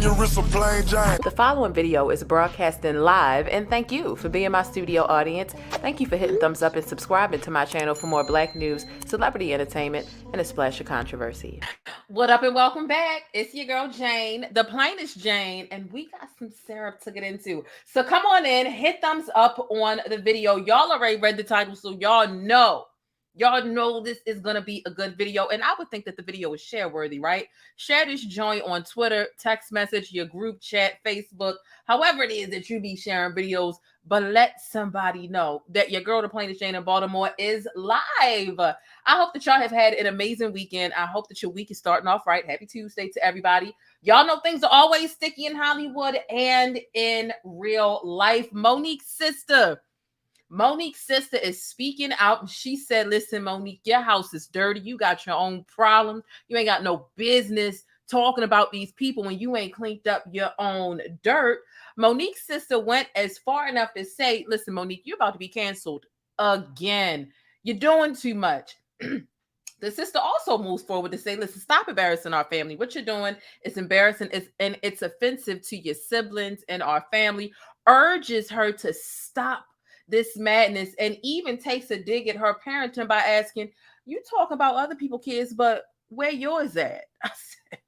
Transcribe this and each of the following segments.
your wrist a plain Jane. The following video is broadcasting live, and thank you for being my studio audience. Thank you for hitting thumbs up and subscribing to my channel for more black news, celebrity entertainment, and a splash of controversy. What up and welcome back. It's your girl Jane, the plainest Jane, and we got some syrup to get into. So come on in, hit thumbs up on the video. Y'all already read the title, so y'all know this is going to be a good video. And I would think that the video is share worthy, right? Share this joint on Twitter, text message, your group chat, Facebook, however it is that you be sharing videos. But let somebody know that your girl, the plainest Jane in Baltimore, is live. I hope that y'all have had an amazing weekend. I hope that your week is starting off right. Happy Tuesday to everybody. Y'all know things are always sticky in Hollywood and in real life. MoNique's sister is speaking out, and she said, listen, MoNique, your house is dirty. You got your own problems. You ain't got no business talking about these people when you ain't cleaned up your own dirt. MoNique's sister went as far enough to say, listen, MoNique, you're about to be canceled again. You're doing too much. The sister also moves forward to say, listen, stop embarrassing our family. What you're doing is embarrassing, and it's offensive to your siblings and our family. Urges her to stop this madness, and even takes a dig at her parenting by asking, you talk about other people's kids, but where yours at? I said,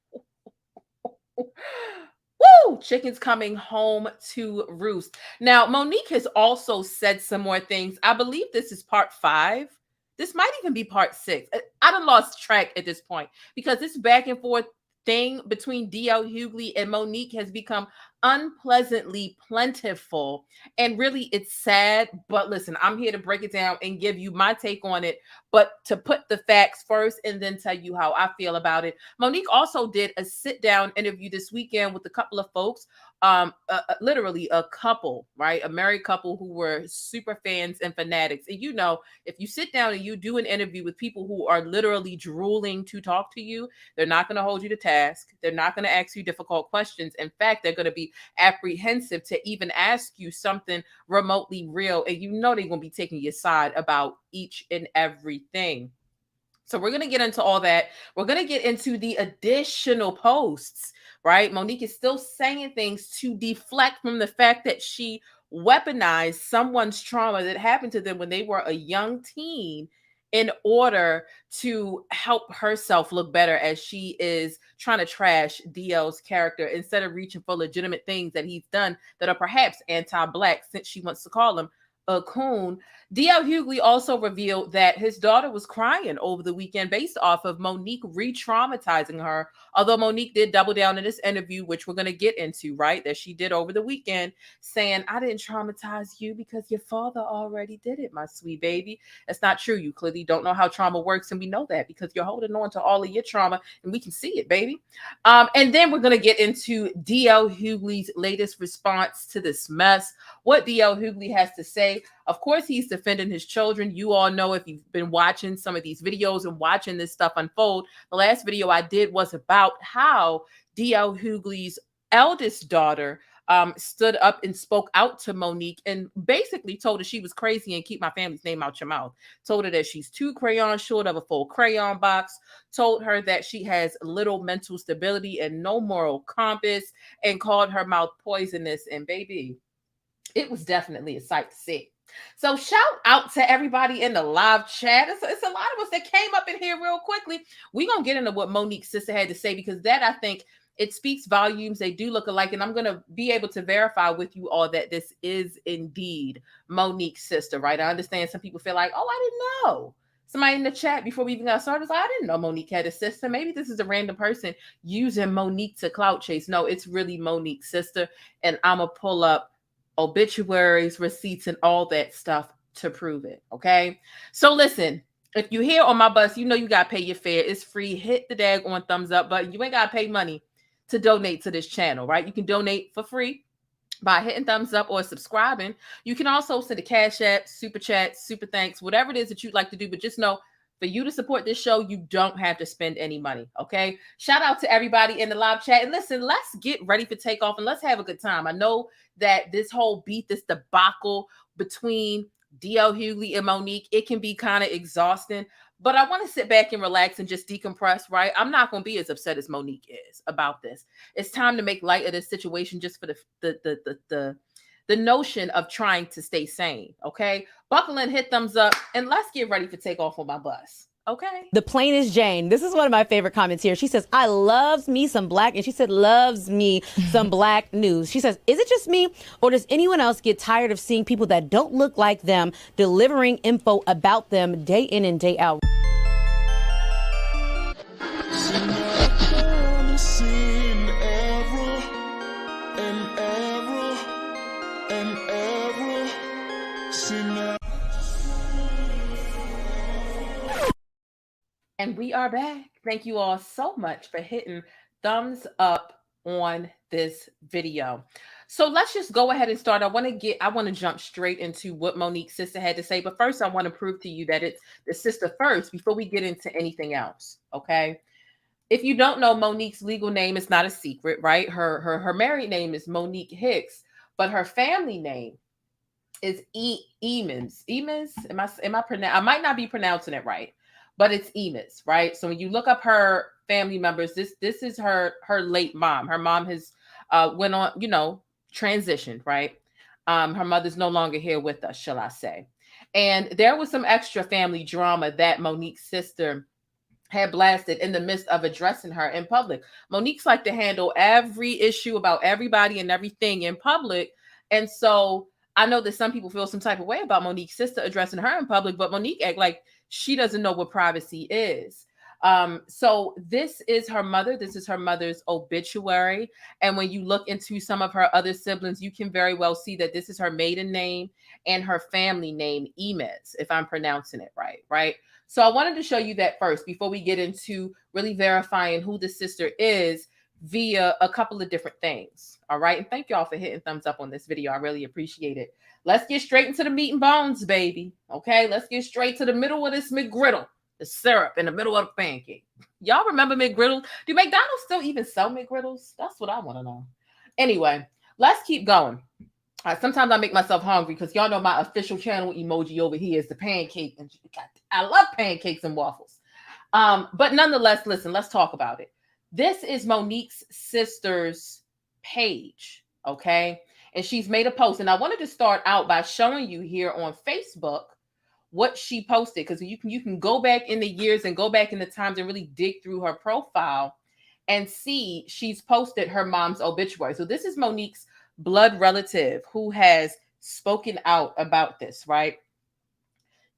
woo, chickens coming home to roost. Now, MoNique has also said some more things. I believe this is part 5. This might even be part 6. I done lost track at this point because this back and forth thing between DL Hughley and MoNique has become unpleasantly plentiful, and really it's sad. But listen, I'm here to break it down and give you my take on it, but to put the facts first and then tell you how I feel about it. MoNique also did a sit down interview this weekend with a couple of folks, literally a couple, right? A married couple who were super fans and fanatics. And you know, if you sit down and you do an interview with people who are literally drooling to talk to you, they're not going to hold you to task. They're not going to ask you difficult questions. In fact, they're going to be apprehensive to even ask you something remotely real. And you know they're going to be taking your side about each and everything. So we're going to get into all that. We're going to get into the additional posts, right? MoNique is still saying things to deflect from the fact that she weaponized someone's trauma that happened to them when they were a young teen in order to help herself look better, as she is trying to trash DL's character instead of reaching for legitimate things that he's done that are perhaps anti-Black, since she wants to call him a coon. DL Hughley also revealed that his daughter was crying over the weekend based off of MoNique re-traumatizing her. Although MoNique did double down in this interview, which we're going to get into, right, that she did over the weekend, saying, I didn't traumatize you because your father already did it, my sweet baby. That's not true. You clearly don't know how trauma works, and we know that because you're holding on to all of your trauma, and we can see it, baby. And then we're going to get into DL Hughley's latest response to this mess, what DL Hughley has to say. Of course, he's defending his children. You all know, if you've been watching some of these videos and watching this stuff unfold, the last video I did was about how DL Hughley's eldest daughter stood up and spoke out to MoNique and basically told her she was crazy and keep my family's name out your mouth. Told her that she's 2 crayons short of a full crayon box. Told her that she has little mental stability and no moral compass, and called her mouth poisonous. And baby, it was definitely a sight to see. So shout out to everybody in the live chat. It's a lot of us that came up in here real quickly. We're going to get into what MoNique's sister had to say, because that, I think, it speaks volumes. They do look alike, and I'm going to be able to verify with you all that this is indeed MoNique's sister, right? I understand some people feel like, oh, I didn't know. Somebody in the chat before we even got started was like, I didn't know MoNique had a sister. Maybe this is a random person using MoNique to clout chase. No, it's really MoNique's sister, and I'm going to pull up obituaries, receipts, and all that stuff to prove it. Okay. So listen, if you're here on my bus, you know you got to pay your fare. It's free. Hit the daggone thumbs up button. You ain't got to pay money to donate to this channel, right? You can donate for free by hitting thumbs up or subscribing. You can also send a cash app, super chat, super thanks, whatever it is that you'd like to do. But just know, for you to support this show, you don't have to spend any money, okay? Shout out to everybody in the live chat. And listen, let's get ready for takeoff and let's have a good time. I know that this whole beat, this debacle between DL Hughley and MoNique, it can be kind of exhausting. But I want to sit back and relax and just decompress, right? I'm not going to be as upset as MoNique is about this. It's time to make light of this situation just for the notion of trying to stay sane. Okay, buckle in, hit thumbs up, and let's get ready for takeoff on my bus. Okay. The plainest Jane. This is one of my favorite comments here. She says, I loves me some black, and she said, loves me some black news. She says, is it just me, or does anyone else get tired of seeing people that don't look like them delivering info about them day in and day out? And we are back. Thank you all so much for hitting thumbs up on this video. So let's just go ahead and start. I want to jump straight into what MoNique's sister had to say. But first, I want to prove to you that it's the sister first before we get into anything else. Okay. If you don't know, MoNique's legal name is not a secret, right? Her married name is MoNique Hicks, but her family name is Emens. Emens? I might not be pronouncing it right, but it's Emens, right? So when you look up her family members, this is her late mom. Her mom has went on, transitioned, right? Her mother's no longer here with us, shall I say. And there was some extra family drama that MoNique's sister had blasted in the midst of addressing her in public. MoNique's like to handle every issue about everybody and everything in public. And so I know that some people feel some type of way about MoNique's sister addressing her in public, but MoNique act like she doesn't know what privacy is. So this is her mother. This is her mother's obituary. And when you look into some of her other siblings, you can very well see that this is her maiden name and her family name, Emens, if I'm pronouncing it right? So I wanted to show you that first before we get into really verifying who the sister is via a couple of different things. All right. And thank y'all for hitting thumbs up on this video. I really appreciate it. Let's get straight into the meat and bones, baby. Okay. Let's get straight to the middle of this McGriddle, the syrup in the middle of the pancake. Y'all remember McGriddles? Do McDonald's still even sell McGriddles? That's what I want to know. Anyway, let's keep going. Sometimes I make myself hungry because y'all know my official channel emoji over here is the pancake. And I love pancakes and waffles. But nonetheless, listen, let's talk about it. This is MoNique's sister's page, okay? And she's made a post. And I wanted to start out by showing you here on Facebook what she posted, because you can go back in the years and go back in the times and really dig through her profile and see she's posted her mom's obituary. So this is MoNique's blood relative who has spoken out about this, right?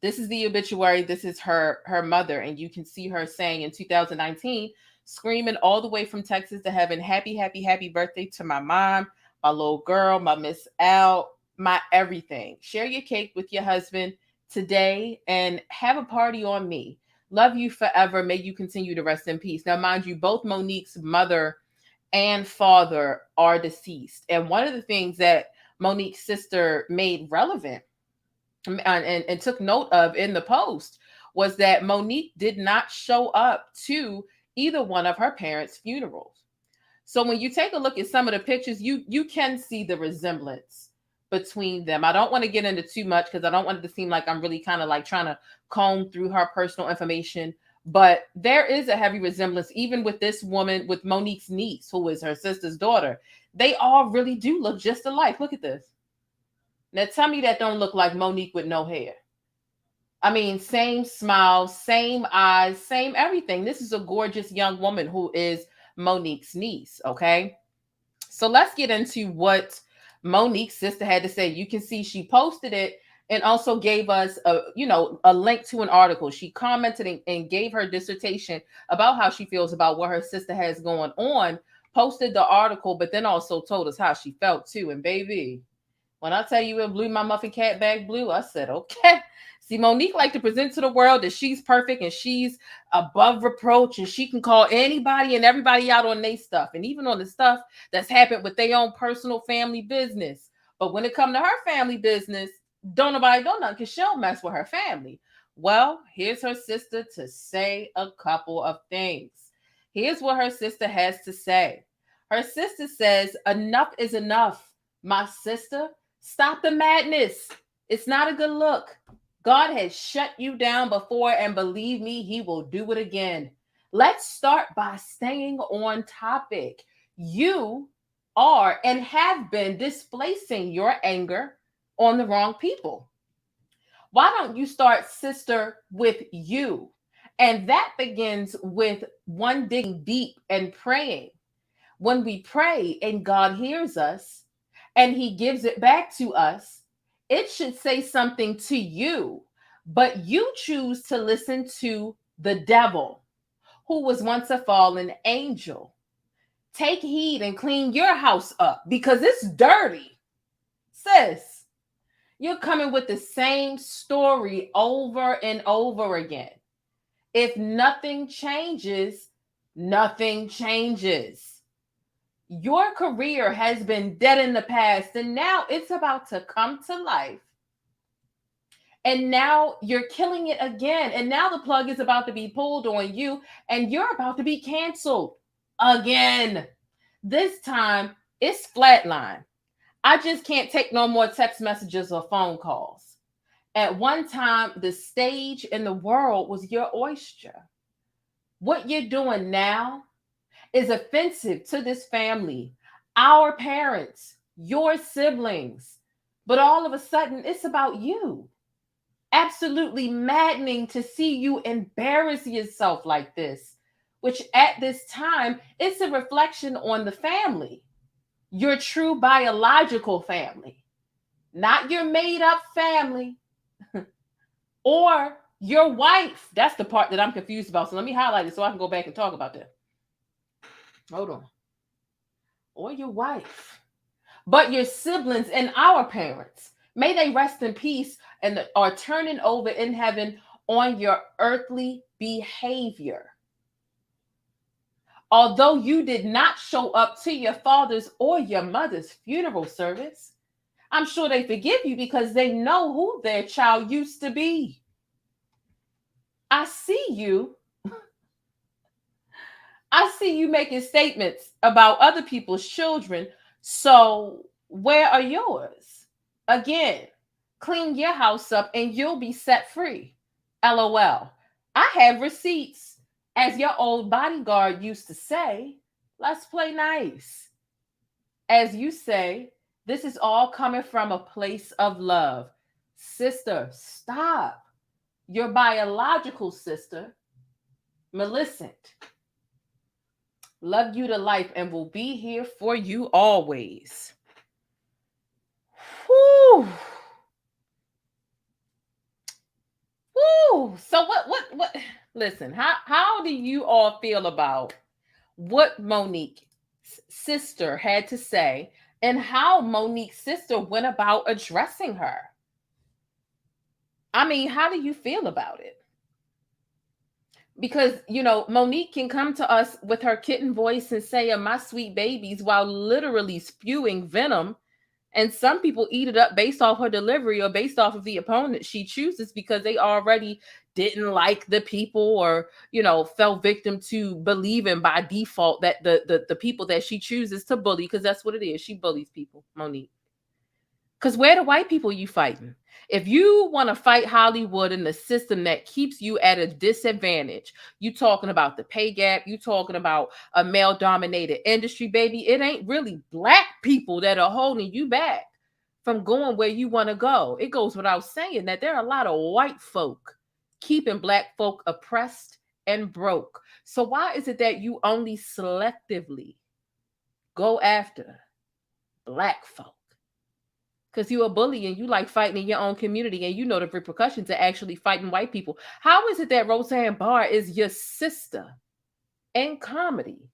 This is the obituary. This is her mother. And you can see her saying in 2019, screaming all the way from Texas to heaven, happy, happy, happy birthday to my mom, my little girl, my Miss Al, my everything. Share your cake with your husband today and have a party on me. Love you forever. May you continue to rest in peace. Now, mind you, both MoNique's mother and father are deceased. And one of the things that MoNique's sister made relevant and took note of in the post was that MoNique did not show up to either one of her parents' funerals. So when you take a look at some of the pictures, you can see the resemblance between them. I don't want to get into too much because I don't want it to seem like I'm really kind of like trying to comb through her personal information. But there is a heavy resemblance, even with this woman, with MoNique's niece, who is her sister's daughter. They all really do look just alike. Look at this. Now tell me that don't look like MoNique with no hair. I mean, same smile, same eyes, same everything. This is a gorgeous young woman who is MoNique's niece, okay? So let's get into what MoNique's sister had to say. You can see she posted it and also gave us a link to an article. She commented and gave her dissertation about how she feels about what her sister has going on, posted the article, but then also told us how she felt too. And baby, when I tell you it blew my muffin cat back blue, I said, okay. See, MoNique like to present to the world that she's perfect and she's above reproach and she can call anybody and everybody out on their stuff and even on the stuff that's happened with their own personal family business. But when it comes to her family business, don't nobody know nothing because she don't mess with her family. Well, here's her sister to say a couple of things. Here's what her sister has to say. Her sister says, enough is enough, my sister. Stop the madness. It's not a good look. God has shut you down before, and believe me, he will do it again. Let's start by staying on topic. You are and have been displacing your anger on the wrong people. Why don't you start, sister, with you? And that begins with one digging deep and praying. When we pray and God hears us and he gives it back to us, it should say something to you, but you choose to listen to the devil, who was once a fallen angel. Take heed and clean your house up because it's dirty. Sis, you're coming with the same story over and over again. If nothing changes, nothing changes. Your career has been dead in the past, and now it's about to come to life. And now you're killing it again. And now the plug is about to be pulled on you, and you're about to be canceled again. This time, it's flatline. I just can't take no more text messages or phone calls. At one time, the stage in the world was your oyster. What you're doing now is offensive to this family, our parents, your siblings. But all of a sudden, it's about you. Absolutely maddening to see you embarrass yourself like this, which at this time, it's a reflection on the family, your true biological family, not your made up family or your wife. That's the part that I'm confused about. So let me highlight it so I can go back and talk about that. Hold on. Or your wife, but your siblings and our parents. May they rest in peace and are turning over in heaven on your earthly behavior. Although you did not show up to your father's or your mother's funeral service, I'm sure they forgive you because they know who their child used to be. I see you making statements about other people's children. So where are yours? Again, clean your house up and you'll be set free. LOL. I have receipts. As your old bodyguard used to say, let's play nice. As you say, this is all coming from a place of love. Sister, stop. Your biological sister, Millicent, love you to life and will be here for you always. Whew. Whew. So what listen, how do you all feel about what Monique's sister had to say and how Monique's sister went about addressing her? I mean, how do you feel about it? Because, Monique can come to us with her kitten voice and say, my sweet babies, while literally spewing venom. And some people eat it up based off her delivery or based off of the opponent she chooses because they already didn't like the people or, fell victim to believing by default that the people that she chooses to bully, because that's what it is. She bullies people, Monique. Because where the white people you fighting? If you want to fight Hollywood and the system that keeps you at a disadvantage, you talking about the pay gap, you talking about a male-dominated industry, baby, it ain't really black people that are holding you back from going where you want to go. It goes without saying that there are a lot of white folk keeping black folk oppressed and broke. So why is it that you only selectively go after black folk? Because you're a bully and you like fighting in your own community and you know the repercussions of actually fighting white people. How is it that Roseanne Barr is your sister in comedy?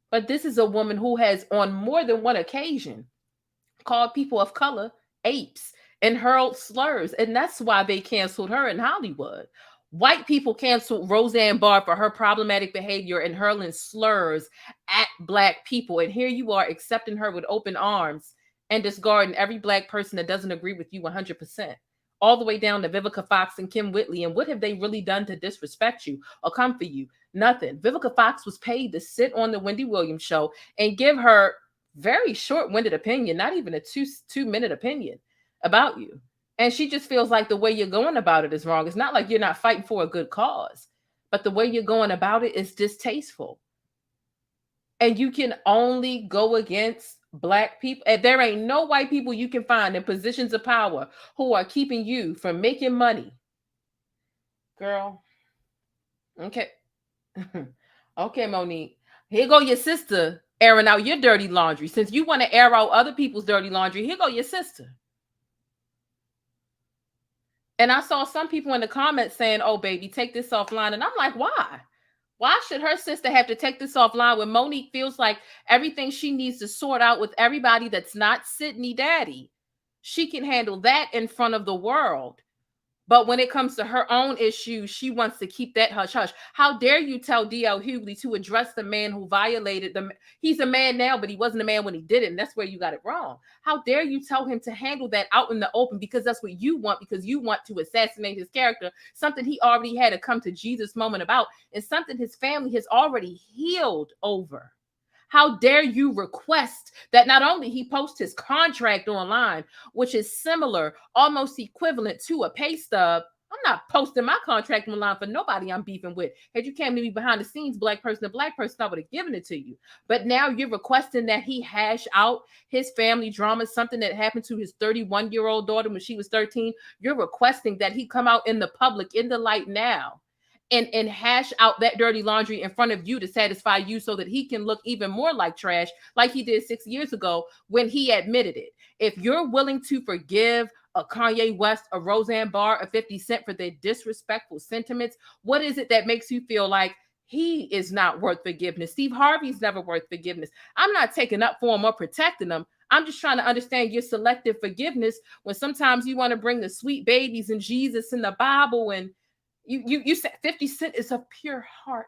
But this is a woman who has on more than one occasion called people of color apes and hurled slurs. And that's why they canceled her in Hollywood. White people canceled Roseanne Barr for her problematic behavior and hurling slurs at black people. And here you are accepting her with open arms and discarding every black person that doesn't agree with you 100%, all the way down to Vivica Fox and Kim Whitley. And what have they really done to disrespect you or come for you? Nothing. Vivica Fox was paid to sit on the Wendy Williams show and give her very short-winded opinion, not even a two-minute opinion about you. And she just feels like the way you're going about it is wrong. It's not like you're not fighting for a good cause, but the way you're going about it is distasteful. And you can only go against Black people. And there ain't no white people you can find in positions of power who are keeping you from making money. Girl. Okay. Okay, Monique. Here go your sister airing out your dirty laundry. Since you want to air out other people's dirty laundry, here go your sister. And I saw some people in the comments saying, oh, baby, take this offline. And I'm like, why? Why should her sister have to take this offline when Monique feels like everything she needs to sort out with everybody that's not Sydney Daddy? She can handle that in front of the world. But when it comes to her own issues, she wants to keep that hush hush. How dare you tell DL Hughley to address the man who violated them? He's a man now, but he wasn't a man when he did it. And that's where you got it wrong. How dare you tell him to handle that out in the open because that's what you want, because you want to assassinate his character, something he already had a come to Jesus moment about, and something his family has already healed over. How dare you request that not only he post his contract online, which is similar, almost equivalent to a pay stub. I'm not posting my contract online for nobody I'm beefing with. Had you came to me behind the scenes, Black person to Black person, I would have given it to you. But now you're requesting that he hash out his family drama, something that happened to his 31-year-old daughter when she was 13. You're requesting that he come out in the public, in the light now, and hash out that dirty laundry in front of you to satisfy you so that he can look even more like trash, like he did 6 years ago when he admitted it. If you're willing to forgive a Kanye West, a Roseanne Barr, a 50 Cent for their disrespectful sentiments, what is it that makes you feel like he is not worth forgiveness? Steve Harvey's never worth forgiveness. I'm not taking up for him or protecting him. I'm just trying to understand your selective forgiveness when sometimes you want to bring the sweet babies and Jesus and the Bible, and you said 50 Cent is of pure heart.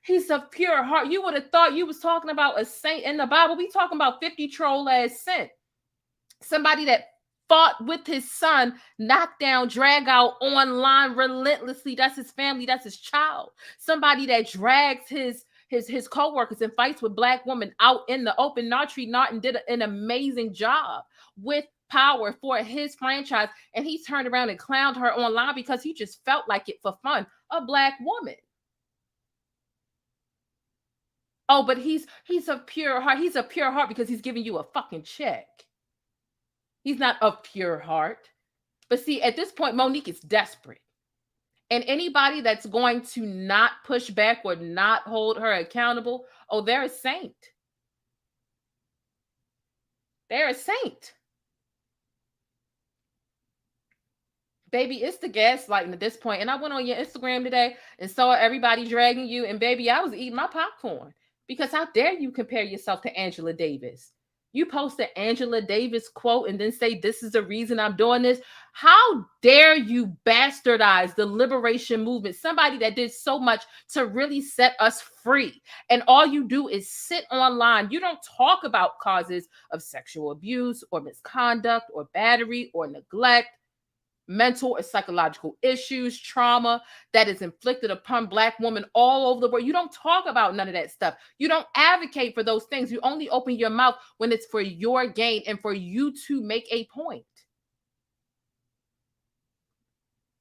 He's of pure heart. You would have thought you was talking about a saint in the Bible. We talking about 50 troll ass Cent. Somebody that fought with his son, knocked down, drag out online relentlessly. That's his family. That's his child. Somebody that drags his co-workers and fights with Black women out in the open. Nautry Naughton did an amazing job with power for his franchise, and he turned around and clowned her online because he just felt like it for fun. A Black woman. Oh, but he's of pure heart. He's a pure heart because he's giving you a fucking check. He's not of pure heart. But see, at this point, Monique is desperate. And anybody that's going to not push back or not hold her accountable, oh, they're a saint. They're a saint. Baby, it's the gaslighting at this point. And I went on your Instagram today and saw everybody dragging you. And baby, I was eating my popcorn. Because how dare you compare yourself to Angela Davis? You post an Angela Davis quote and then say, this is the reason I'm doing this. How dare you bastardize the liberation movement? Somebody that did so much to really set us free. And all you do is sit online. You don't talk about causes of sexual abuse or misconduct or battery or neglect, mental or psychological issues, trauma that is inflicted upon Black women all over the world. You don't talk about none of that stuff. You don't advocate for those things. You only open your mouth when it's for your gain and for you to make a point.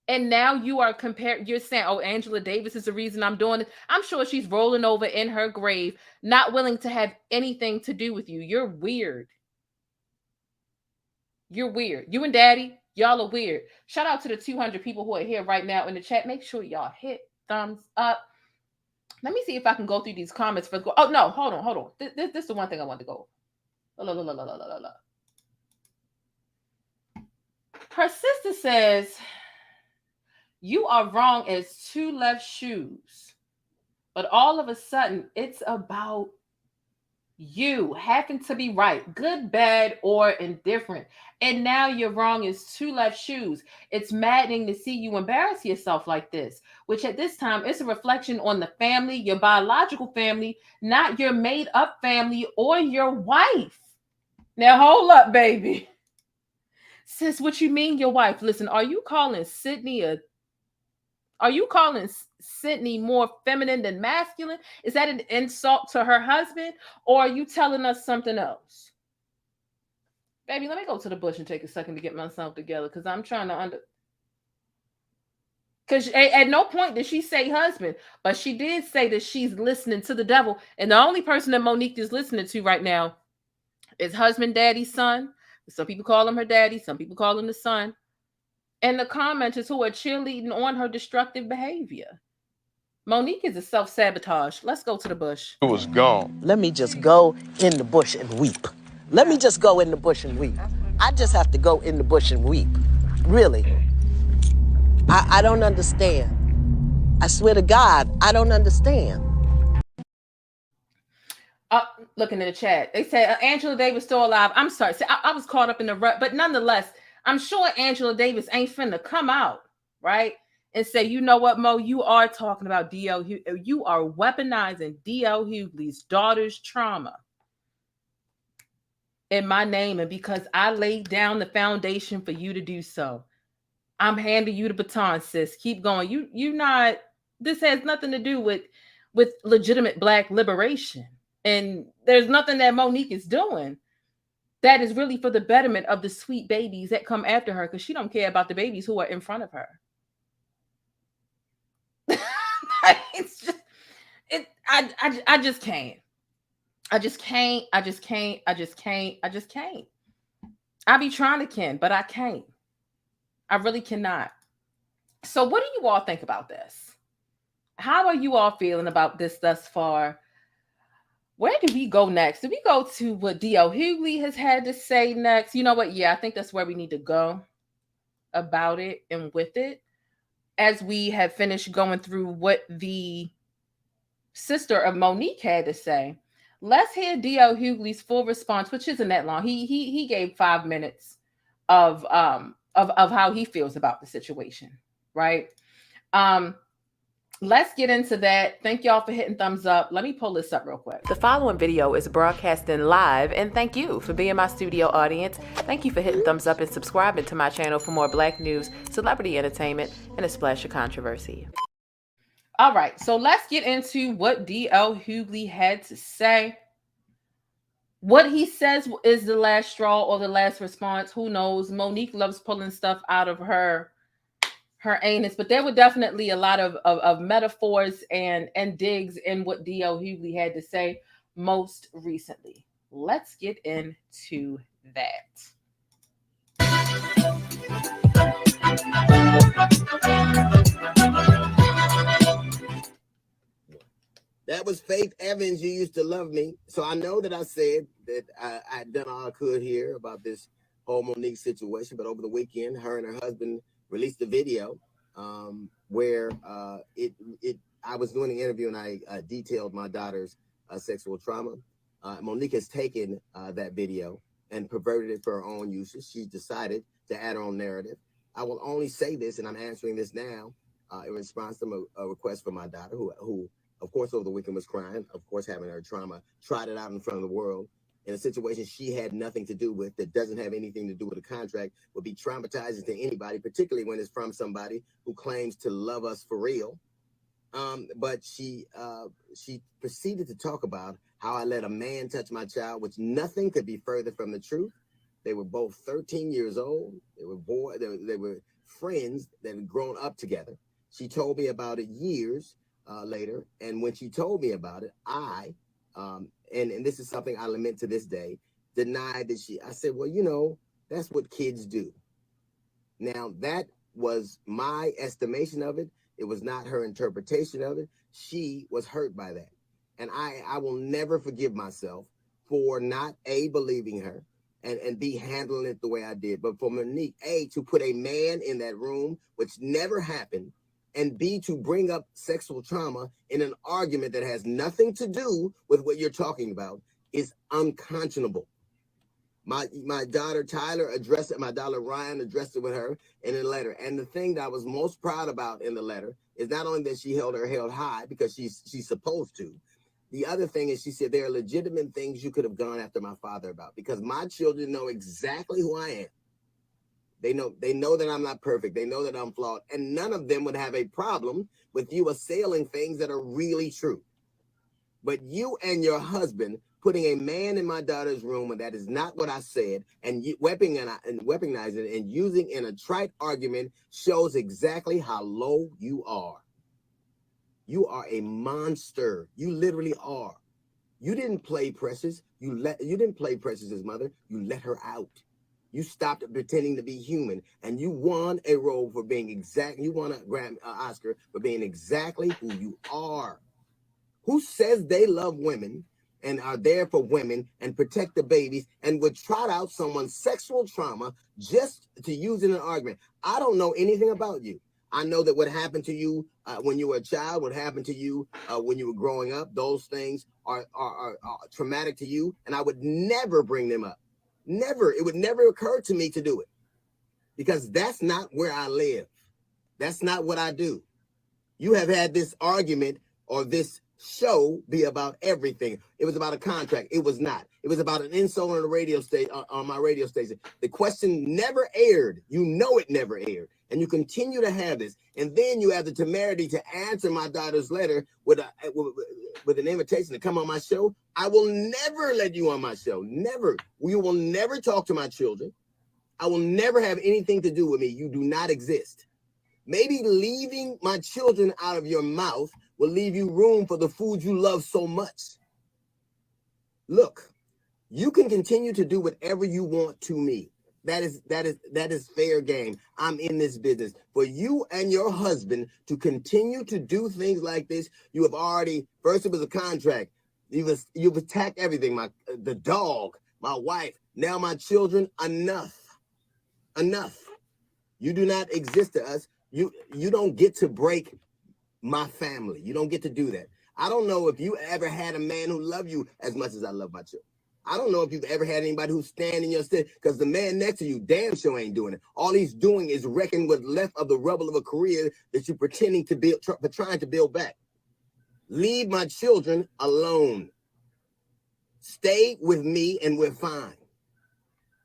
And now you are comparing, you're saying, oh, Angela Davis is the reason I'm doing it. I'm sure she's rolling over in her grave, not willing to have anything to do with you. You're weird. You're weird. You and Daddy, y'all are weird. Shout out to the 200 people who are here right now in the chat. Make sure y'all hit thumbs up. Let me see if I can go through these comments first. Oh, no, hold on. This is the one thing I want to go. Her sister says, you are wrong as two left shoes. But all of a sudden, it's about you happen to be right, good, bad, or indifferent. And now you're wrong as two left shoes. It's maddening to see you embarrass yourself like this, which at this time is a reflection on the family, your biological family, not your made up family or your wife. Now, hold up, baby. Sis, what you mean your wife? Listen, are you calling Sydney more feminine than masculine? Is that an insult to her husband? Or are you telling us something else? Baby, let me go to the bush and take a second to get myself together because I'm trying to Because at no point did she say husband, but she did say that she's listening to the devil. And the only person that Monique is listening to right now is husband, daddy, son. Some people call him her daddy. Some people call him the son. And the commenters who are cheerleading on her destructive behavior. Monique is a self-sabotage. Let's go to the bush. It was gone. Let me just go in the bush and weep. Let me just go in the bush and weep. I just have to go in the bush and weep. Really. I don't understand. I swear to God, I don't understand. Looking in the chat, they said Angela Davis still alive. I'm sorry. See, I was caught up in the rut, but nonetheless, I'm sure Angela Davis ain't finna come out, right? And say, you know what, Mo, you are talking about DL Hughley. You are weaponizing DL Hughley's daughter's trauma in my name. And because I laid down the foundation for you to do so, I'm handing you the baton, sis. Keep going. You not, this has nothing to do with legitimate Black liberation. And there's nothing that Monique is doing that is really for the betterment of the sweet babies that come after her, because she don't care about the babies who are in front of her. It's just, I just can't. I be trying to can, but I can't. I really cannot. So what do you all think about this? How are you all feeling about this thus far? Where do we go next? Do we go to what DL Hughley has had to say next? You know what? Yeah, I think that's where we need to go about it and with it. As we have finished going through what the sister of Monique had to say, let's hear DL Hughley's full response, which isn't that long. He gave 5 minutes of how he feels about the situation, right? Let's get into that. Thank y'all for hitting thumbs up. Let me pull this up real quick. The following video is broadcasting live, and thank you for being my studio audience. Thank you for hitting thumbs up and subscribing to my channel for more Black news, celebrity entertainment, and a splash of controversy. All right, so let's get into what DL Hughley had to say. What he says is the last straw or the last response. Who knows? Monique loves pulling stuff out of her anus, but there were definitely a lot of metaphors and digs in what DL Hughley had to say most recently. Let's get into that. That was Faith Evans. You used to love me. So I know that I said that I'd done all I could here about this whole Monique situation, but over the weekend, her and her husband released a video where I was doing an interview and I detailed my daughter's sexual trauma. Monique has taken that video and perverted it for her own uses. She decided to add her own narrative. I will only say this, and I'm answering this now in response to a request from my daughter, who of course, over the weekend was crying, of course, having her trauma, tried it out in front of the world in a situation she had nothing to do with, that doesn't have anything to do with a contract, would be traumatizing to anybody, particularly when it's from somebody who claims to love us for real. But she proceeded to talk about how I let a man touch my child, which nothing could be further from the truth. They were both 13 years old. They were friends that had grown up together. She told me about it years later, and when she told me about it, I and this is something I lament to this day, denied that I said, well, you know, that's what kids do. Now, that was my estimation of it. It was not her interpretation of it. She was hurt by that. And I will never forgive myself for not believing her and B, handling it the way I did. But for Monique, to put a man in that room, which never happened, and B, to bring up sexual trauma in an argument that has nothing to do with what you're talking about, is unconscionable. My daughter Tyler addressed it, my daughter Ryan addressed it with her in a letter. And the thing that I was most proud about in the letter is not only that she held her head high, because she's supposed to. The other thing is she said there are legitimate things you could have gone after my father about, because my children know exactly who I am. They know that I'm not perfect. They know that I'm flawed. And none of them would have a problem with you assailing things that are really true. But you and your husband putting a man in my daughter's room, and that is not what I said, and weaponizing it and using in a trite argument shows exactly how low you are. You are a monster. You literally are. You didn't play Precious. You didn't play Precious's mother. You let her out. You stopped pretending to be human, and you won a role for being you won a Oscar for being exactly who you are. Who says they love women and are there for women and protect the babies and would trot out someone's sexual trauma just to use in an argument? I don't know anything about you. I know that what happened to you when you were a child, what happened to you when you were growing up, those things are traumatic to you, and I would never bring them up. Never. It would never occur to me to do it because that's not where I live. That's not what I do. You have had this argument or this show be about everything. It was about a contract. It was not. It was about an insult on the radio station, on my radio station. The question never aired. You know it never aired. And you continue to have this. And then you have the temerity to answer my daughter's letter with an invitation to come on my show. I will never let you on my show. Never. We will never talk to my children. I will never have anything to do with me. You do not exist. Maybe leaving my children out of your mouth will leave you room for the food you love so much. Look, you can continue to do whatever you want to me. That is fair game. I'm in this business. For you and your husband to continue to do things like this, you have already, first it was a contract. You've attacked everything. The dog, my wife, now my children. Enough. You do not exist to us. You don't get to break my family. You don't get to do that. I don't know if you ever had a man who loved you as much as I love my children. I don't know if you've ever had anybody who's standing in your stead, because the man next to you damn sure ain't doing it. All he's doing is wrecking what's left of the rubble of a career that you're pretending to build, trying to build back. Leave my children alone. Stay with me and we're fine.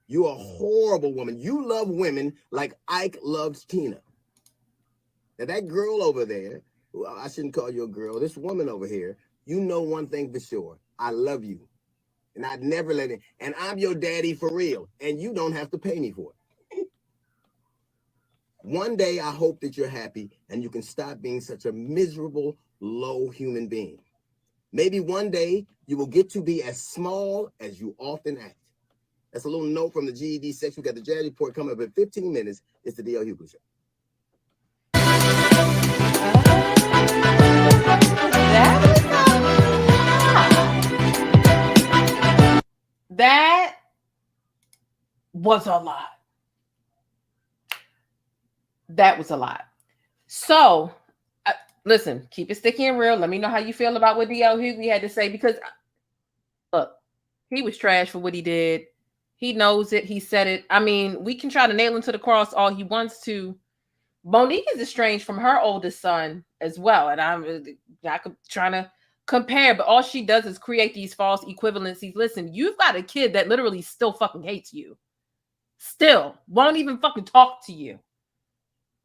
You're a horrible woman. You love women like Ike loves Tina. Now that girl over there, well, I shouldn't call you a girl, this woman over here, you know one thing for sure. I love you. And I'd never let it. And I'm your daddy for real. And you don't have to pay me for it. One day, I hope that you're happy and you can stop being such a miserable, low human being. Maybe one day you will get to be as small as you often act. That's a little note from the GED section. We got the Jazz Report coming up in 15 minutes. It's the DL Hughley Show. That was a lot. That was a lot. So, listen, keep it sticky and real. Let me know how you feel about what DL Hughley had to say, because, look, he was trash for what he did. He knows it. He said it. I mean, we can try to nail him to the cross all he wants to. MoNique is estranged from her oldest son as well. And I'm trying to compare, but all she does is create these false equivalencies. Listen, you've got a kid that literally still fucking hates you. Still won't even fucking talk to you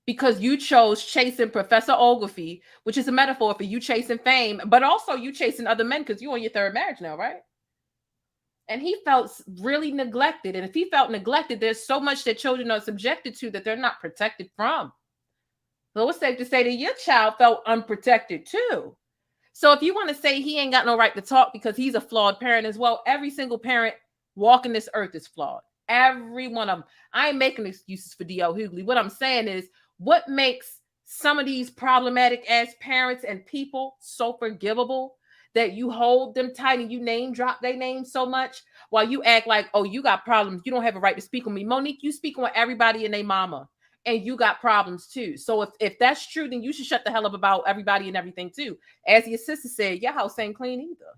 because you chose chasing Professor Ogilvy, which is a metaphor for you chasing fame, but also you chasing other men because you're on your third marriage now, right? And he felt really neglected. And if he felt neglected, there's so much that children are subjected to that they're not protected from. So it's safe to say that your child felt unprotected too. So if you want to say he ain't got no right to talk because he's a flawed parent as well, every single parent walking this earth is flawed. Every one of them. I ain't making excuses for DL Hughley. What I'm saying is, what makes some of these problematic ass parents and people so forgivable that you hold them tight and you name drop their name so much while you act like, oh, you got problems. You don't have a right to speak on me. MoNique, you speak on everybody and their mama. And you got problems too. So if that's true, then you should shut the hell up about everybody and everything too. As your sister said, your house ain't clean either.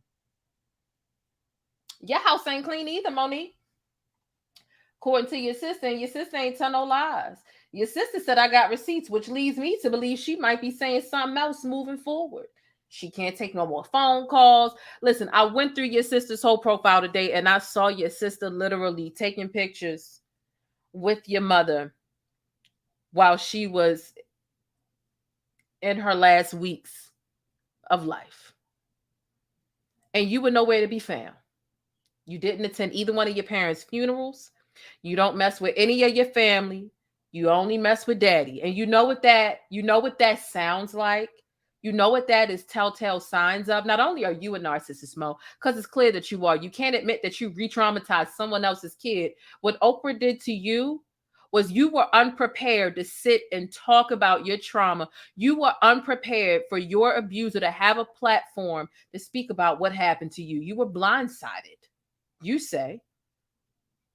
Your house ain't clean either, MoNique. According to your sister, and your sister ain't tell no lies. Your sister said, I got receipts, which leads me to believe she might be saying something else moving forward. She can't take no more phone calls. Listen, I went through your sister's whole profile today and I saw your sister literally taking pictures with your mother while she was in her last weeks of life. And you were nowhere to be found. You didn't attend either one of your parents' funerals. You don't mess with any of your family. You only mess with daddy. And you know what that sounds like? You know what that is telltale signs of? Not only are you a narcissist, Mo, because it's clear that you are. You can't admit that you re-traumatized someone else's kid. What Oprah did to you was you were unprepared to sit and talk about your trauma. You were unprepared for your abuser to have a platform to speak about what happened to you. You were blindsided, you say,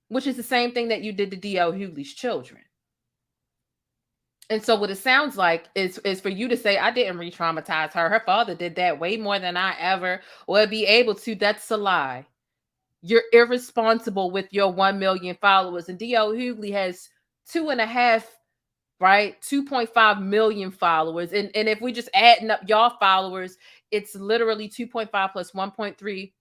which is the same thing that you did to DL Hughley's children. And so what it sounds like is for you to say, I didn't re-traumatize her. Her father did that way more than I ever would be able to. That's a lie. You're irresponsible with your 1 million followers. And DL Hughley has 2.5 million followers. And if we just adding up y'all followers, it's literally 2.5 plus 1.3,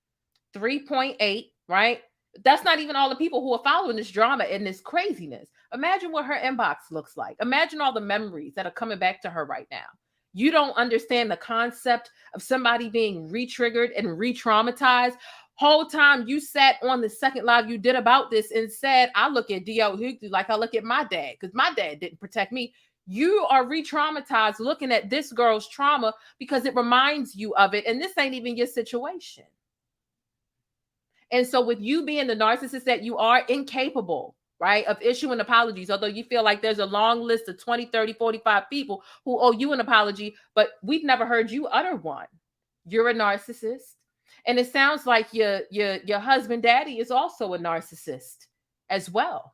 3.8, right? That's not even all the people who are following this drama and this craziness. Imagine what her inbox looks like. Imagine all the memories that are coming back to her right now. You don't understand the concept of somebody being re-triggered and re-traumatized. Whole time you sat on the second live you did about this and said, I look at DL Hughley like I look at my dad because my dad didn't protect me. You are re-traumatized looking at this girl's trauma because it reminds you of it. And this ain't even your situation. And so with you being the narcissist that you are, incapable, right, of issuing apologies, although you feel like there's a long list of 20, 30, 45 people who owe you an apology, but we've never heard you utter one. You're a narcissist. And it sounds like your husband, daddy, is also a narcissist as well.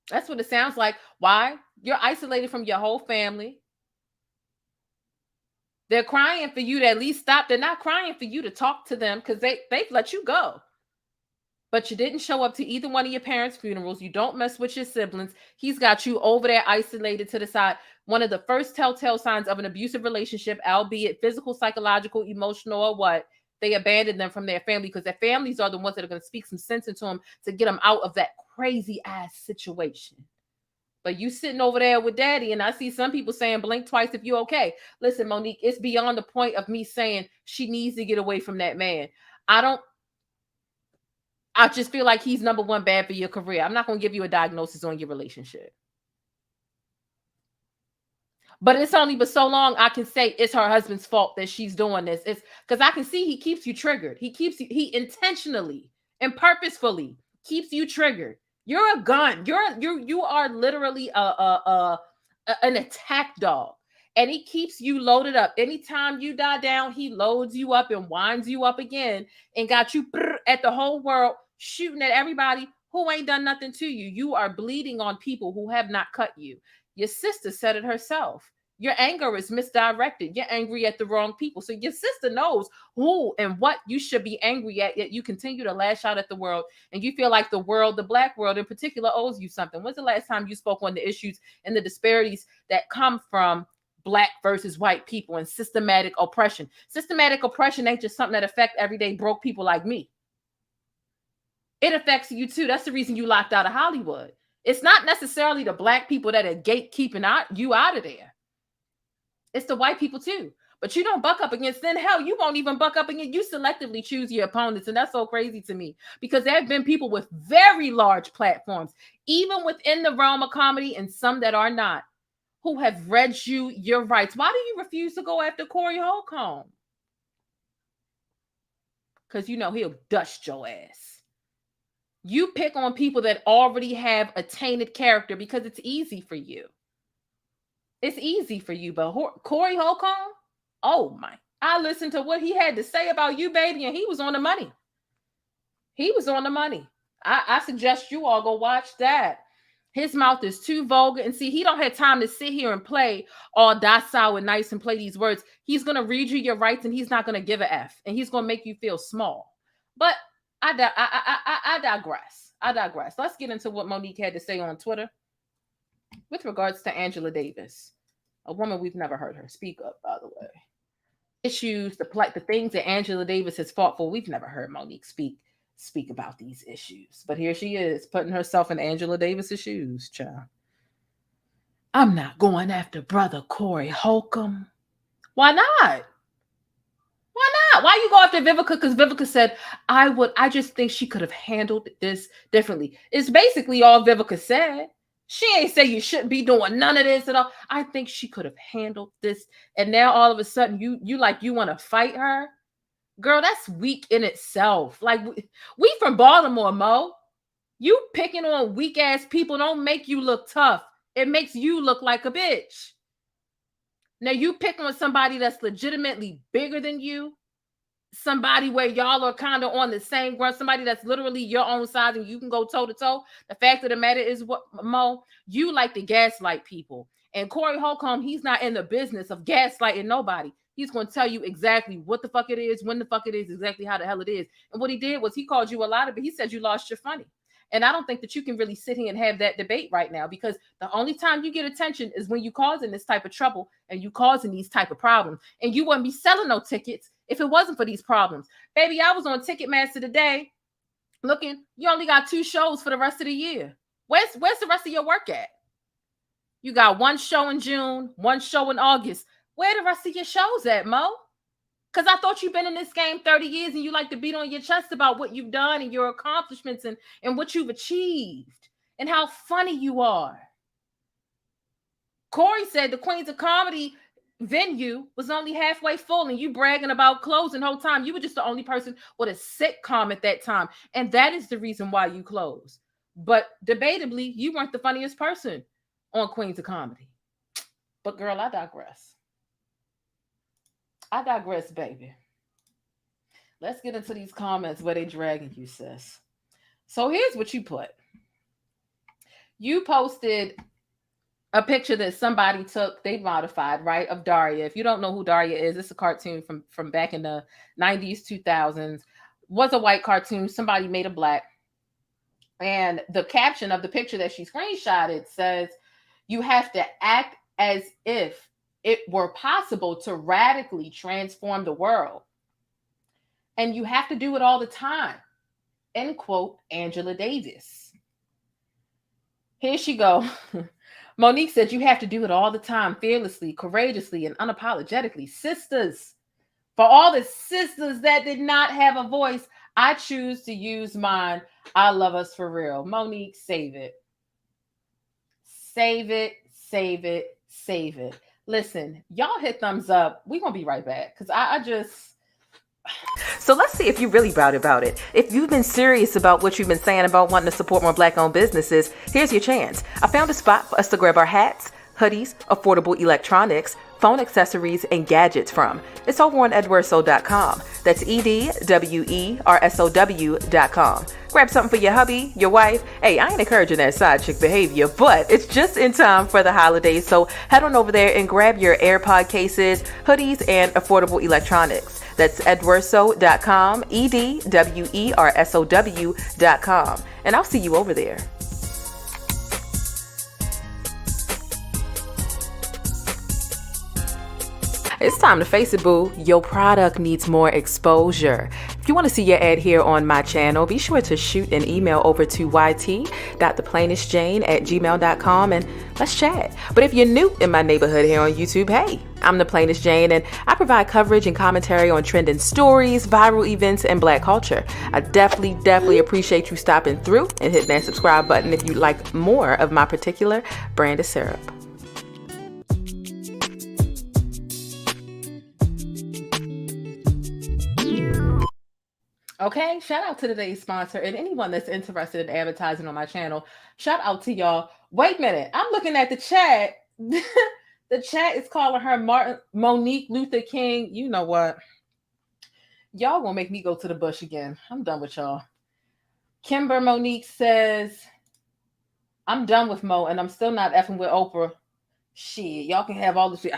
That's what it sounds like. Why? You're isolated from your whole family. They're crying for you to at least stop. They're not crying for you to talk to them because they've let you go. But you didn't show up to either one of your parents' funerals. You don't mess with your siblings. He's got you over there isolated to the side. One of the first telltale signs of an abusive relationship, albeit physical, psychological, emotional, or what, they abandon them from their family because their families are the ones that are going to speak some sense into them to get them out of that crazy ass situation. But you sitting over there with daddy, and I see some people saying, blink twice if you're okay. Listen, Monique, it's beyond the point of me saying she needs to get away from that man. I just feel like he's number one bad for your career. I'm not going to give you a diagnosis on your relationship. But it's only but so long I can say it's her husband's fault that she's doing this. It's because I can see he keeps you triggered. He intentionally and purposefully keeps you triggered. You're a gun. You are literally an attack dog. And he keeps you loaded up. Anytime you die down, he loads you up and winds you up again and got you at the whole world, shooting at everybody who ain't done nothing to you. You are bleeding on people who have not cut you. Your sister said it herself. Your anger is misdirected. You're angry at the wrong people. So your sister knows who and what you should be angry at, yet you continue to lash out at the world. And you feel like the world, the Black world in particular, owes you something. When's the last time you spoke on the issues and the disparities that come from Black versus white people and systematic oppression? Systematic oppression ain't just something that affects everyday broke people like me. It affects you too. That's the reason you locked out of Hollywood. It's not necessarily the Black people that are gatekeeping you out of there. It's the white people too. But you don't buck up against them. Hell, you won't even buck up against. You selectively choose your opponents. And that's so crazy to me because there have been people with very large platforms, even within the realm of comedy and some that are not, who have read you your rights. Why do you refuse to go after Corey Holcomb? Because you know he'll dust your ass. You pick on people that already have a tainted character because it's easy for you. It's easy for you, but Corey Holcomb, oh my. I listened to what he had to say about you, baby, and he was on the money. He was on the money. I suggest you all go watch that. His mouth is too vulgar. And see, he don't have time to sit here and play all docile and nice and play these words. He's going to read you your rights and he's not going to give a F. And he's going to make you feel small. But I digress. Let's get into what Monique had to say on Twitter with regards to Angela Davis, a woman we've never heard her speak up, by the way. Issues, the things that Angela Davis has fought for, we've never heard Monique speak about these issues. But here she is, putting herself in Angela Davis's shoes, child. I'm not going after brother Corey Holcomb. Why not? Why not? Why you go after Vivica? Because Vivica said, I just think she could have handled this differently. It's basically all Vivica said. She ain't say you shouldn't be doing none of this at all. I think she could have handled this. And now all of a sudden you want to fight her? Girl, that's weak in itself. Like, we from Baltimore, Mo. You picking on weak ass people don't make you look tough. It makes you look like a bitch. Now you pick on somebody that's legitimately bigger than you, somebody where y'all are kind of on the same ground, somebody that's literally your own size and you can go toe to toe. The fact of the matter is, what, Mo, you like to gaslight people. And Corey Holcomb, he's not in the business of gaslighting nobody. He's going to tell you exactly what the fuck it is, when the fuck it is, exactly how the hell it is. And what he did was he called you a lot of it. He said you lost your funny. And I don't think that you can really sit here and have that debate right now, because the only time you get attention is when you causing this type of trouble and you causing these type of problems. And you wouldn't be selling no tickets if it wasn't for these problems. Baby, I was on Ticketmaster today looking. You only got 2 shows for the rest of the year. Where's the rest of your work at? You got 1 show in June, 1 show in August. Where the rest of your shows at, Mo? Because I thought you've been in this game 30 years and you like to beat on your chest about what you've done and your accomplishments and what you've achieved and how funny you are. Corey said the Queens of Comedy venue was only halfway full and you bragging about closing the whole time. You were just the only person with a sitcom at that time. And that is the reason why you closed. But debatably, you weren't the funniest person on Queens of Comedy. But girl, I digress. I digress, baby. Let's get into these comments where they dragging you, sis. So here's what you put. You posted a picture that somebody took, they modified, right, of Daria. If you don't know who Daria is, it's a cartoon from back in the 90s, 2000s. Was a white cartoon. Somebody made a black. And the caption of the picture that she screenshotted says, you have to act as if it were possible to radically transform the world. And you have to do it all the time. End quote, Angela Davis. Here she go. MoNique said you have to do it all the time, fearlessly, courageously, and unapologetically. Sisters, for all the sisters that did not have a voice, I choose to use mine. I love us for real. MoNique, save it. Save it, save it, save it. Listen, y'all hit thumbs up. We're going to be right back because I just... So let's see if you're really proud about it. If you've been serious about what you've been saying about wanting to support more Black-owned businesses, here's your chance. I found a spot for us to grab our hats, hoodies, affordable electronics, phone accessories, and gadgets from. It's over on edwersow.com. That's EDWERSOW.com. Grab something for your hubby, your wife. Hey, I ain't encouraging that side chick behavior, but it's just in time for the holidays. So head on over there and grab your AirPod cases, hoodies, and affordable electronics. That's edwersow.com, EDWERSOW.com. And I'll see you over there. It's time to face it, boo. Your product needs more exposure. If you want to see your ad here on my channel, be sure to shoot an email over to yt.theplainestjane@gmail.com and let's chat. But if you're new in my neighborhood here on YouTube, hey, I'm The Plainest Jane and I provide coverage and commentary on trending stories, viral events, and Black culture. I definitely appreciate you stopping through and hitting that subscribe button if you like more of my particular brand of syrup. Okay, shout out to today's sponsor and anyone that's interested in advertising on my channel. Shout out to y'all. Wait a minute, I'm looking at the chat. The chat is calling her MoNique Luther King. You know what? Y'all gonna make me go to the bush again. I'm done with y'all. Kimber MoNique says, I'm done with Mo and I'm still not effing with Oprah. Shit, y'all can have all the shit.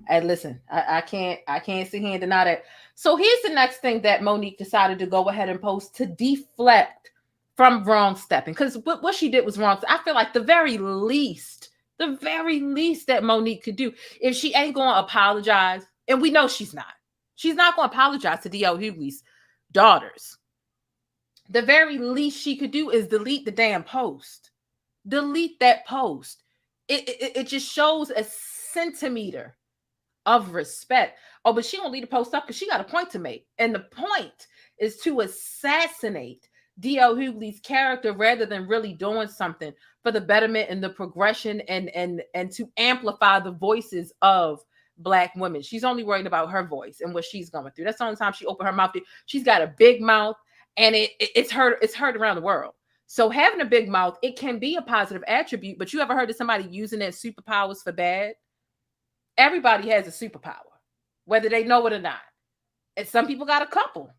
And listen, I can't sit here and deny that. So here's the next thing that MoNique decided to go ahead and post to deflect from wrong stepping. Because what she did was wrong. So I feel like the very least that MoNique could do, if she ain't going to apologize, and we know she's not going to apologize to DL Hughley's daughters. The very least she could do is delete the damn post. Delete that post. It just shows a centimeter of respect. Oh, but she don't leave the post up because she got a point to make. And the point is to assassinate DL Hughley's character rather than really doing something for the betterment and the progression and to amplify the voices of Black women. She's only worried about her voice and what she's going through. That's the only time she opened her mouth. She's got a big mouth, and it's heard around the world. So having a big mouth, it can be a positive attribute, but you ever heard of somebody using their superpowers for bad? Everybody has a superpower, whether they know it or not. And some people got a couple.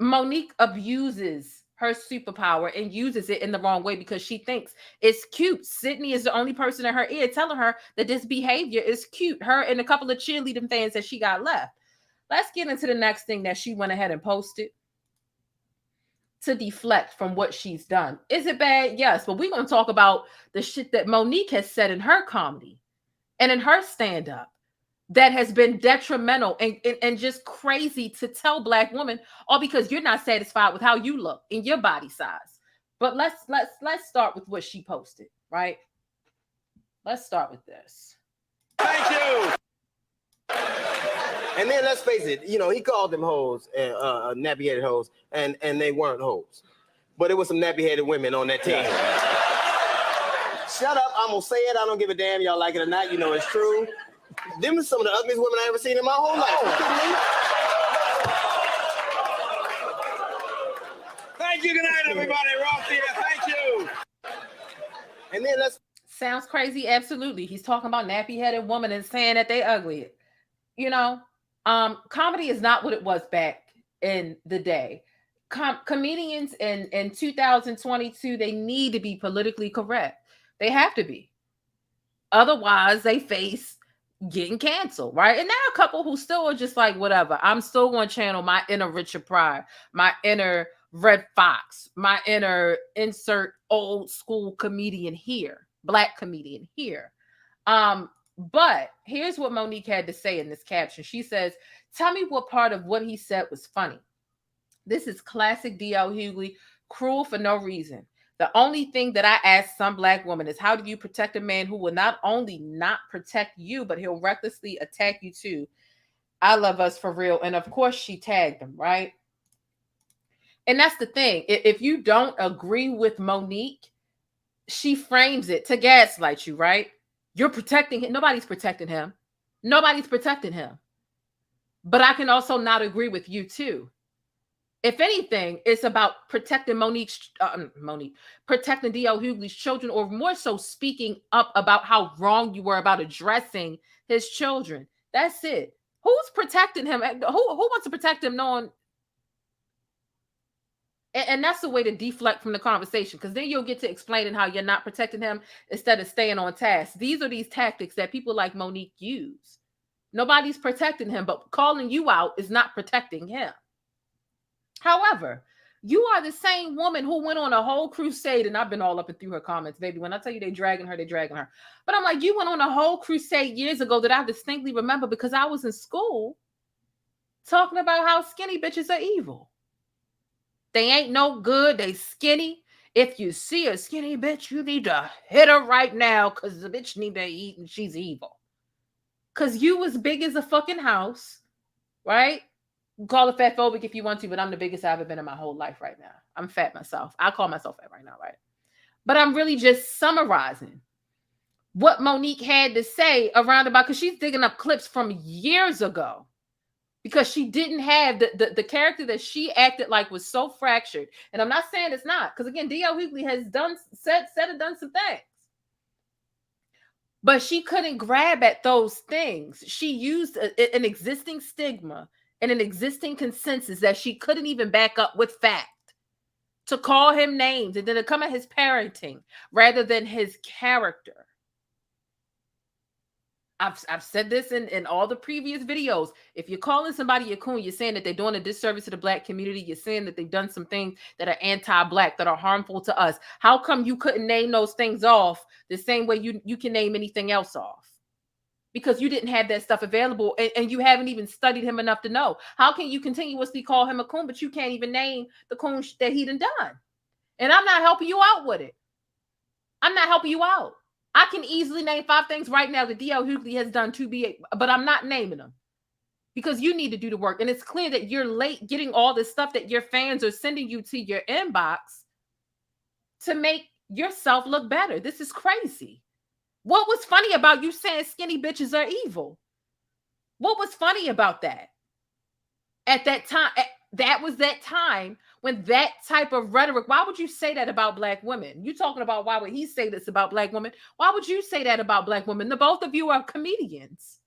MoNique abuses her superpower and uses it in the wrong way because she thinks it's cute. Sydney is the only person in her ear telling her that this behavior is cute. Her and a couple of cheerleading fans that she got left. Let's get into the next thing that she went ahead and posted to deflect from what she's done. Is it bad? Yes, but we're going to talk about the shit that MoNique has said in her comedy and in her stand-up that has been detrimental and just crazy to tell Black women, all because you're not satisfied with how you look in your body size. But let's start with what she posted, right? Let's start with this. Thank you. And then let's face it, you know, he called them hoes, nappy-headed hoes, and they weren't hoes. But it was some nappy-headed women on that team. Shut up, I'm gonna say it. I don't give a damn, y'all like it or not. You know it's true. Them are some of the ugliest women I ever seen in my whole life. Thank you, good night, everybody. Ross here, thank you. And then let's... Sounds crazy, absolutely. He's talking about nappy-headed woman and saying that they ugly. You know, comedy is not what it was back in the day. Comedians in 2022, they need to be politically correct. They have to be. Otherwise, they face getting canceled, right? And there are a couple who still are just like, whatever. I'm still going to channel my inner Richard Pryor, my inner Red Fox, my inner insert old school comedian here, Black comedian here. But here's what MoNique had to say in this caption. She says, tell me what part of what he said was funny. This is classic DL Hughley, cruel for no reason. The only thing that I ask some Black woman is, how do you protect a man who will not only not protect you, but he'll recklessly attack you too? I love us for real. And of course she tagged him, right? And that's the thing. If you don't agree with MoNique, she frames it to gaslight you, right? You're protecting him. Nobody's protecting him. Nobody's protecting him. But I can also not agree with you too. If anything, it's about protecting protecting DL Hughley's children, or more so speaking up about how wrong you were about addressing his children. That's it. Who's protecting him? Who wants to protect him knowing? And that's the way to deflect from the conversation, because then you'll get to explaining how you're not protecting him instead of staying on task. These are these tactics that people like MoNique use. Nobody's protecting him, but calling you out is not protecting him. However, you are the same woman who went on a whole crusade, and I've been all up and through her comments, baby. When I tell you they're dragging her, they're dragging her. But I'm like, you went on a whole crusade years ago that I distinctly remember because I was in school talking about how skinny bitches are evil. They ain't no good. They skinny. If you see a skinny bitch, you need to hit her right now because the bitch need to eat and she's evil. Because you was big as a fucking house, right? Call it fatphobic if you want to, but I'm the biggest I've ever been in my whole life right now. I'm fat myself. I call myself fat right now, right? But I'm really just summarizing what MoNique had to say around about, because she's digging up clips from years ago, because she didn't have the character that she acted like was so fractured. And I'm not saying it's not, because again, DL Hughley has said and done some things. But she couldn't grab at those things. She used an existing stigma and an existing consensus that she couldn't even back up with fact to call him names and then to come at his parenting rather than his character. I've said this in all the previous videos. If you're calling somebody a coon, you're saying that they're doing a disservice to the Black community. You're saying that they've done some things that are anti-Black, that are harmful to us. How come you couldn't name those things off the same way you can name anything else off? Because you didn't have that stuff available, and you haven't even studied him enough to know. How can you continuously call him a coon, but you can't even name the coon that he done? And I'm not helping you out with it. I'm not helping you out. I can easily name 5 things right now that DL Hughley has done to be, but I'm not naming them because you need to do the work. And it's clear that you're late getting all this stuff that your fans are sending you to your inbox to make yourself look better. This is crazy. What was funny about you saying skinny bitches are evil? What was funny about that? At that time, that was that time when that type of rhetoric, why would you say that about Black women? You talking about why would he say this about Black women? Why would you say that about Black women? The both of you are comedians.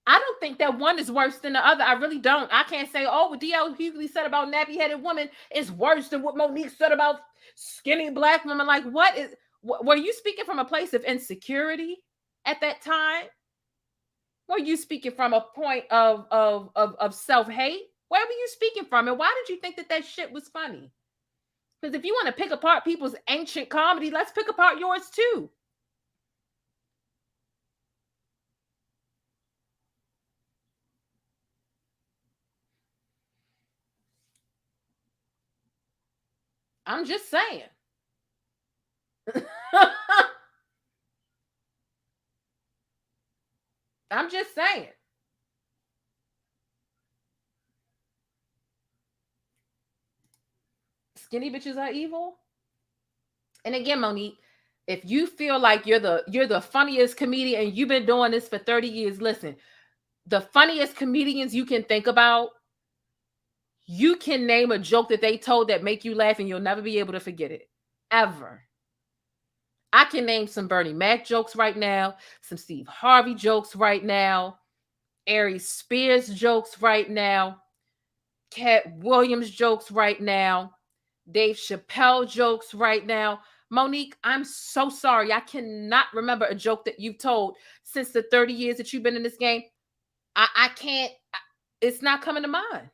I don't think that one is worse than the other. I really don't. I can't say, oh, what DL Hughley said about nappy-headed women is worse than what Monique said about skinny Black women. Like, were you speaking from a place of insecurity at that time? Were you speaking from a point of self-hate? Where were you speaking from? And why did you think that shit was funny? Because if you want to pick apart people's ancient comedy, let's pick apart yours too. I'm just saying. I'm just saying. Skinny bitches are evil. And again, Monique, if you feel like you're the funniest comedian and you've been doing this for 30 years, listen, the funniest comedians you can think about, you can name a joke that they told that make you laugh and you'll never be able to forget it. Ever. I can name some Bernie Mac jokes right now, some Steve Harvey jokes right now, Ari Spears jokes right now, Cat Williams jokes right now, Dave Chappelle jokes right now. Monique, I'm so sorry. I cannot remember a joke that you've told since the 30 years that you've been in this game. I can't. It's not coming to mind.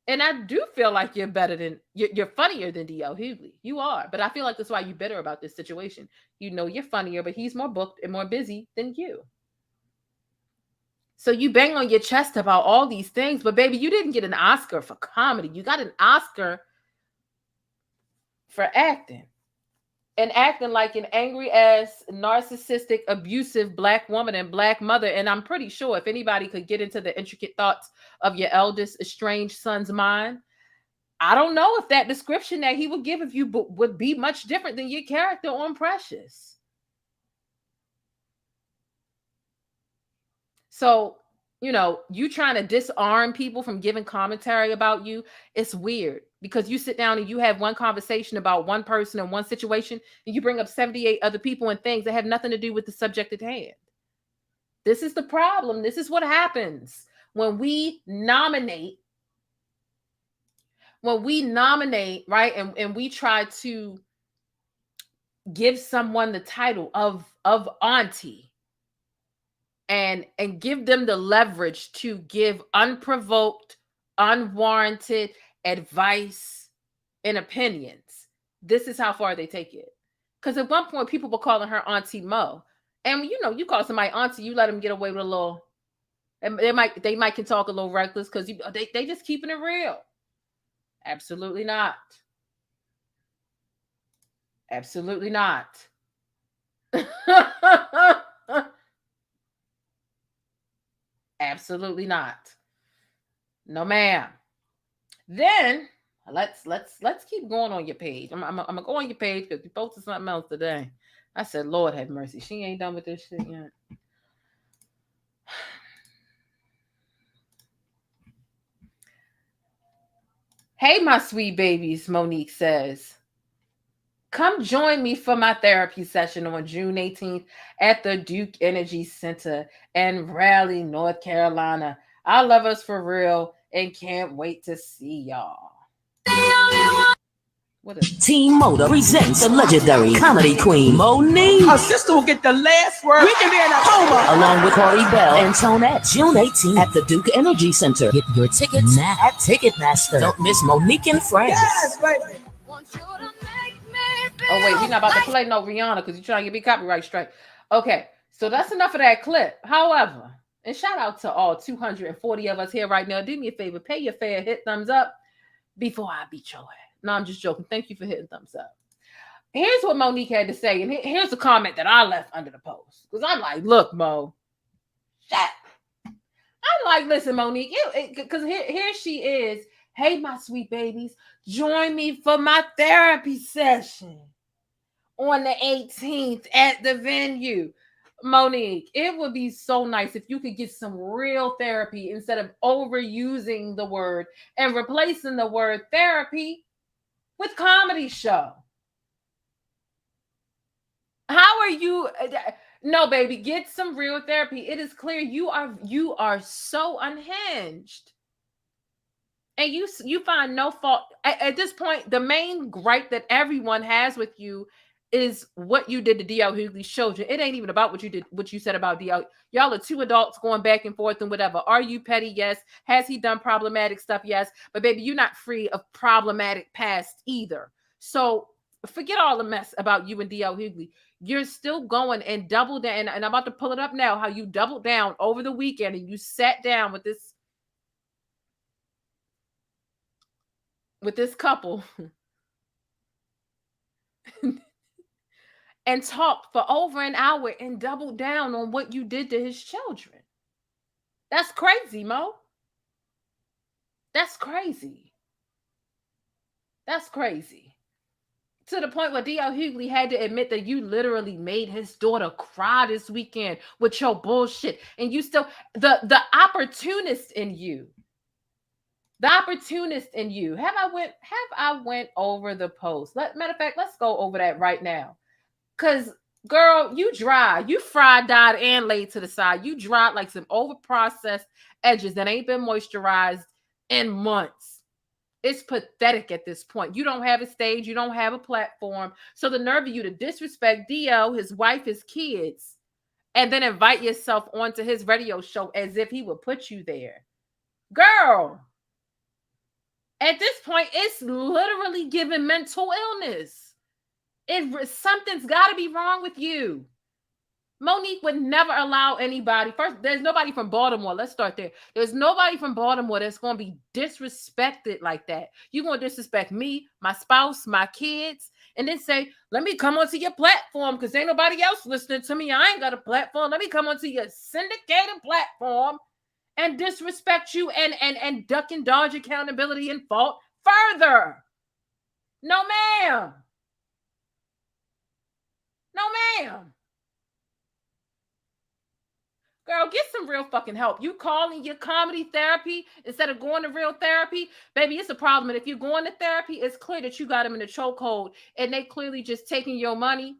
And I do feel like you're better than, you're funnier than DL Hughley. You are. But I feel like that's why you're bitter about this situation. You know you're funnier, but he's more booked and more busy than you. So you bang on your chest about all these things, but baby, you didn't get an Oscar for comedy. You got an Oscar for acting. And acting like an angry ass, narcissistic, abusive Black woman and Black mother. And I'm pretty sure if anybody could get into the intricate thoughts of your eldest estranged son's mind, I don't know if that description that he would give of you would be much different than your character on Precious. So, you know, you trying to disarm people from giving commentary about you, it's weird because you sit down and you have one conversation about one person and one situation and you bring up 78 other people and things that have nothing to do with the subject at hand. This is the problem. This is what happens when we nominate, right? And we try to give someone the title of auntie. And give them the leverage to give unprovoked, unwarranted advice and opinions. This is how far they take it. Because at one point, people were calling her Auntie Mo. And, you know, you call somebody auntie, you let them get away with a little, and they might can talk a little reckless because they just keeping it real. Absolutely not. Absolutely not. Absolutely not. No, ma'am. Then let's keep going on your page. I'm gonna go on your page because you posted something else today. I said, Lord have mercy. She ain't done with this shit yet. Hey, my sweet babies, Monique says. Come join me for my therapy session on June 18th at the Duke Energy Center in Raleigh, North Carolina. I love us for real and can't wait to see y'all. Team Motor presents the legendary comedy queen, Monique. Our sister will get the last word. We can be in a coma. Along with Corey Bell and Tonette, June 18th at the Duke Energy Center. Get your tickets now at Ticketmaster. Don't miss Monique and Friends. Yes, baby. Oh, wait, we're not about to play no Rihanna because you're trying to get me copyright strike. Okay, so that's enough of that clip. However, and shout out to all 240 of us here right now. Do me a favor, pay your fare, hit thumbs up before I beat your ass. No, I'm just joking. Thank you for hitting thumbs up. Here's what Monique had to say, and here's a comment that I left under the post. Because I'm like, look, Mo, shut. I'm like, listen, Monique, because here she is. Hey, my sweet babies, join me for my therapy session on the 18th at the venue. Monique, it would be so nice if you could get some real therapy instead of overusing the word and replacing the word therapy with comedy show. How are you? No, baby, get some real therapy. It is clear you are so unhinged. And you find no fault. At this point, the main gripe that everyone has with you is what you did to DL Hughley's children. It ain't even about what you did, what you said about DL. Y'all are two adults going back and forth and whatever. Are you petty? Yes. Has he done problematic stuff? Yes. But baby, you're not free of problematic past either. So forget all the mess about you and DL Hughley. You're still going and double down. And I'm about to pull it up now, how you doubled down over the weekend and you sat down with this couple and talked for over an hour and doubled down on what you did to his children. That's crazy, Mo. That's crazy. That's crazy. To the point where DL Hughley had to admit that you literally made his daughter cry this weekend with your bullshit. And you still, the opportunist in you. The opportunist in you. Have I went over the post? Matter of fact, let's go over that right now. Because, girl, you dry. You fried, dyed, and laid to the side. You dried like some over-processed edges that ain't been moisturized in months. It's pathetic at this point. You don't have a stage. You don't have a platform. So the nerve of you to disrespect DL, his wife, his kids, and then invite yourself onto his radio show as if he would put you there. Girl, at this point, it's literally giving mental illness. Something's got to be wrong with you. Monique would never allow anybody. First, there's nobody from Baltimore. Let's start there. There's nobody from Baltimore that's going to be disrespected like that. You're going to disrespect me, my spouse, my kids, and then say, let me come onto your platform because ain't nobody else listening to me. I ain't got a platform. Let me come onto your syndicated platform and disrespect you and duck and dodge accountability and fault further. No, ma'am. No, ma'am. Girl, get some real fucking help. You calling your comedy therapy instead of going to real therapy? Baby, it's a problem. And if you're going to therapy, it's clear that you got them in the chokehold and they clearly just taking your money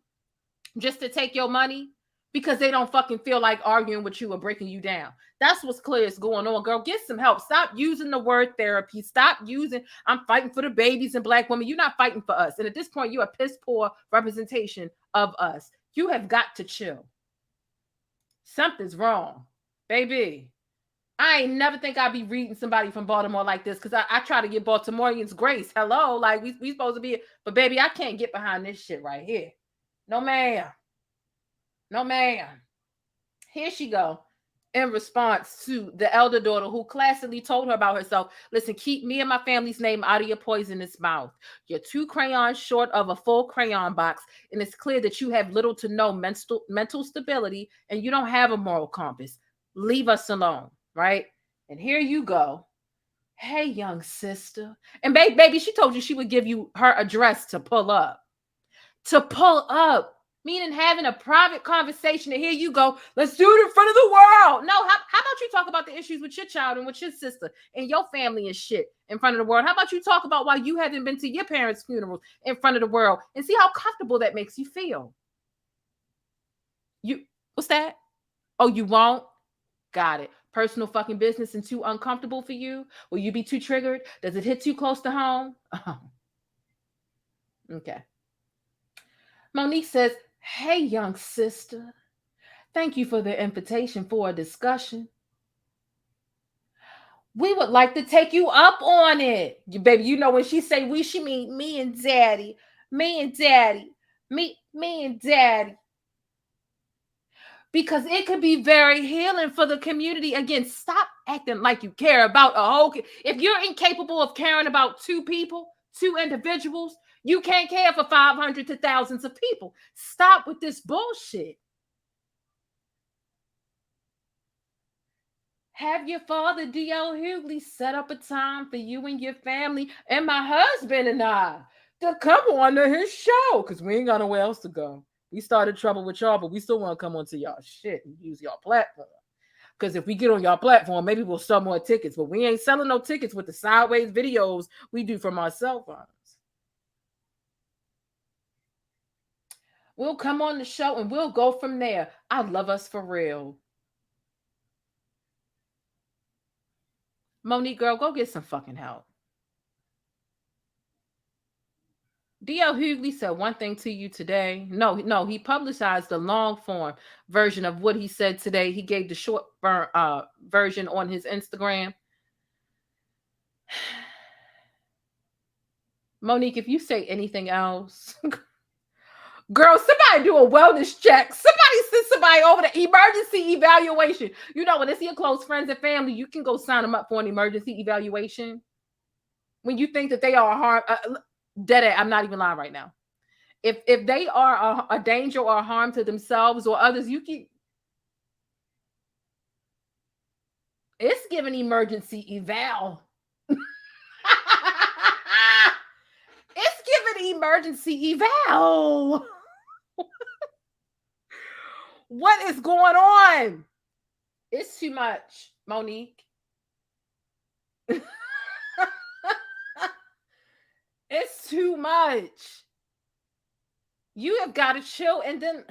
just to take your money because they don't fucking feel like arguing with you or breaking you down. That's what's clear is going on, girl. Get some help. Stop using the word therapy. Stop using, I'm fighting for the babies and black women. You're not fighting for us. And at this point, you're a piss poor representation of us. You have got to chill. Something's wrong, baby. I ain't never think I'd be reading somebody from Baltimore like this because I try to give Baltimoreans grace. Hello, like we supposed to be, but baby, I can't get behind this shit right here. No, ma'am. No, ma'am. Here she go in response to the elder daughter who classically told her about herself. Listen, keep me and my family's name out of your poisonous mouth. You're 2 crayons short of a full crayon box, and it's clear that you have little to no mental stability, and you don't have a moral compass. Leave us alone, right? And here you go. Hey, young sister. And baby, she told you she would give you her address to pull up. To pull up. Meaning having a private conversation, and here you go, let's do it in front of the world. No, how about you talk about the issues with your child and with your sister and your family and shit in front of the world? How about you talk about why you haven't been to your parents' funerals in front of the world and see how comfortable that makes you feel? What's that? Oh, you won't? Got it. Personal fucking business and too uncomfortable for you? Will you be too triggered? Does it hit too close to home? Oh. Okay. Monique says, hey, young sister, thank you for the invitation for a discussion. We would like to take you up on it. Baby, you know when she say we, she mean me and daddy, me and daddy, me and daddy. Because it could be very healing for the community. Again, stop acting like you care about a whole. If you're incapable of caring about 2 people, 2 individuals. You can't care for 500 to thousands of people. Stop with this bullshit. Have your father, DL Hughley, set up a time for you and your family and my husband and I to come on to his show, because we ain't got nowhere else to go. We started trouble with y'all, but we still want to come onto y'all shit and use y'all platform. Because if we get on y'all platform, maybe we'll sell more tickets, but we ain't selling no tickets with the sideways videos we do from our cell phones. We'll come on the show and we'll go from there. I love us for real. Monique, girl, go get some fucking help. DL Hughley said one thing to you today. No, he publicized the long form version of what he said today. He gave the short version on his Instagram. Monique, if you say anything else, girl, somebody do a wellness check. Somebody send somebody over to emergency evaluation. You know, when it's your close friends and family, you can go sign them up for an emergency evaluation. When you think that they are harm, I'm not even lying right now. If they are a danger or harm to themselves or others, you can. It's giving emergency eval. It's giving emergency eval. What is going on? It's too much, Monique. It's too much. You have got to chill. And then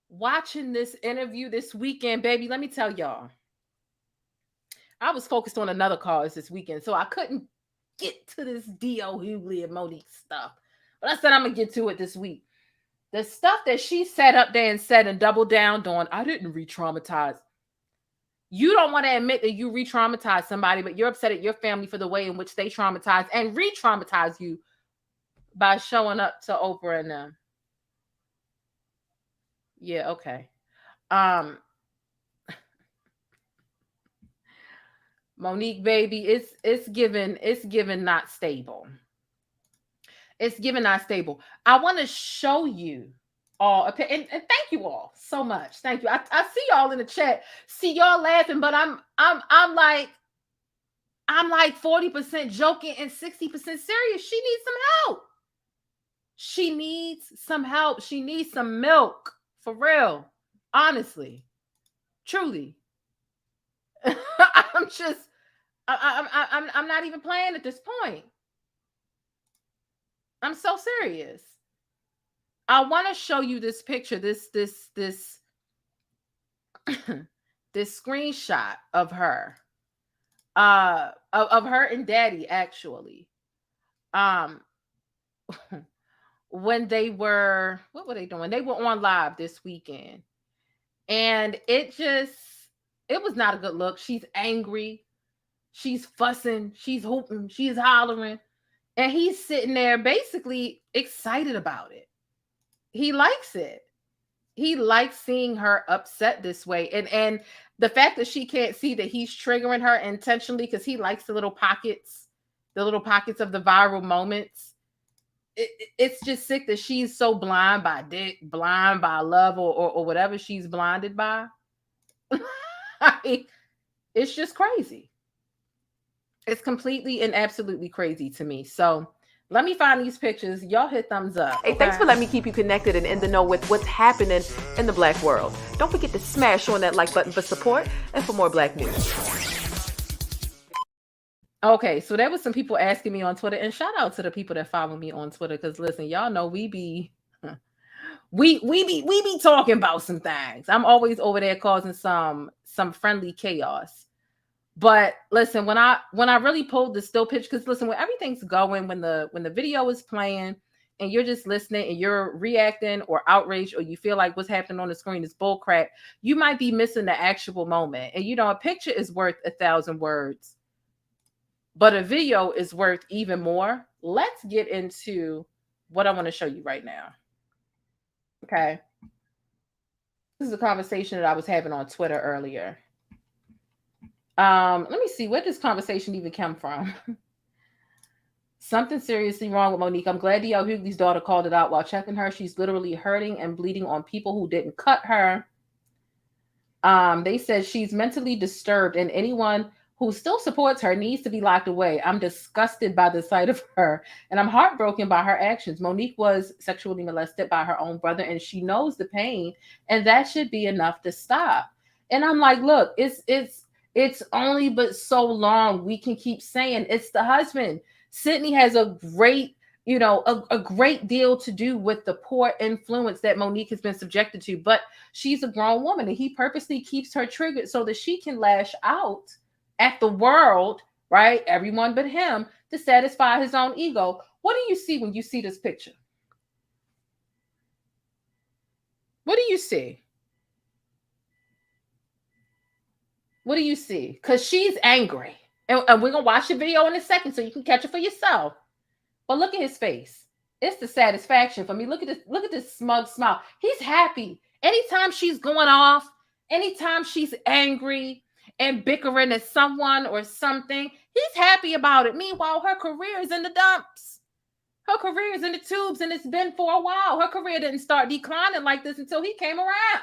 watching this interview this weekend, baby, let me tell y'all. I was focused on another cause this weekend, so I couldn't get to this DL Hughley and Monique stuff. But I said I'm going to get to it this week. The stuff that she sat up there and said and doubled down on, I didn't re-traumatize. You don't want to admit that you re-traumatized somebody, but you're upset at your family for the way in which they traumatized and re-traumatize you by showing up to Oprah and them. Yeah, okay. Monique, baby, it's given not stable. It's given not stable. I want to show you all, and thank you all so much. Thank you. I see y'all in the chat. See y'all laughing, but I'm like 40% joking and 60% serious. She needs some help. She needs some help. She needs some milk. For real. Honestly. Truly. I'm not even playing at this point. I'm so serious. I want to show you this picture, this screenshot of her. Of her and Daddy, actually. When they were, what were they doing? They were on live this weekend. And it was not a good look. She's angry. She's fussing. She's hooping. She's hollering. And he's sitting there basically excited about it. He likes it. He likes seeing her upset this way. And the fact that she can't see that he's triggering her intentionally because he likes the little pockets of the viral moments. It's just sick that she's so blind by dick, blind by love, or whatever she's blinded by. It's just crazy. It's completely and absolutely crazy to me. So let me find these pictures. Y'all hit thumbs up. Hey, thanks for letting me keep you connected and in the know with what's happening in the Black world. Don't forget to smash on that like button for support and for more Black news. Okay, so there was some people asking me on Twitter, and shout out to the people that follow me on Twitter, because listen, y'all know we be talking about some things. I'm always over there causing some friendly chaos. But listen, when I really pulled the still pitch, because listen, when everything's going, when the video is playing and you're just listening and you're reacting or outraged, or you feel like what's happening on the screen is bullcrap, you might be missing the actual moment. And a picture is worth 1,000 words, but a video is worth even more. Let's get into what I want to show you right now. Okay. This is a conversation that I was having on Twitter earlier. Let me see, where does this conversation even come from? Something seriously wrong with Monique. I'm glad DL Hughley's daughter called it out while checking her. She's literally hurting and bleeding on people who didn't cut her. They said she's mentally disturbed, and anyone who still supports her needs to be locked away. I'm disgusted by the sight of her, and I'm heartbroken by her actions. Monique was sexually molested by her own brother, and she knows the pain, and that should be enough to stop. And I'm like, look, it's only but so long we can keep saying it's the husband. Sydney has a great, a great deal to do with the poor influence that Monique has been subjected to, but she's a grown woman, and he purposely keeps her triggered so that she can lash out at the world, right? Everyone but him, to satisfy his own ego. What do you see when you see this picture? What do you see? What do you see? Because she's angry. And we're going to watch the video in a second so you can catch it for yourself. But look at his face. It's the satisfaction for me. Look at this smug smile. He's happy. Anytime she's going off, anytime she's angry and bickering at someone or something, he's happy about it. Meanwhile, her career is in the dumps. Her career is in the tubes, and it's been for a while. Her career didn't start declining like this until he came around.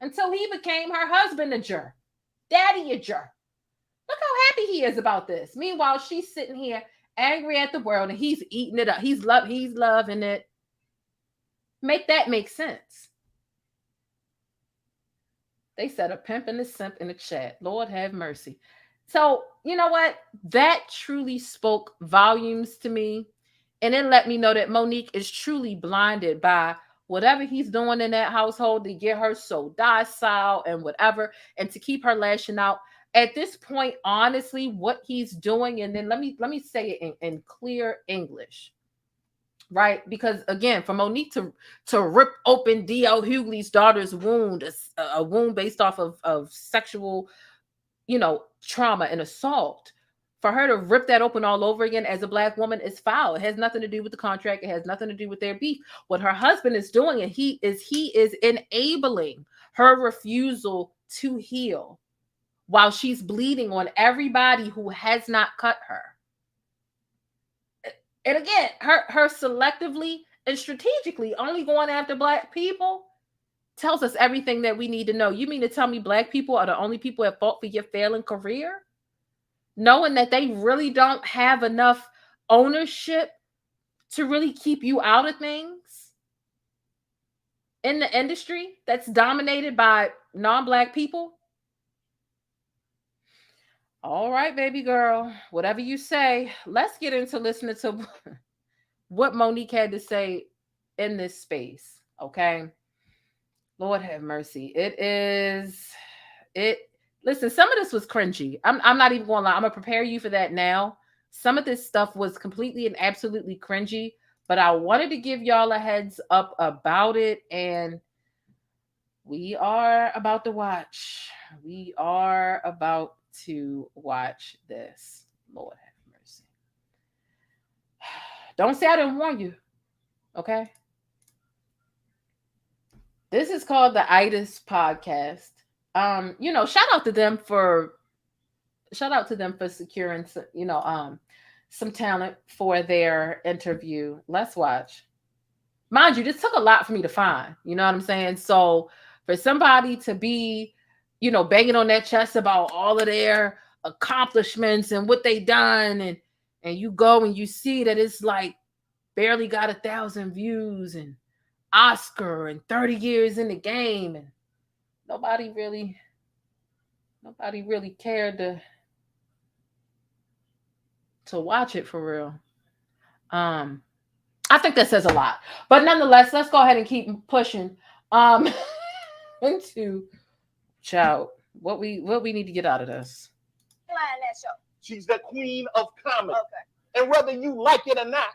Until he became her husband-a-jer, daddy-a-jer. Look how happy he is about this. Meanwhile, she's sitting here angry at the world, and he's eating it up. He's loving it. Make that make sense. They said a pimp and a simp in the chat. Lord have mercy. So, you know what? That truly spoke volumes to me. And it let me know that Monique is truly blinded by whatever he's doing in that household to get her so docile and whatever, and to keep her lashing out. At this point, honestly, what he's doing, and then let me say it in clear English. Right? Because again, for Monique to rip open DL Hughley's daughter's wound, a wound based off of sexual, trauma and assault, for her to rip that open all over again as a Black woman is foul. It has nothing to do with the contract. It has nothing to do with their beef. What her husband is doing, and he is enabling her refusal to heal while she's bleeding on everybody who has not cut her. And again, her selectively and strategically only going after Black people tells us everything that we need to know. You mean to tell me Black people are the only people at fault for your failing career? Knowing that they really don't have enough ownership to really keep you out of things in the industry that's dominated by non-Black people? All right, baby girl, whatever you say, let's get into listening to what Monique had to say in this space, okay? Lord have mercy. Listen, some of this was cringy. I'm not even going to lie. I'm going to prepare you for that now. Some of this stuff was completely and absolutely cringy, but I wanted to give y'all a heads up about it, and we are about to watch. We are about to watch this. Lord have mercy. Don't say I didn't warn you. Okay? This is called the Itis Podcast. Shout out to them for securing some talent for their interview. Let's watch. Mind you, this took a lot for me to find. You know what I'm saying? So for somebody to be banging on that chest about all of their accomplishments and what they done, and you go and you see that it's like barely got 1,000 views and Oscar and 30 years in the game, and nobody really cared to watch it for real. I think that says a lot, but nonetheless, let's go ahead and keep pushing into what we need to get out of this. She's the queen of comedy. Okay. And whether you like it or not,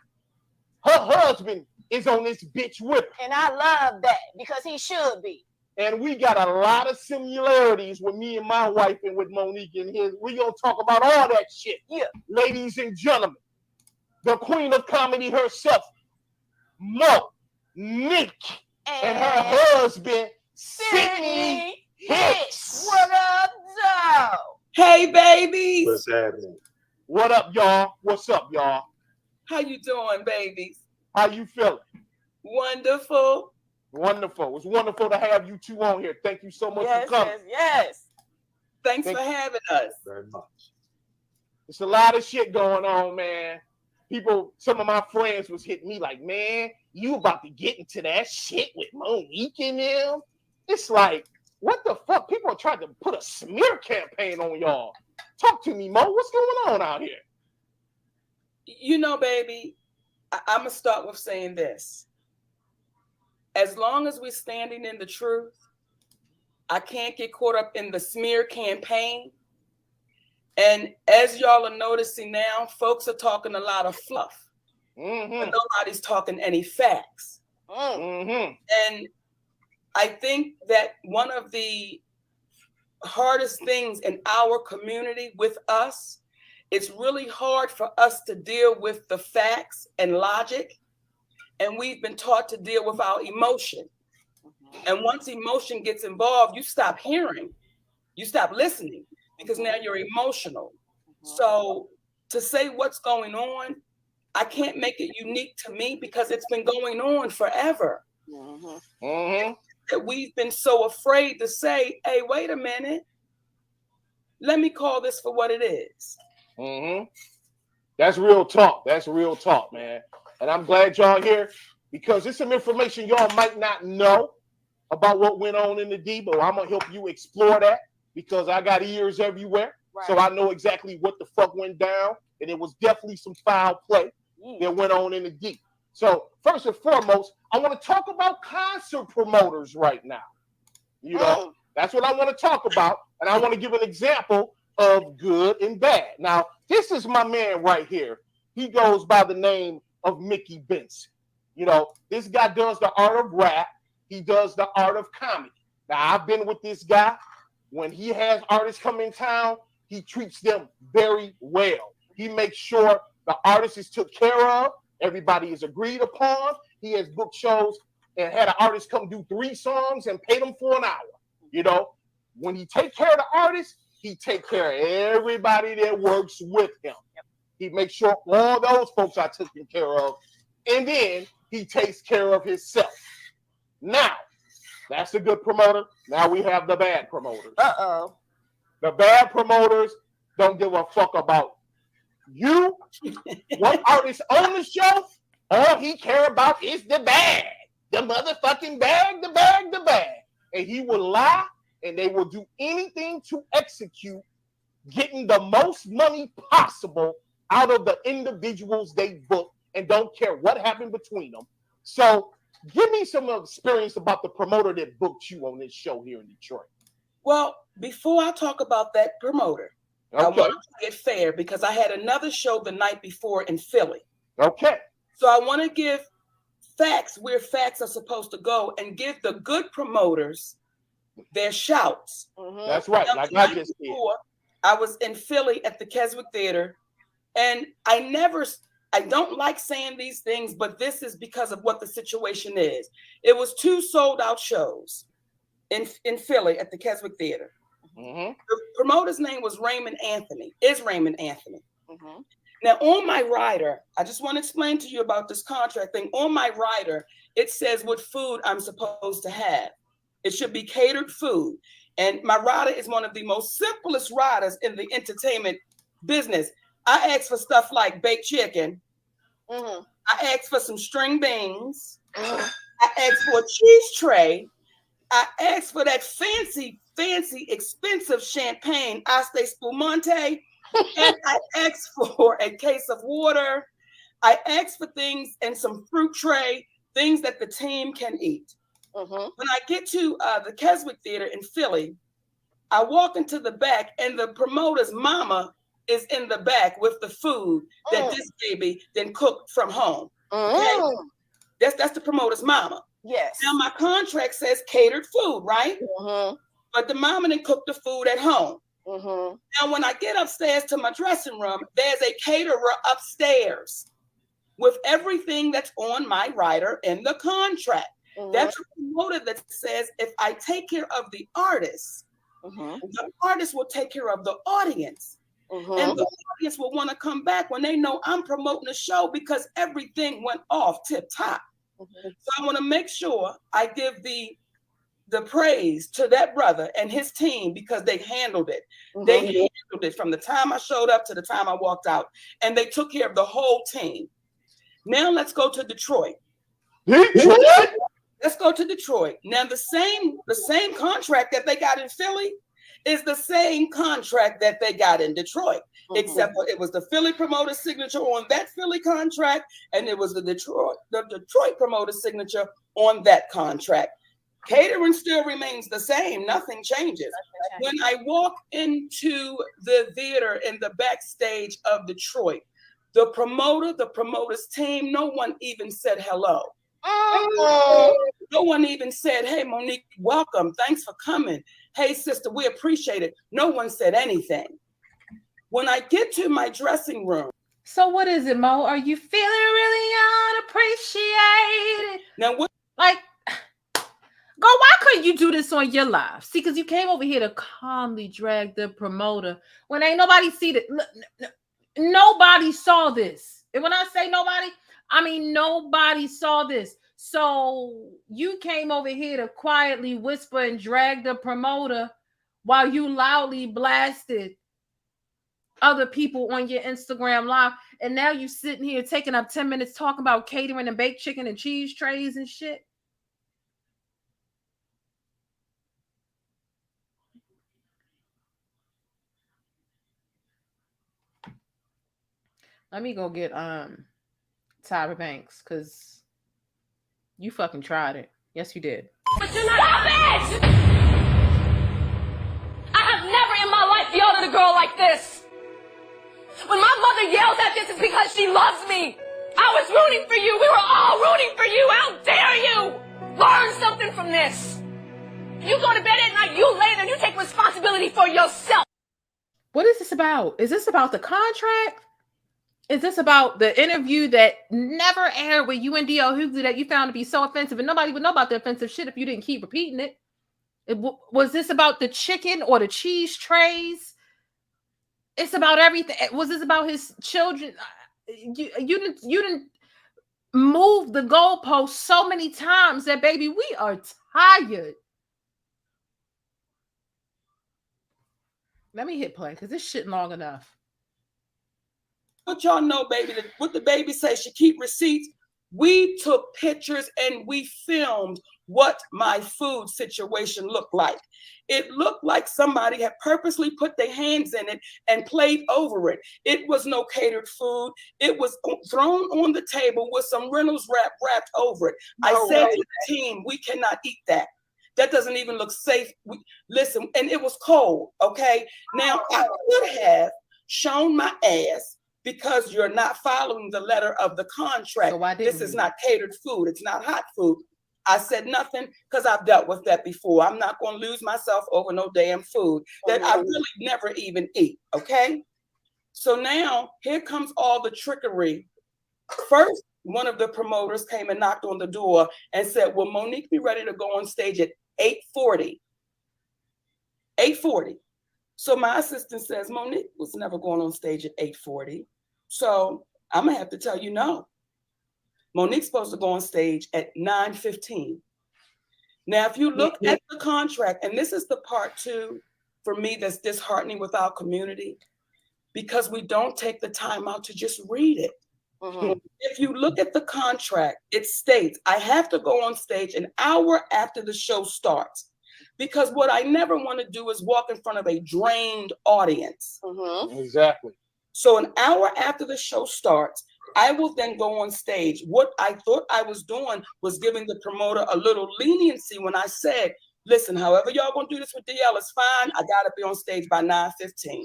her husband is on this bitch with her. And I love that because he should be. And we got a lot of similarities with me and my wife and with Monique in here. We're going to talk about all that shit. Yeah. Ladies and gentlemen, the queen of comedy herself, MoNique, and her husband, Sydney Hicks. What up, though? Hey, babies. What's happening? What up, y'all? What's up, y'all? How you doing, babies? How you feeling? Wonderful. Wonderful. It's wonderful to have you two on here. Thank you so much for coming. Yes. Thanks for having us. Very much. There's a lot of shit going on, man. People, some of my friends was hitting me like, man, you about to get into that shit with Monique and them. It's like, what the fuck? People are trying to put a smear campaign on y'all. Talk to me, Mo. What's going on out here? You know, baby, I'm going to start with saying this. As long as we're standing in the truth, I can't get caught up in the smear campaign. And as y'all are noticing now, folks are talking a lot of fluff. But nobody's talking any facts. And I think that one of the hardest things in our community with us, it's really hard for us to deal with the facts and logic. And we've been taught to deal with our emotion. And once emotion gets involved, you stop hearing, you stop listening, because now you're emotional. So to say what's going on, I can't make it unique to me because it's been going on forever. That we've been so afraid to say, hey, wait a minute. Let me call this for what it is. That's real talk. That's real talk, man. And I'm glad y'all here because there's some information y'all might not know about what went on in the D, but I'm going to help you explore that because I got ears everywhere. Right. So I know exactly what the fuck went down. And it was definitely some foul play that went on in the D. So first and foremost, I want to talk about concert promoters right now. You know, that's what I want to talk about. And I want to give an example of good and bad. Now, this is my man right here. He goes by the name of Mickey Benson. You know, this guy does the art of rap. He does the art of comedy. Now, I've been with this guy. When he has artists come in town, he treats them very well. He makes sure the artist is took care of. Everybody is agreed upon. He has booked shows and had an artist come do 3 songs and pay them for an hour. You know, when he take care of the artist, he take care of everybody that works with him. He makes sure all those folks are taken care of. And then he takes care of himself. Now, that's the good promoter. Now we have the bad promoters. The bad promoters don't give a fuck about you. One artist on the show, all he care about is the bag. The motherfucking bag, the bag, the bag. And he will lie and they will do anything to execute getting the most money possible out of the individuals they book and don't care what happened between them. So give me some experience about the promoter that booked you on this show here in Detroit. Well, before I talk about that promoter, I want to get fair because I had another show the night before in Philly. Okay. So I want to give facts where facts are supposed to go and give the good promoters their shouts. That's right. Like I just did. I was in Philly at the Keswick Theater, and I don't like saying these things, but this is because of what the situation is. It was 2 sold-out shows in Philly at the Keswick Theater. The promoter's name was Raymond Anthony. Now, on my rider, I just want to explain to you about this contract thing. On my rider, it says what food I'm supposed to have. It should be catered food. And my rider is one of the most simplest riders in the entertainment business. I asked for stuff like baked chicken. I asked for some string beans. I asked for a cheese tray. I asked for that fancy, expensive champagne, Este Spumante. And I asked for a case of water. I asked for things and some fruit tray, things that the team can eat. When I get to the Keswick Theater in Philly, I walk into the back and the promoter's mama is in the back with the food that this baby then cooked from home. Okay? That's the promoter's mama. Yes. Now my contract says catered food, right? But the mama then cooked the food at home. Now when I get upstairs to my dressing room, there's a caterer upstairs with everything that's on my rider in the contract. That's a promoter that says if I take care of the artist, the artist will take care of the audience. And the audience will want to come back when they know I'm promoting the show because everything went off tip top. So I want to make sure I give the praise to that brother and his team because they handled it. They handled it from the time I showed up to the time I walked out, and they took care of the whole team. Now let's go to Detroit. Let's go to Detroit. Now the same contract that they got in Philly is the same contract that they got in Detroit, except for it was the Philly promoter signature on that Philly contract, and it was the Detroit promoter signature on that contract. Catering still remains the same. Nothing changes. When I walk into the theater in the backstage of Detroit, the promoter's team, no one even said hello. No one even said, hey, Monique, welcome. Thanks for coming. Hey, sister, we appreciate it. No one said anything. When I get to my dressing room. So what is it, Mo? Are you feeling really unappreciated? Now, what? Like, girl, why couldn't you do this on your live? See, because you came over here to calmly drag the promoter when ain't nobody see it. Nobody saw this. And when I say nobody, I mean nobody saw this. So you came over here to quietly whisper and drag the promoter while you loudly blasted other people on your Instagram live. And now you sitting here taking up 10 minutes talking about catering and baked chicken and cheese trays and shit. Let me go get Tyra Banks, because you fucking tried it. Yes, you did. But you're not. Stop it! I have never in my life yelled at a girl like this. When my mother yells at this, it's because she loves me. I was rooting for you. We were all rooting for you. How dare you? Learn something from this. You go to bed at night, you lay there, you take responsibility for yourself. What is this about? Is this about the contract? Is this about the interview that never aired with you and DL Hughley that you found to be so offensive, and nobody would know about the offensive shit if you didn't keep repeating it? Was this about the chicken or the cheese trays? It's about everything. Was this about his children? You didn't move the goalpost so many times that, baby, we are tired. Let me hit play because this shit long enough. But y'all know, baby, that what the baby says, she keep receipts. We took pictures and we filmed what my food situation looked like. It looked like somebody had purposely put their hands in it and played over it. It was no catered food. It was thrown on the table with some Reynolds wrap wrapped over it. I said to the team, we cannot eat that. That doesn't even look safe. Listen, and it was cold, okay? Now, I could have shown my ass because you're not following the letter of the contract. So this is not catered food. It's not hot food. I said nothing because I've dealt with that before. I'm not going to lose myself over no damn food that I really never even eat, okay? So now here comes all the trickery. First, one of the promoters came and knocked on the door and said, will Monique be ready to go on stage at 8:40? 8:40. So my assistant says, Monique was never going on stage at 8:40. So I'm going to have to tell you no. Monique's supposed to go on stage at 9:15. Now, if you look at the contract, and this is the part too, for me, that's disheartening with our community, because we don't take the time out to just read it. If you look at the contract, it states I have to go on stage an hour after the show starts. Because what I never want to do is walk in front of a drained audience. Exactly. So an hour after the show starts, I will then go on stage. What I thought I was doing was giving the promoter a little leniency when I said, listen, however y'all gonna do this with DL is fine. I gotta be on stage by 9:15.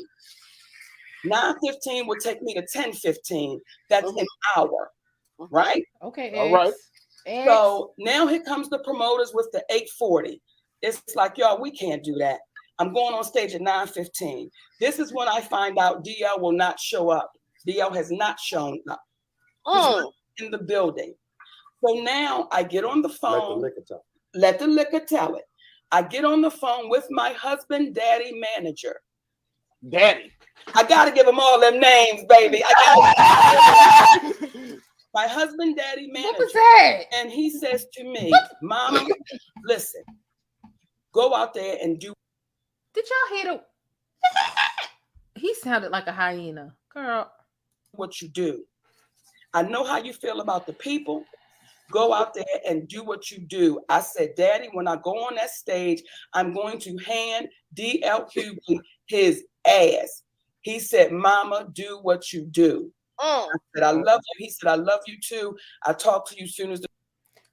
9:15 would take me to 10:15. That's an hour, right? Okay. All right. So now here comes the promoters with the 8:40. It's like, y'all, we can't do that. I'm going on stage at 9:15. This is when I find out DL will not show up. DL has not shown up. He's not in the building. So now I get on the phone. Let the liquor tell it. I get on the phone with my husband, daddy, manager. Daddy. I gotta give them all them names, baby. My husband, daddy, manager. What was that? And he says to me, Mama, listen, go out there and do. Did y'all hear the? He sounded like a hyena, girl. What you do. I know how you feel about the people. Go out there and do what you do. I said, Daddy, when I go on that stage, I'm going to hand DL Hughley his ass. He said, Mama, do what you do. I said, I love you. He said, I love you too. I'll talk to you soon as.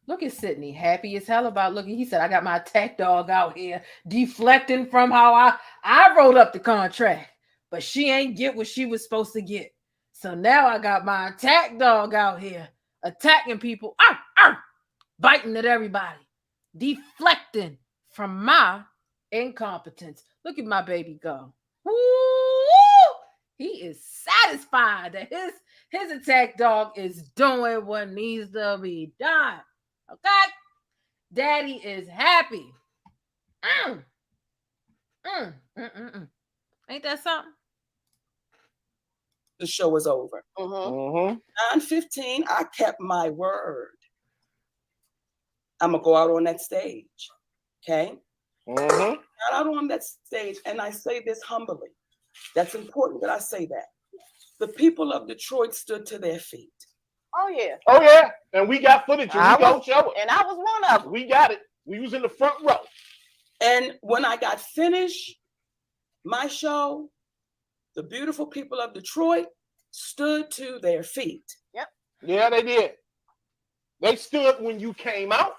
Look at Sydney, happy as hell about looking. He said, I got my attack dog out here deflecting from how I wrote up the contract, but she ain't get what she was supposed to get. So now I got my attack dog out here attacking people, biting at everybody, deflecting from my incompetence. Look at my baby go. Woo! He is satisfied that his attack dog is doing what needs to be done. Okay? Daddy is happy. Ain't that something? The show is over. 9:15, I kept my word. I'm going to go out on that stage. Okay? Got out on that stage, and I say this humbly. That's important that I say that. The people of Detroit stood to their feet. Oh, yeah. Oh, yeah. And we got footage. And we don't show it. And I was one of them. We got it. We was in the front row. And when I got finished my show, the beautiful people of Detroit stood to their feet. Yep. Yeah, they did. They stood when you came out,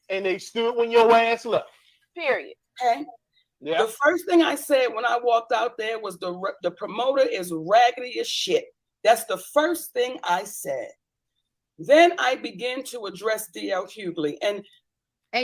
and they stood when your ass left. Period. Okay. Yeah. The first thing I said when I walked out there was the promoter is raggedy as shit. That's the first thing I said. Then I began to address DL Hughley, and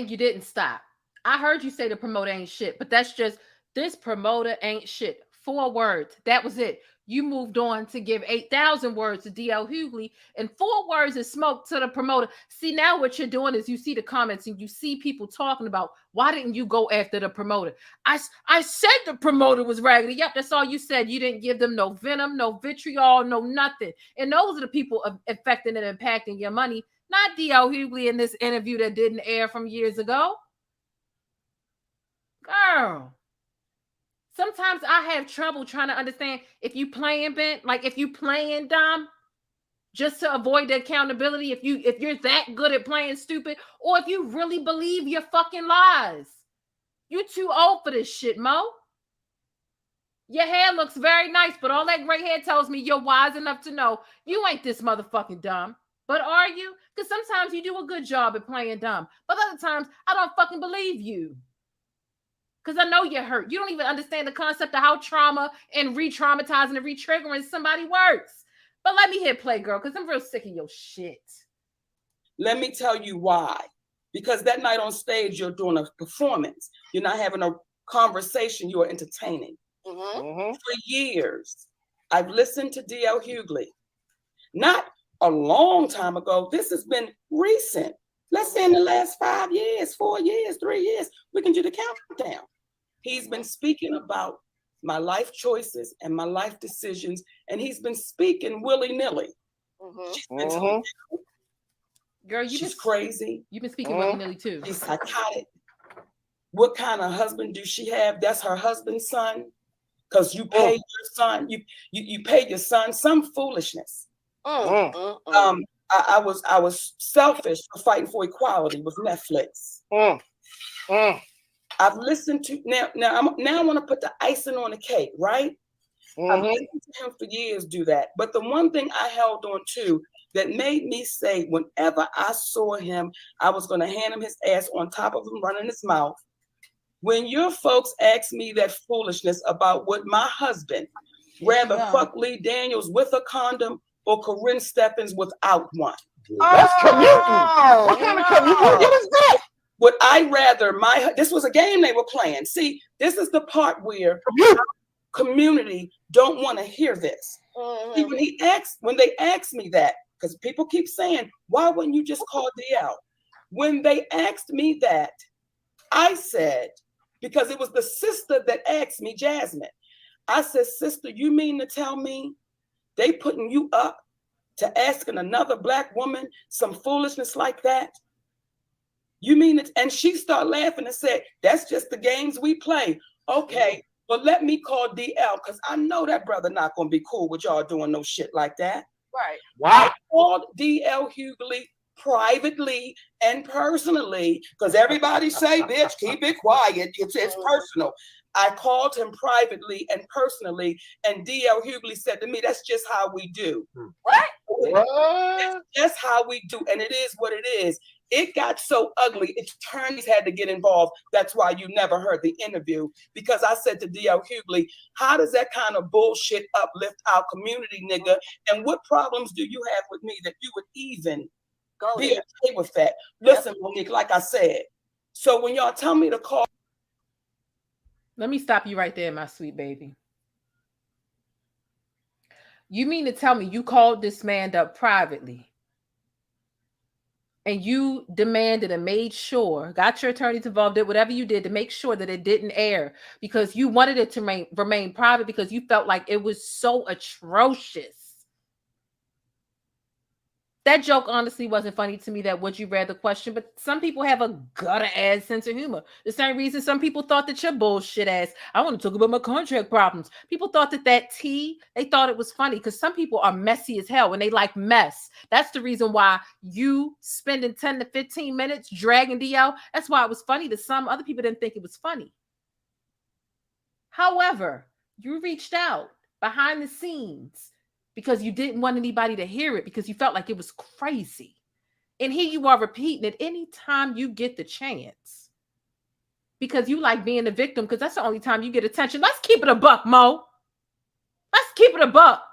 you didn't stop. I heard you say the promoter ain't shit, but that's just this promoter ain't shit. 4 words. That was it. You moved on to give 8,000 words to DL Hughley, and 4 words is smoke to the promoter. See, now what you're doing is you see the comments and you see people talking about, why didn't you go after the promoter? I said the promoter was raggedy. Yep, that's all you said. You didn't give them no venom, no vitriol, no nothing. And those are the people affecting and impacting your money, not DL Hughley in this interview that didn't air from years ago. Girl. Sometimes I have trouble trying to understand if you playing bent, like if you playing dumb, just to avoid the accountability. If you're that good at playing stupid, or if you really believe your fucking lies. You too old for this shit, Mo. Your hair looks very nice, but all that gray hair tells me you're wise enough to know you ain't this motherfucking dumb. But are you? Because sometimes you do a good job at playing dumb, but other times I don't fucking believe you. Because I know you're hurt. You don't even understand the concept of how trauma and re-traumatizing and re-triggering somebody works. But let me hit play, girl, because I'm real sick of your shit. let me tell you why. Because that night on stage, you're doing a performance. You're not having a conversation. You are entertaining. For years, I've listened to DL Hughley. Not a long time ago. This has been recent. Let's say in the last 5 years, 4 years, 3 years, we can do the countdown. He's been speaking about my life choices and my life decisions, and he's been speaking willy-nilly. Girl, she's crazy. You've been speaking willy-nilly too. She's psychotic. What kind of husband does she have? That's her husband's son. Because you pay your son, you pay your son some foolishness. I was selfish for fighting for equality with Netflix. I've listened to now I want to put the icing on the cake, right? I've listened to him for years do that. But the one thing I held on to that made me say whenever I saw him, I was going to hand him his ass on top of him running his mouth. When your folks ask me that foolishness about what my husband rather fuck Lee Daniels with a condom or Corinne Stephens without one. That's commuting. What kind of commuting? What is that? Would I rather this was a game they were playing. See, this is the part where community don't want to hear this. See, when they asked me that, because people keep saying, why wouldn't you just call DL? When they asked me that, I said, because it was the sister that asked me, Jasmine, I said, sister, you mean to tell me they putting you up to asking another black woman some foolishness like that? You mean it? And she started laughing and said, that's just the games we play. Okay, but let me call DL, because I know that brother not going to be cool with y'all doing no shit like that. Right. Wow. I called DL Hughley privately and personally, because everybody say, bitch, keep it quiet. It's personal. I called him privately and personally, and DL Hughley said to me, that's just how we do. What? That's how we do, and it is what it is. It got so ugly, attorneys had to get involved. That's why you never heard the interview, because I said to DL Hughley, how does that kind of bullshit uplift our community, nigga? And what problems do you have with me that you would even be okay with that? Listen, Monique, like I said, so when y'all tell me to call. Let me stop you right there, my sweet baby. You mean to tell me you called this man up privately and you demanded and made sure, got your attorneys involved, did whatever you did to make sure that it didn't air because you wanted it to remain private because you felt like it was so atrocious? That joke honestly wasn't funny to me, that would you rather question, but some people have a gutter ass sense of humor. The same reason some people thought that your bullshit ass, I want to talk about my contract problems. People thought that tea, they thought it was funny because some people are messy as hell and they like mess. That's the reason why you spending 10 to 15 minutes dragging DL. That's why it was funny to some. Other people didn't think it was funny. However, you reached out behind the scenes because you didn't want anybody to hear it because you felt like it was crazy. And here you are repeating it anytime you get the chance. Because you like being the victim, because that's the only time you get attention. Let's keep it a buck, Mo. Let's keep it a buck.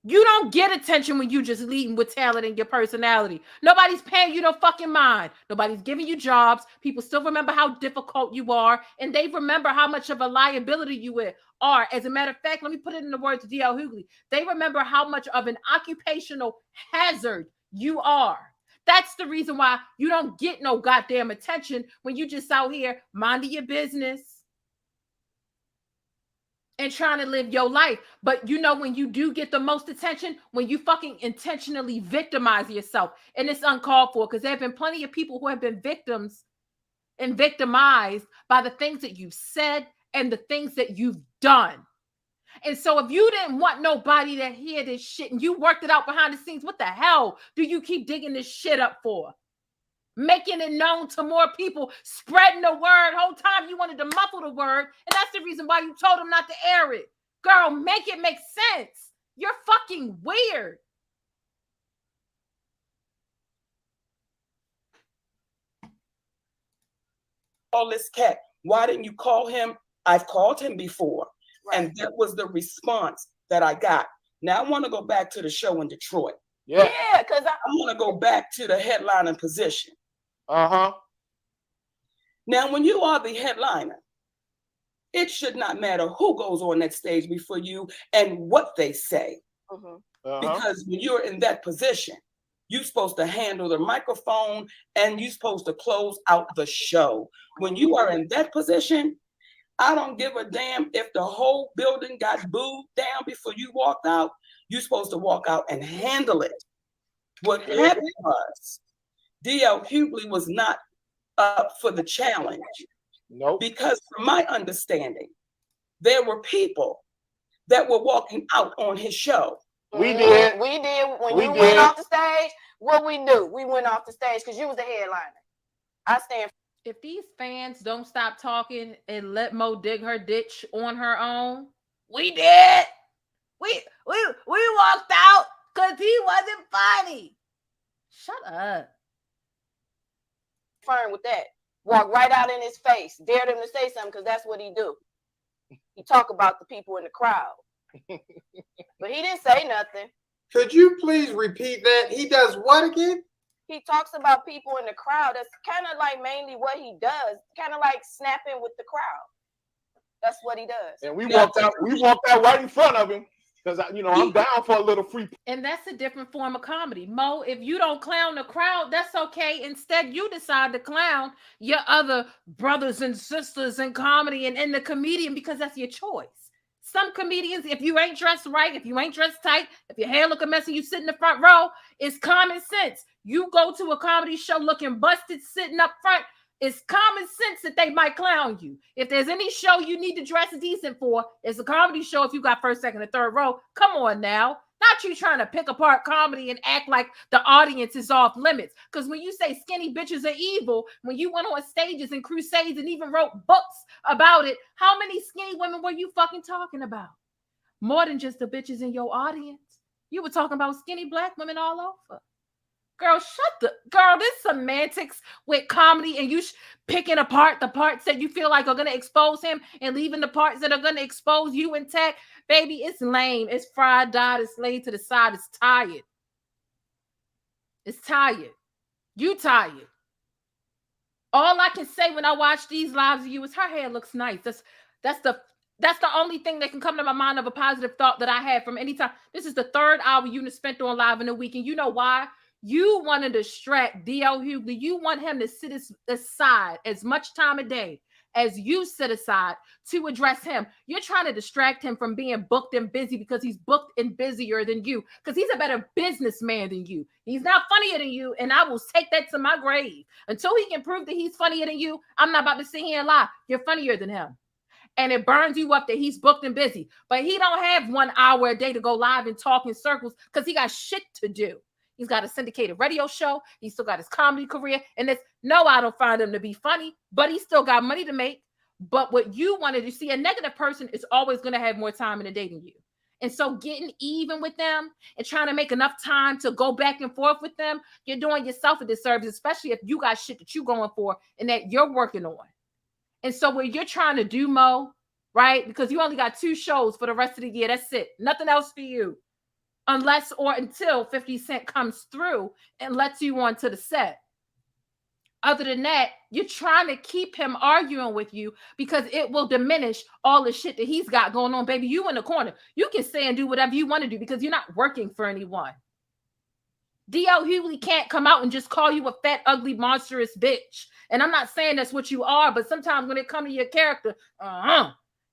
You don't get attention when you just leading with talent and your personality. Nobody's paying you no fucking mind. Nobody's giving you jobs. People still remember how difficult you are, and they remember how much of a liability you are. As a matter of fact, let me put it in the words of DL Hughley. They remember how much of an occupational hazard you are. That's the reason why you don't get no goddamn attention when you just out here minding your business and trying to live your life. But you know when you do get the most attention? When you fucking intentionally victimize yourself. And it's uncalled for, because there have been plenty of people who have been victims and victimized by the things that you've said and the things that you've done. And so if you didn't want nobody to hear this shit and you worked it out behind the scenes, what the hell do you keep digging this shit up for? Making it known to more people, spreading the word. Whole time you wanted to muffle the word, and that's the reason why you told them not to air it. Girl, make it make sense. You're fucking weird. Call this cat. Why didn't you call him? I've called him before, and that was the response that I got. Now I want to go back to the show in Detroit. Yeah, because I want to go back to the headlining position. Uh-huh. Now, when you are the headliner, it should not matter who goes on that stage before you and what they say. Because when you're in that position, you're supposed to handle the microphone and you're supposed to close out the show. When you are in that position, I don't give a damn if the whole building got booed down before you walked out. You're supposed to walk out and handle it. What happened was DL Hughley was not up for the challenge. No. Because from my understanding, there were people that were walking out on his show. We did. We did. When you went off the stage, what we do? We went off the stage because you was the headliner. I stand. If these fans don't stop talking and let Mo dig her ditch on her own, we did. We walked out because he wasn't funny. Shut up. Fine with that. Walk right out in his face. Dare them to say something because that's what he do. He talk about the people in the crowd. But he didn't say nothing. Could you please repeat that? He does what again? He talks about people in the crowd. That's kind of like mainly what he does. Kind of like snapping with the crowd. That's what he does. And we walked out right in front of him. Because, I'm down for a little free. And that's a different form of comedy. Mo, if you don't clown the crowd, that's okay. Instead, you decide to clown your other brothers and sisters in comedy and the comedian because that's your choice. Some comedians, if you ain't dressed right, if you ain't dressed tight, if your hair looking messy, you sit in the front row, it's common sense. You go to a comedy show looking busted, sitting up front, it's common sense that they might clown you. If there's any show you need to dress decent for, it's a comedy show if you got first, second, or third row. Come on now. Not you trying to pick apart comedy and act like the audience is off limits. Because when you say skinny bitches are evil, when you went on stages and crusades and even wrote books about it, how many skinny women were you fucking talking about? More than just the bitches in your audience. You were talking about skinny black women all over. Girl, this semantics with comedy and you picking apart the parts that you feel like are going to expose him and leaving the parts that are going to expose you intact. Baby, it's lame. It's fried, dyed, it's laid to the side. It's tired. It's tired. You tired. All I can say when I watch these lives of you is her hair looks nice. That's the only thing that can come to my mind of a positive thought that I had from any time. This is the third hour you spent on live in a week. And you know why? You want to distract DL Hughley. You want him to sit aside as much time a day as you sit aside to address him. You're trying to distract him from being booked and busy because he's booked and busier than you, because he's a better businessman than you. He's not funnier than you, and I will take that to my grave. Until he can prove that he's funnier than you, I'm not about to sit here and lie. You're funnier than him. And it burns you up that he's booked and busy. But he don't have 1 hour a day to go live and talk in circles because he got shit to do. He's got a syndicated radio show. He's still got his comedy career. And I don't find him to be funny, but he's still got money to make. But what you wanted to see, a negative person is always going to have more time in a day than you. And so getting even with them and trying to make enough time to go back and forth with them, you're doing yourself a disservice, especially if you got shit that you're going for and that you're working on. And so what you're trying to do, Mo, right? Because you only got 2 shows for the rest of the year. That's it. Nothing else for you. Unless or until 50 Cent comes through and lets you onto the set. Other than that, you're trying to keep him arguing with you because it will diminish all the shit that he's got going on. Baby, you in the corner. You can say and do whatever you want to do because you're not working for anyone. DL Hughley can't come out and just call you a fat, ugly, monstrous bitch. And I'm not saying that's what you are, but sometimes when it comes to your character,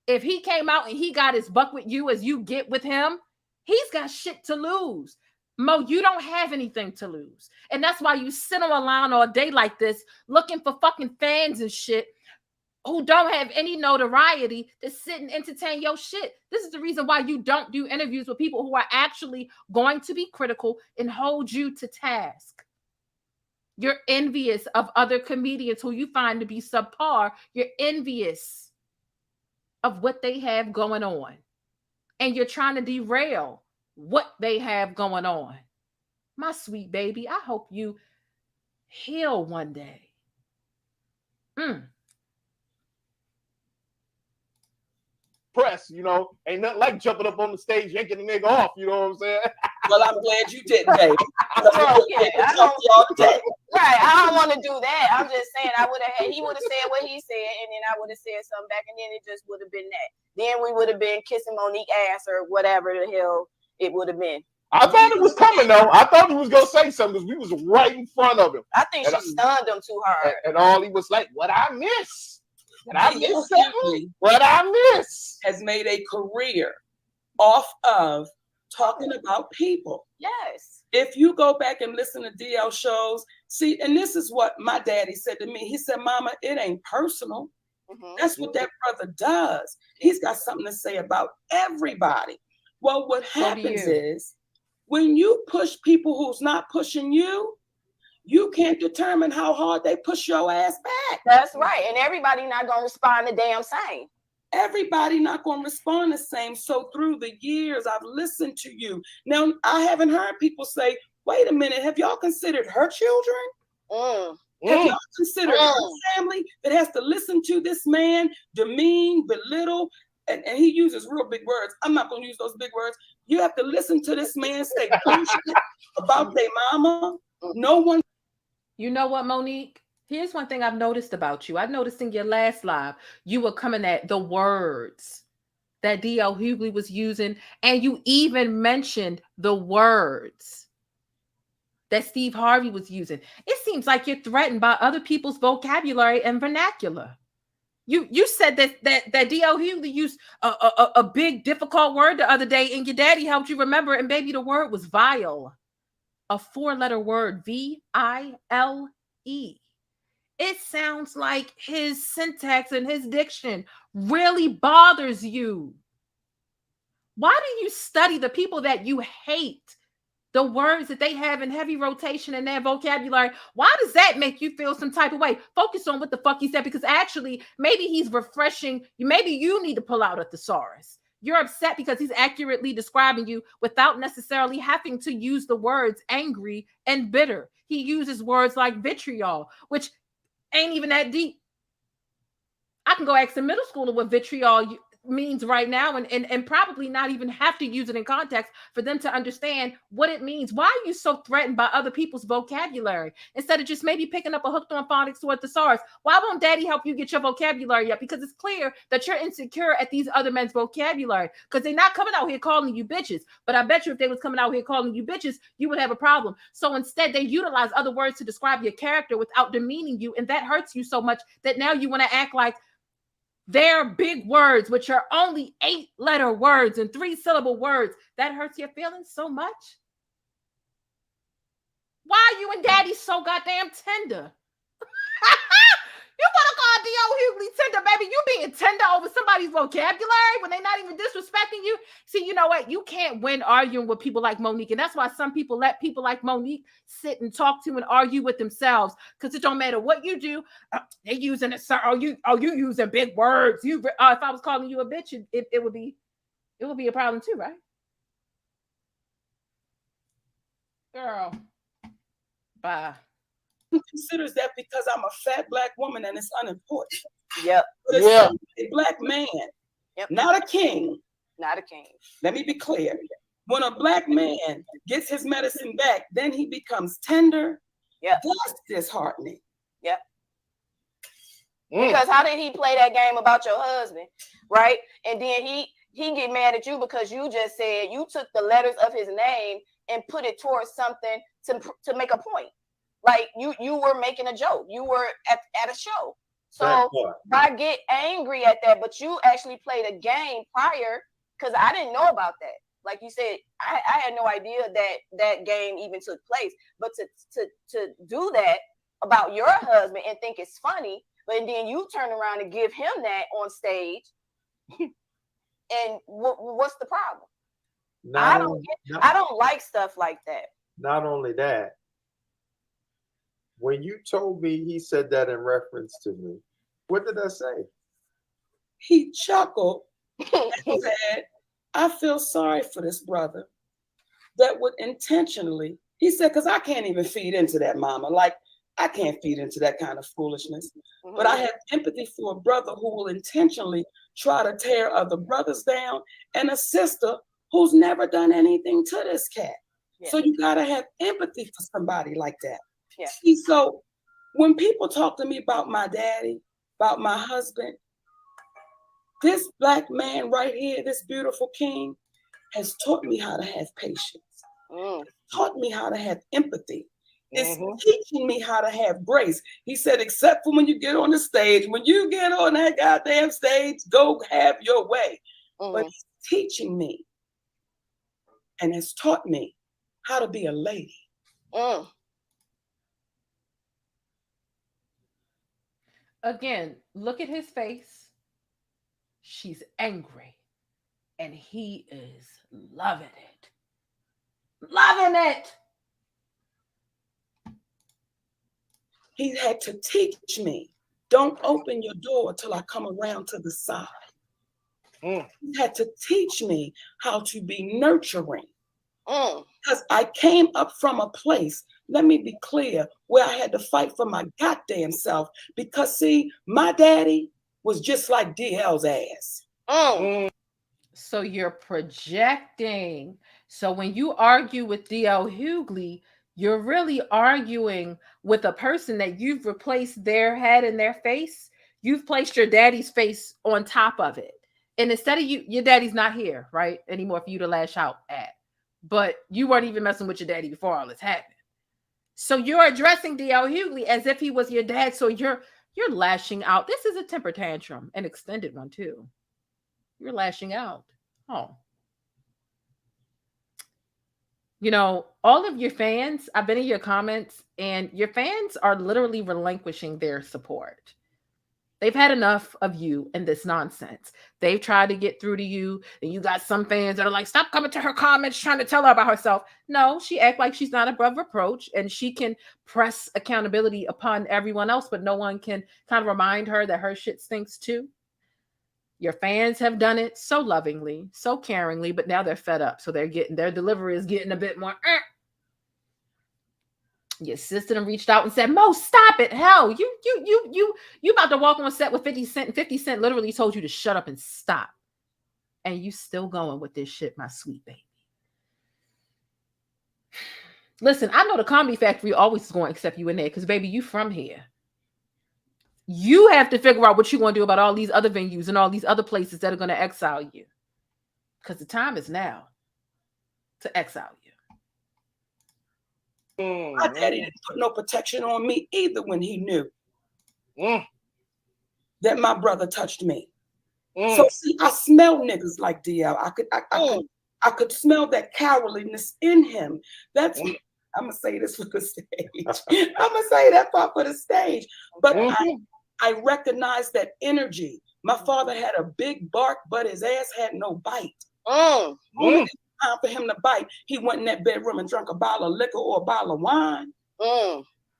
if he came out and he got his buck with you as you get with him, he's got shit to lose. Mo, you don't have anything to lose. And that's why you sit on a line all day like this, looking for fucking fans and shit who don't have any notoriety to sit and entertain your shit. This is the reason why you don't do interviews with people who are actually going to be critical and hold you to task. You're envious of other comedians who you find to be subpar. You're envious of what they have going on. And you're trying to derail what they have going on. My sweet baby, I hope you heal one day. Press, ain't nothing like jumping up on the stage, yanking the nigga off, you know what I'm saying? Well, I'm glad you didn't, baby. Right, I don't want to do that. I'm just saying he would have said what he said, and then I would have said something back, and then it just would have been that. Then we would have been kissing Monique ass or whatever the hell it would have been. I thought it was coming though. I thought he was gonna say something because we was right in front of him. I think she stunned him too hard. And all he was like, "What I miss? What I miss? What I miss?" Has made a career off of talking about people. Yes. If you go back and listen to DL shows, see, and this is what my daddy said to me. He said, "Mama, it ain't personal. That's what that brother does. He's got something to say about everybody." Well, what happens is when you push people who's not pushing you, you can't determine how hard they push your ass back. That's right. And everybody not going to respond the damn same. Everybody not going to respond the same. So through the years, I've listened to you. Now, I haven't heard people say, wait a minute, have y'all considered her children? Have y'all considered her family that has to listen to this man demean, belittle, and he uses real big words. I'm not going to use those big words. You have to listen to this man say bullshit about their mama. No one. You know what, Monique? Here's one thing I've noticed about you. I noticed in your last live, you were coming at the words that DL Hughley was using, and you even mentioned the words that Steve Harvey was using. It seems like you're threatened by other people's vocabulary and vernacular. You said that DL Hughley used a big difficult word the other day, and your daddy helped you remember. And baby, the word was vile, a 4-letter word, VILE. It sounds like his syntax and his diction really bothers you. Why do you study the people that you hate? The words that they have in heavy rotation in their vocabulary. Why does that make you feel some type of way? Focus on what the fuck he said, because actually, maybe he's refreshing. Maybe you need to pull out a thesaurus. You're upset because he's accurately describing you without necessarily having to use the words angry and bitter. He uses words like vitriol, which ain't even that deep. I can go ask a middle schooler what vitriol means right now and probably not even have to use it in context for them to understand what it means. Why are you so threatened by other people's vocabulary instead of just maybe picking up a hooked on phonics or a thesaurus? Why won't daddy help you get your vocabulary up? Because it's clear that you're insecure at these other men's vocabulary, because they're not coming out here calling you bitches. But I bet you if they was coming out here calling you bitches, you would have a problem. So instead they utilize other words to describe your character without demeaning you, and that hurts you so much that now you want to act like they're big words, which are only 8-letter words and 3-syllable words. That hurts your feelings so much. Why are you and daddy so goddamn tender? You want to call DL Hughley tender, baby? You being tender over somebody's vocabulary when they're not even disrespecting you? See, you know what? You can't win arguing with people like Monique, and that's why some people let people like Monique sit and talk to and argue with themselves, because it don't matter what you do. They're using it. You using big words. If I was calling you a bitch, it would be a problem too, right? Girl, bye. Considers that because I'm a fat black woman and it's unimportant. Yep. But it's a black man, not a king. Not a king. Let me be clear. When a black man gets his medicine back, then he becomes tender. Yeah. That's disheartening. Yep. Because how did he play that game about your husband, right? And then he get mad at you because you just said you took the letters of his name and put it towards something to make a point. Like you were making a joke. You were at a show. So I get angry at that, but you actually played a game prior, because I didn't know about that. Like you said, I had no idea that game even took place. But to do that about your husband and think it's funny, but then you turn around and give him that on stage, and what's the problem? I don't like stuff like that. Not only that, when you told me he said that in reference to me, what did I say? He chuckled and said, I feel sorry for this brother that would intentionally, he said, because I can't even feed into that, mama. Like, I can't feed into that kind of foolishness. Mm-hmm. But I have empathy for a brother who will intentionally try to tear other brothers down, and a sister who's never done anything to this cat. Yeah. So you got to have empathy for somebody like that. Yeah. See, so when people talk to me about my daddy, about my husband, this black man right here, this beautiful king, has taught me how to have patience. Taught me how to have empathy. It's teaching me how to have grace. He said, except for when you get on the stage, when you get on that goddamn stage, go have your way. But he's teaching me and has taught me how to be a lady. Again, look at his face. She's angry. And he is loving it. Loving it. He had to teach me, don't open your door till I come around to the side. He had to teach me how to be nurturing. Because I came up from a place, let me be clear, where I had to fight for my goddamn self. Because see, my daddy was just like DL's ass. So you're projecting. So when you argue with DL Hughley, you're really arguing with a person that you've replaced their head and their face. You've placed your daddy's face on top of it. And instead of your daddy's not here, right, anymore for you to lash out at. But you weren't even messing with your daddy before all this happened. So you're addressing DL Hughley as if he was your dad. So you're You're lashing out. This is a temper tantrum, an extended one too. You're lashing out. Oh. You know, all of your fans, I've been in your comments, and your fans are literally relinquishing their support. They've had enough of you and this nonsense. They've tried to get through to you, and you got some fans that are like, stop coming to her comments trying to tell her about herself. No, she act like she's not above reproach, and she can press accountability upon everyone else, but no one can kind of remind her that her shit stinks too. Your fans have done it so lovingly, so caringly, but now they're fed up. So they're getting, their delivery is getting a bit more. Your sister done reached out and said, Mo, stop it. Hell, you about to walk on set with 50 Cent, and 50 Cent literally told you to shut up and stop. And you still going with this shit, my sweet baby. Listen, I know the Comedy Factory always is going to accept you in there because, baby, you from here. You have to figure out what you're going to do about all these other venues and all these other places that are going to exile you. Because the time is now to exile you. My daddy didn't put no protection on me either when he knew that my brother touched me. So see, I smell niggas like DL. I could smell that cowardliness in him. That's I'm gonna say this for the stage. I'm gonna say that part for the stage. But I recognize that energy. My father had a big bark, but his ass had no bite. Time for him to bite, he went in that bedroom and drank a bottle of liquor or a bottle of wine.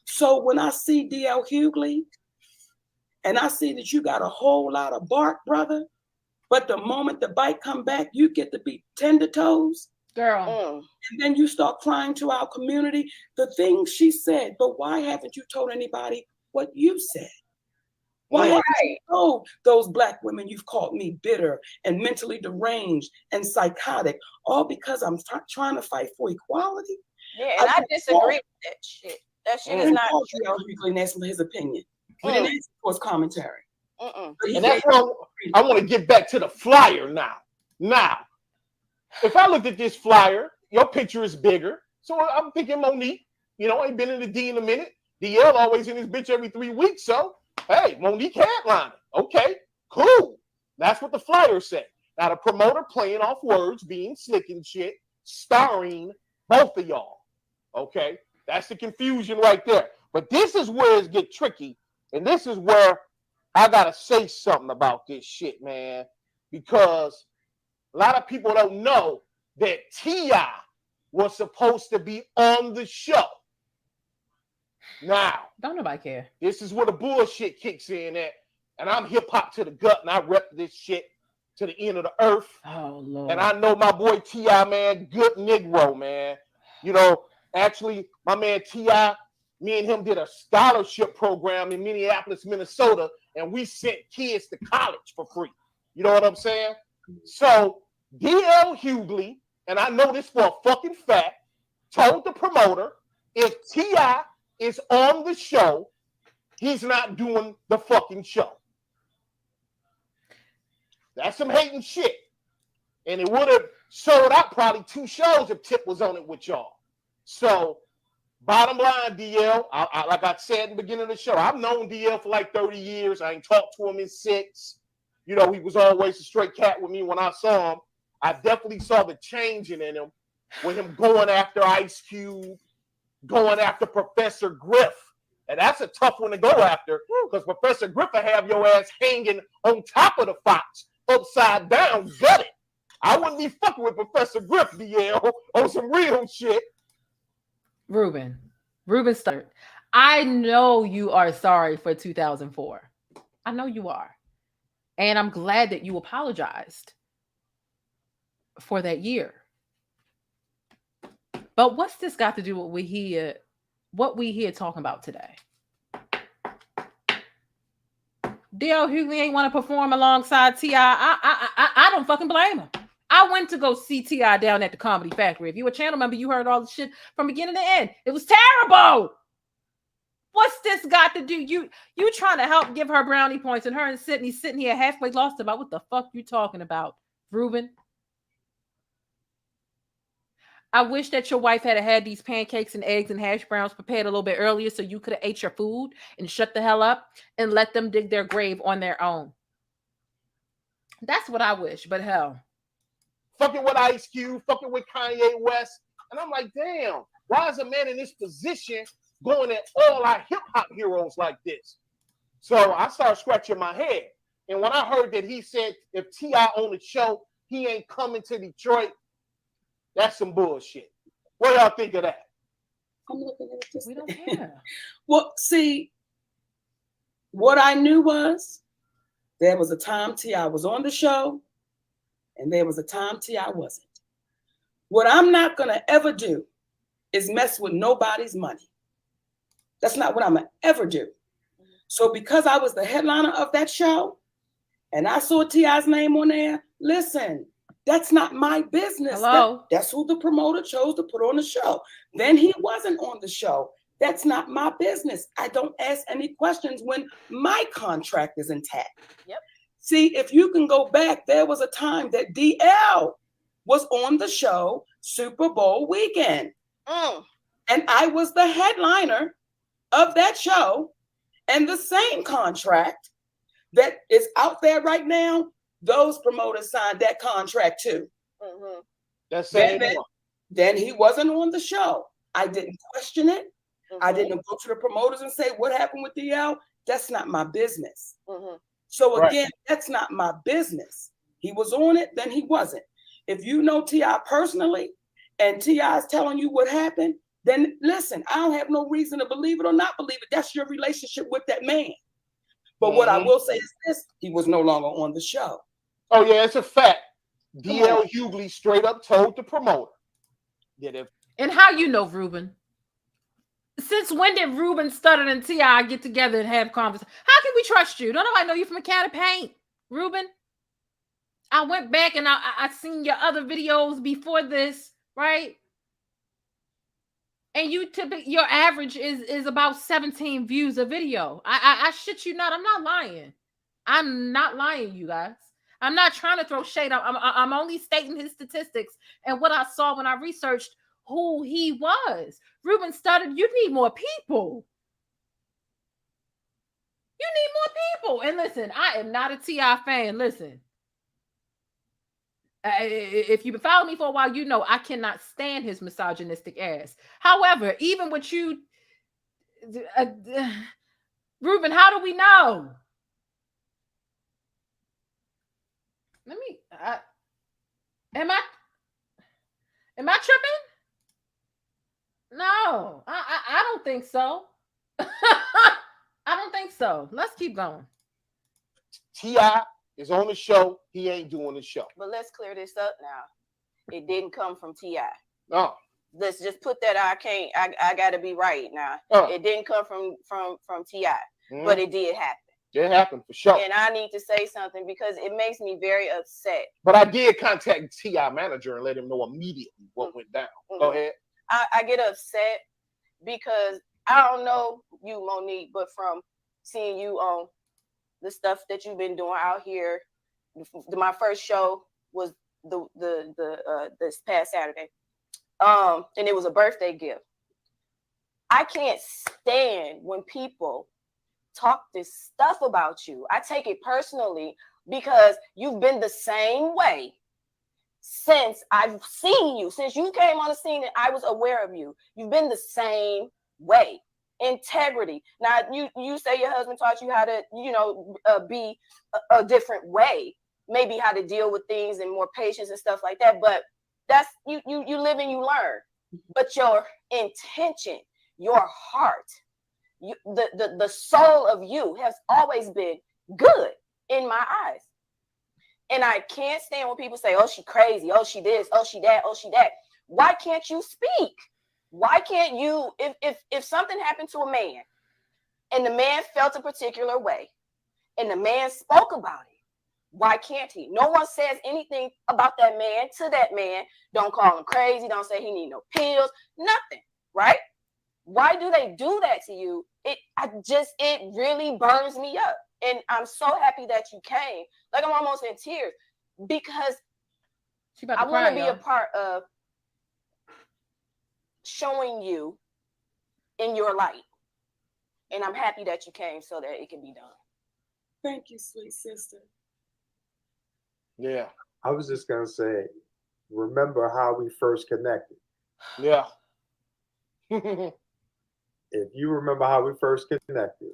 So when I see DL Hughley and I see that you got a whole lot of bark, brother, but the moment the bite come back, you get to be tender toes, girl. And then you start crying to our community the things she said. But why haven't you told anybody what you said? Why haven't you told those Black women you've called me bitter and mentally deranged and psychotic, all because I'm trying to fight for equality? Yeah, and I disagree with that shit. That shit is not true. And ask for his opinion. We didn't ask for his commentary. And that's why I want to get back to the flyer now. Now, if I looked at this flyer, your picture is bigger. So I'm thinking Monique, you know, ain't been in the D in a minute. DL always in this bitch every 3 weeks. So, hey, Monique headlining. Okay, cool. That's what the flyer said. Now, the promoter playing off words, being slick and shit, starring both of y'all. Okay, that's the confusion right there. But this is where it gets tricky. And this is where I got to say something about this shit, man. Because a lot of people don't know that T.I. was supposed to be on the show. Now, don't nobody care. This is where the bullshit kicks in at. And I'm hip-hop to the gut, and I rep this shit to the end of the earth. Oh, Lord. And I know my boy T.I., man, good Negro, man. You know, actually, my man T.I., me and him did a scholarship program in Minneapolis, Minnesota, and we sent kids to college for free. You know what I'm saying? So, DL Hughley, and I know this for a fucking fact, told the promoter, if T.I. is on the show, he's not doing the fucking show. That's some hating shit. And it would have sold out probably 2 shows if Tip was on it with y'all. So, bottom line, DL, like I said in the beginning of the show, I've known DL for like 30 years. I ain't talked to him in 6. You know, he was always a straight cat with me when I saw him. I definitely saw the changing in him with him going after Ice Cube, going after Professor Griff. And that's a tough one to go after because Professor Griff will have your ass hanging on top of the fox, upside down, gutted. I wouldn't be fucking with Professor Griff, DL, on some real shit. Ruben Studdard, I know you are sorry for 2004. I know you are. And I'm glad that you apologized for that year. But what's this got to do with what we here talking about today? DL Hughley ain't want to perform alongside T.I. I don't fucking blame him. I went to go see T.I. down at the Comedy Factory. If you were a channel member, you heard all the shit from beginning to end. It was terrible. What's this got to do? You trying to help give her brownie points, and her and Sydney sitting here halfway lost about what the fuck you talking about, Ruben? I wish that your wife had had these pancakes and eggs and hash browns prepared a little bit earlier so you could have ate your food and shut the hell up and let them dig their grave on their own. That's what I wish, but hell. Fucking with Ice Cube, fucking with Kanye West. And I'm like, damn, why is a man in this position going at all our hip-hop heroes like this? So I started scratching my head. And when I heard that he said if T.I. on the show, he ain't coming to Detroit, that's some bullshit. What do y'all think of that? I'm looking at this. We don't care. Well, see, what I knew was there was a time T.I. was on the show, and there was a time T.I. wasn't. What I'm not going to ever do is mess with nobody's money. That's not what I'm going to ever do. So because I was the headliner of that show, and I saw T.I.'s name on there, listen, that's not my business. Hello? That's who the promoter chose to put on the show. Then he wasn't on the show. That's not my business. I don't ask any questions when my contract is intact. Yep. See, if you can go back, there was a time that DL was on the show Super Bowl weekend. And I was the headliner of that show, and the same contract that is out there right now, those promoters signed that contract too. Mm-hmm. That's then he wasn't on the show. I didn't question it. Mm-hmm. I didn't go to the promoters and say, what happened with DL? That's not my business. Mm-hmm. So again, that's not my business. He was on it, then he wasn't. If you know T.I. personally and T.I. is telling you what happened, then listen, I don't have no reason to believe it or not believe it. That's your relationship with that man. But what I will say is this, he was no longer on the show. Oh, yeah, it's a fact. DL Hughley straight up told the promoter that if... And how you know, Ruben? Since when did Ruben Studdard and T.I. get together and have conversations? How can we trust you? Don't nobody know you from a can of paint, Ruben. I went back and I seen your other videos before this, right? And you typically, your average is about 17 views a video. I shit you not. I'm not lying. I'm not lying, you guys. I'm not trying to throw shade. I'm only stating his statistics and what I saw when I researched who he was. Ruben Studdard, you need more people. You need more people. And listen, I am not a T.I. fan. Listen. If you've been following me for a while, you know I cannot stand his misogynistic ass. However, even with you, Ruben, how do we know? Let me. Am I tripping? No, I don't think so. I don't think so. Let's keep going. T.I. is on the show. He ain't doing the show. But let's clear this up now. It didn't come from T.I. No. Let's just put that. I got to be right now. It didn't come from T.I. But it did happen. It happened for sure. And I need to say something because it makes me very upset. But I did contact T.I. manager and let him know immediately what went down. Go ahead. I get upset because I don't know you, Monique, but from seeing you on the stuff that you've been doing out here, my first show was this past Saturday, and it was a birthday gift. I can't stand when people talk this stuff about you. I take it personally because you've been the same way since I've seen you. Since you came on the scene and I was aware of you, you've been the same way. Integrity. Now you say your husband taught you how to, be a different way, maybe how to deal with things and more patience and stuff like that. But that's you live and you learn. But your intention, your heart, the soul of you has always been good in my eyes. And I can't stand when people say, oh, she crazy, oh, she this, oh, she that, oh, she that. Why can't you speak? Why can't you, if something happened to a man and the man felt a particular way and the man spoke about it, why can't he? No one says anything about that man to that man. Don't call him crazy. Don't say he need no pills, nothing, right? Why do they do that to you? It really burns me up. And I'm so happy that you came. Like I'm almost in tears because I want to be a part of showing you in your light. And I'm happy that you came so that it can be done. Thank you, sweet sister. Yeah. I was just gonna say, remember how we first connected. Yeah. If you remember how we first connected.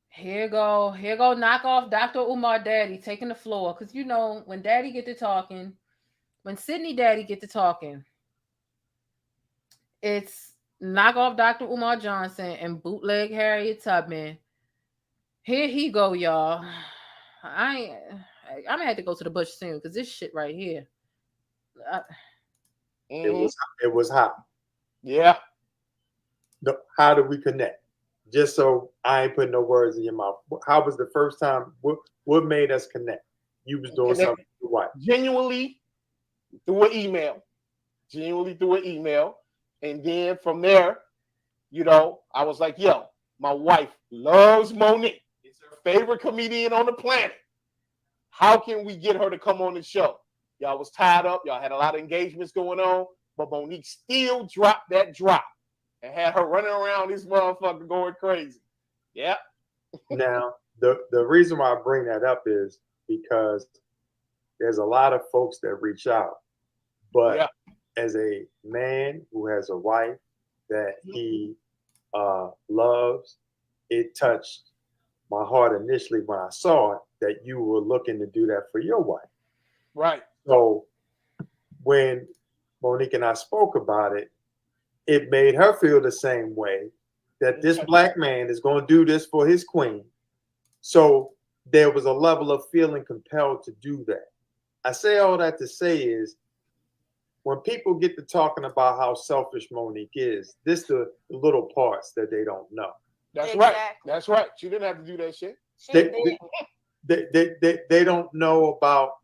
Here go, knock off Dr. Umar Daddy taking the floor. Cause you know, when Daddy get to talking, when Sydney Daddy get to talking, it's knock off Dr. Umar Johnson and bootleg Harriet Tubman. Here he go, y'all. I'm gonna have to go to the bush soon because this shit right here. It was hot. Yeah. How did we connect? Just so I ain't putting no words in your mouth. How was the first time? What made us connect? You was doing something with your wife. Genuinely through an email. And then from there, you know, I was like, yo, my wife loves MoNique. It's her favorite comedian on the planet. How can we get her to come on the show? Y'all was tied up. Y'all had a lot of engagements going on, but MoNique still dropped that drop and had her running around this motherfucker going crazy. Yeah. Now, the reason why I bring that up is because there's a lot of folks that reach out, but as a man who has a wife that he loves, it touched my heart initially when I saw it that you were looking to do that for your wife. Right. So when MoNique and I spoke about it, it made her feel the same way, that this black man is going to do this for his queen. So there was a level of feeling compelled to do that. I say all that to say is, when people get to talking about how selfish MoNique is, this the little parts that they don't know. That's right. That's right. She didn't have to do that shit. They don't know about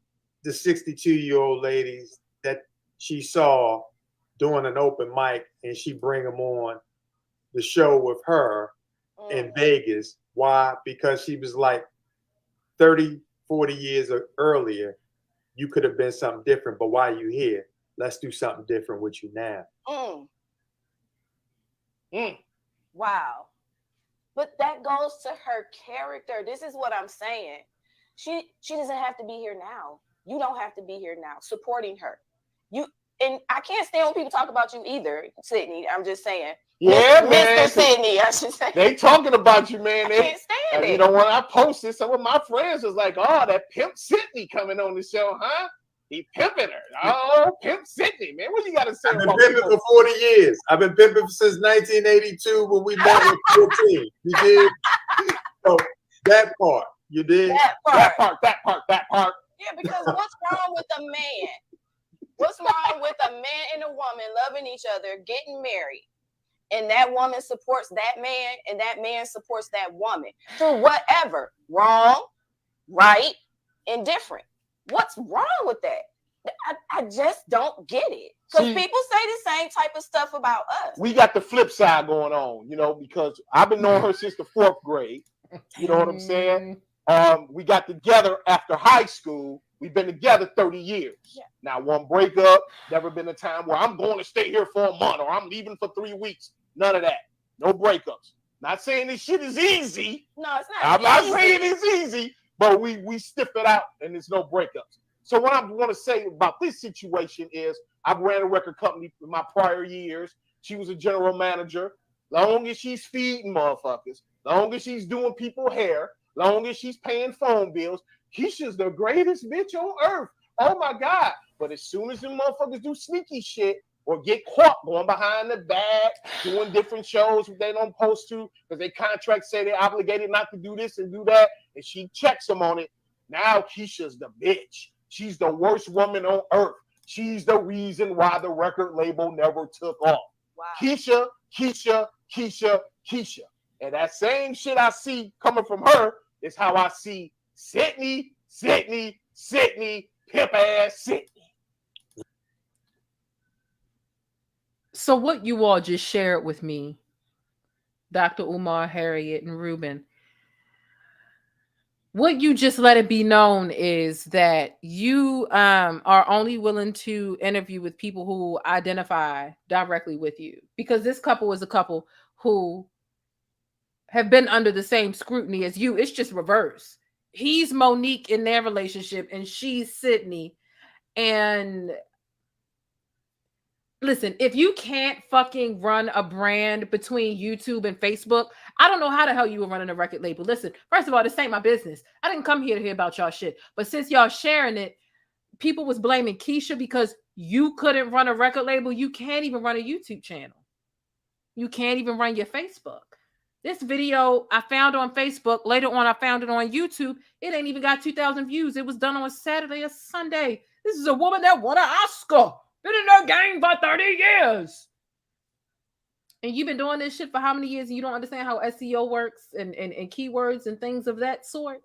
the 62-year-old ladies that she saw doing an open mic and she bring them on the show with her in Vegas. Why? Because she was like 30, 40 years earlier, you could have been something different, but why you here? Let's do something different with you now. Wow. But that goes to her character. This is what I'm saying. She doesn't have to be here now. You don't have to be here now supporting her. And I can't stand when people talk about you either, Sydney. I'm just saying. Yeah, man. Mr. Sydney, I should say. They talking about you, man. I can't stand it. You know, when I posted, some of my friends was like, oh, that Pimp Sydney coming on the show, huh? He pimping her. Oh, Pimp Sydney, man. What you got to say I've been about pimping for 40 years. I've been pimping since 1982 when we met with 14. You did? So that part, you did? That part. Yeah, because what's wrong with a man? What's wrong with a man and a woman loving each other, getting married, and that woman supports that man, and that man supports that woman through whatever, wrong, right, indifferent? What's wrong with that? I just don't get it. Because people say the same type of stuff about us. We got the flip side going on, you know, because I've been knowing her since the 4th grade. You know what I'm saying? We got together after high school. We've been together 30 years. Yeah. Now, one breakup, never been a time where I'm going to stay here for a month or I'm leaving for 3 weeks. None of that. No breakups. Not saying this shit is easy. No, it's not. I'm not saying it's easy, but we stiff it out and there's no breakups. So what I want to say about this situation is I've ran a record company in my prior years. She was a general manager. Long as she's feeding motherfuckers, long as she's doing people hair, long as she's paying phone bills, Keisha's the greatest bitch on earth. Oh my God. But as soon as the motherfuckers do sneaky shit or get caught going behind the back, doing different shows they don't post to because their contracts say they're obligated not to do this and do that, and she checks them on it, now Keisha's the bitch. She's the worst woman on earth. She's the reason why the record label never took off. Wow. Keisha. And that same shit I see coming from her is how I see Sydney, pimp ass Sydney. So what you all just shared with me, Dr. Umar, Harriet, and Ruben, What you just let it be known is that you are only willing to interview with people who identify directly with you, because this couple is a couple who have been under the same scrutiny as you. It's just reverse. He's Monique in their relationship and she's Sydney. And listen, if you can't fucking run a brand between YouTube and Facebook, I don't know how the hell you were running a record label. Listen, first of all, this ain't my business. I didn't come here to hear about y'all shit. But since y'all sharing it, people was blaming Keisha because you couldn't run a record label. You can't even run a YouTube channel. You can't even run your Facebook. This video I found on Facebook. Later on, I found it on YouTube. It ain't even got 2,000 views. It was done on Saturday or Sunday. This is a woman that won an Oscar. Been in their game for 30 years. And you've been doing this shit for how many years and you don't understand how SEO works and keywords and things of that sort?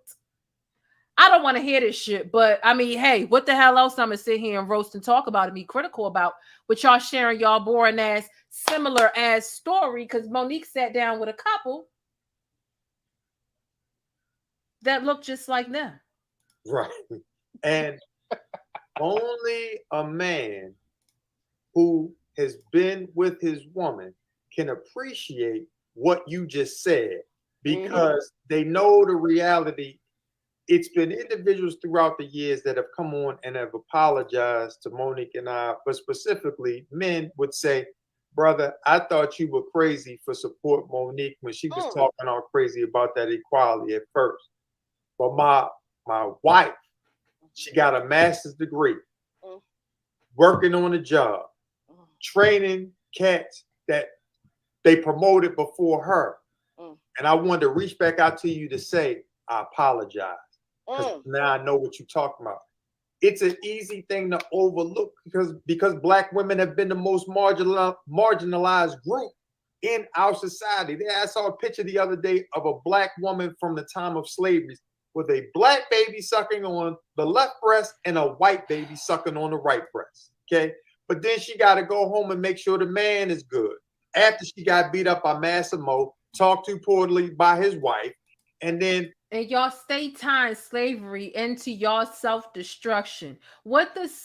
I don't want to hear this shit, but I mean, hey, what the hell else I'm going to sit here and roast and talk about and be critical about with y'all sharing y'all boring ass, similar ass story, because Monique sat down with a couple that looked just like them. Right. And only a man who has been with his woman can appreciate what you just said, because they know the reality. It's been individuals throughout the years that have come on and have apologized to Monique and I, but specifically men would say, brother, I thought you were crazy for support Monique when she was talking all crazy about that equality at first. But my wife, she got a master's degree, working on a job, training cats that they promoted before her. And I wanted to reach back out to you to say, I apologize. Because now I know what you're talking about. It's an easy thing to overlook because Black women have been the most marginalized group in our society. I saw a picture the other day of a Black woman from the time of slavery with a Black baby sucking on the left breast and a white baby sucking on the right breast. Okay. But then she got to go home and make sure the man is good. After she got beat up by Massimo, talked to poorly by his wife, and then y'all stay tying slavery into y'all self-destruction. What does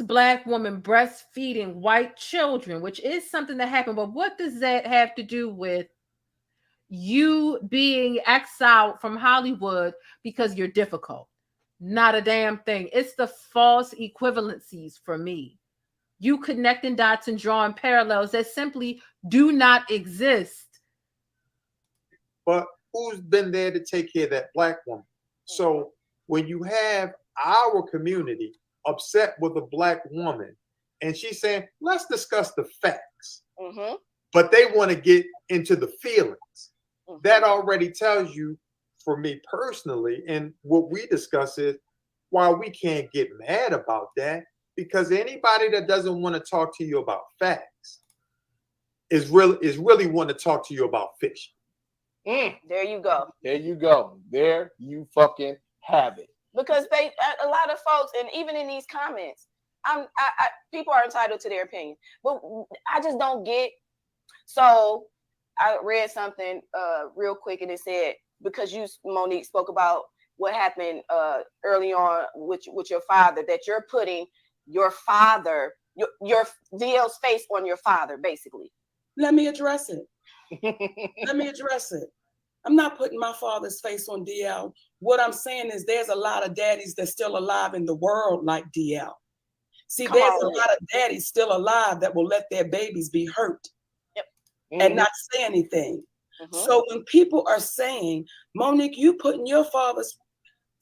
Black woman breastfeeding white children, which is something that happened, but what does that have to do with you being exiled from Hollywood because you're difficult? Not a damn thing. It's the false equivalencies for me. You connecting dots and drawing parallels that simply do not exist. But who's been there to take care of that Black woman? So when you have our community upset with a Black woman and she's saying, let's discuss the facts, but they want to get into the feelings, that already tells you, for me personally, and what we discuss is why we can't get mad about that, because anybody that doesn't want to talk to you about facts is really want to talk to you about fiction. There you go. There you go. There you fucking have it. Because a lot of folks, and even in these comments, people are entitled to their opinion, but I just don't get. So I read something real quick, and it said, because you, Monique, spoke about what happened early on with your father, that you're putting your father, your DL's face on your father, basically. Let me address it. I'm not putting my father's face on DL. What I'm saying is there's a lot of daddies that's still alive in the world like DL. See, there's a lot of daddies still alive that will let their babies be hurt and not say anything. So when people are saying, Monique, you putting your father's,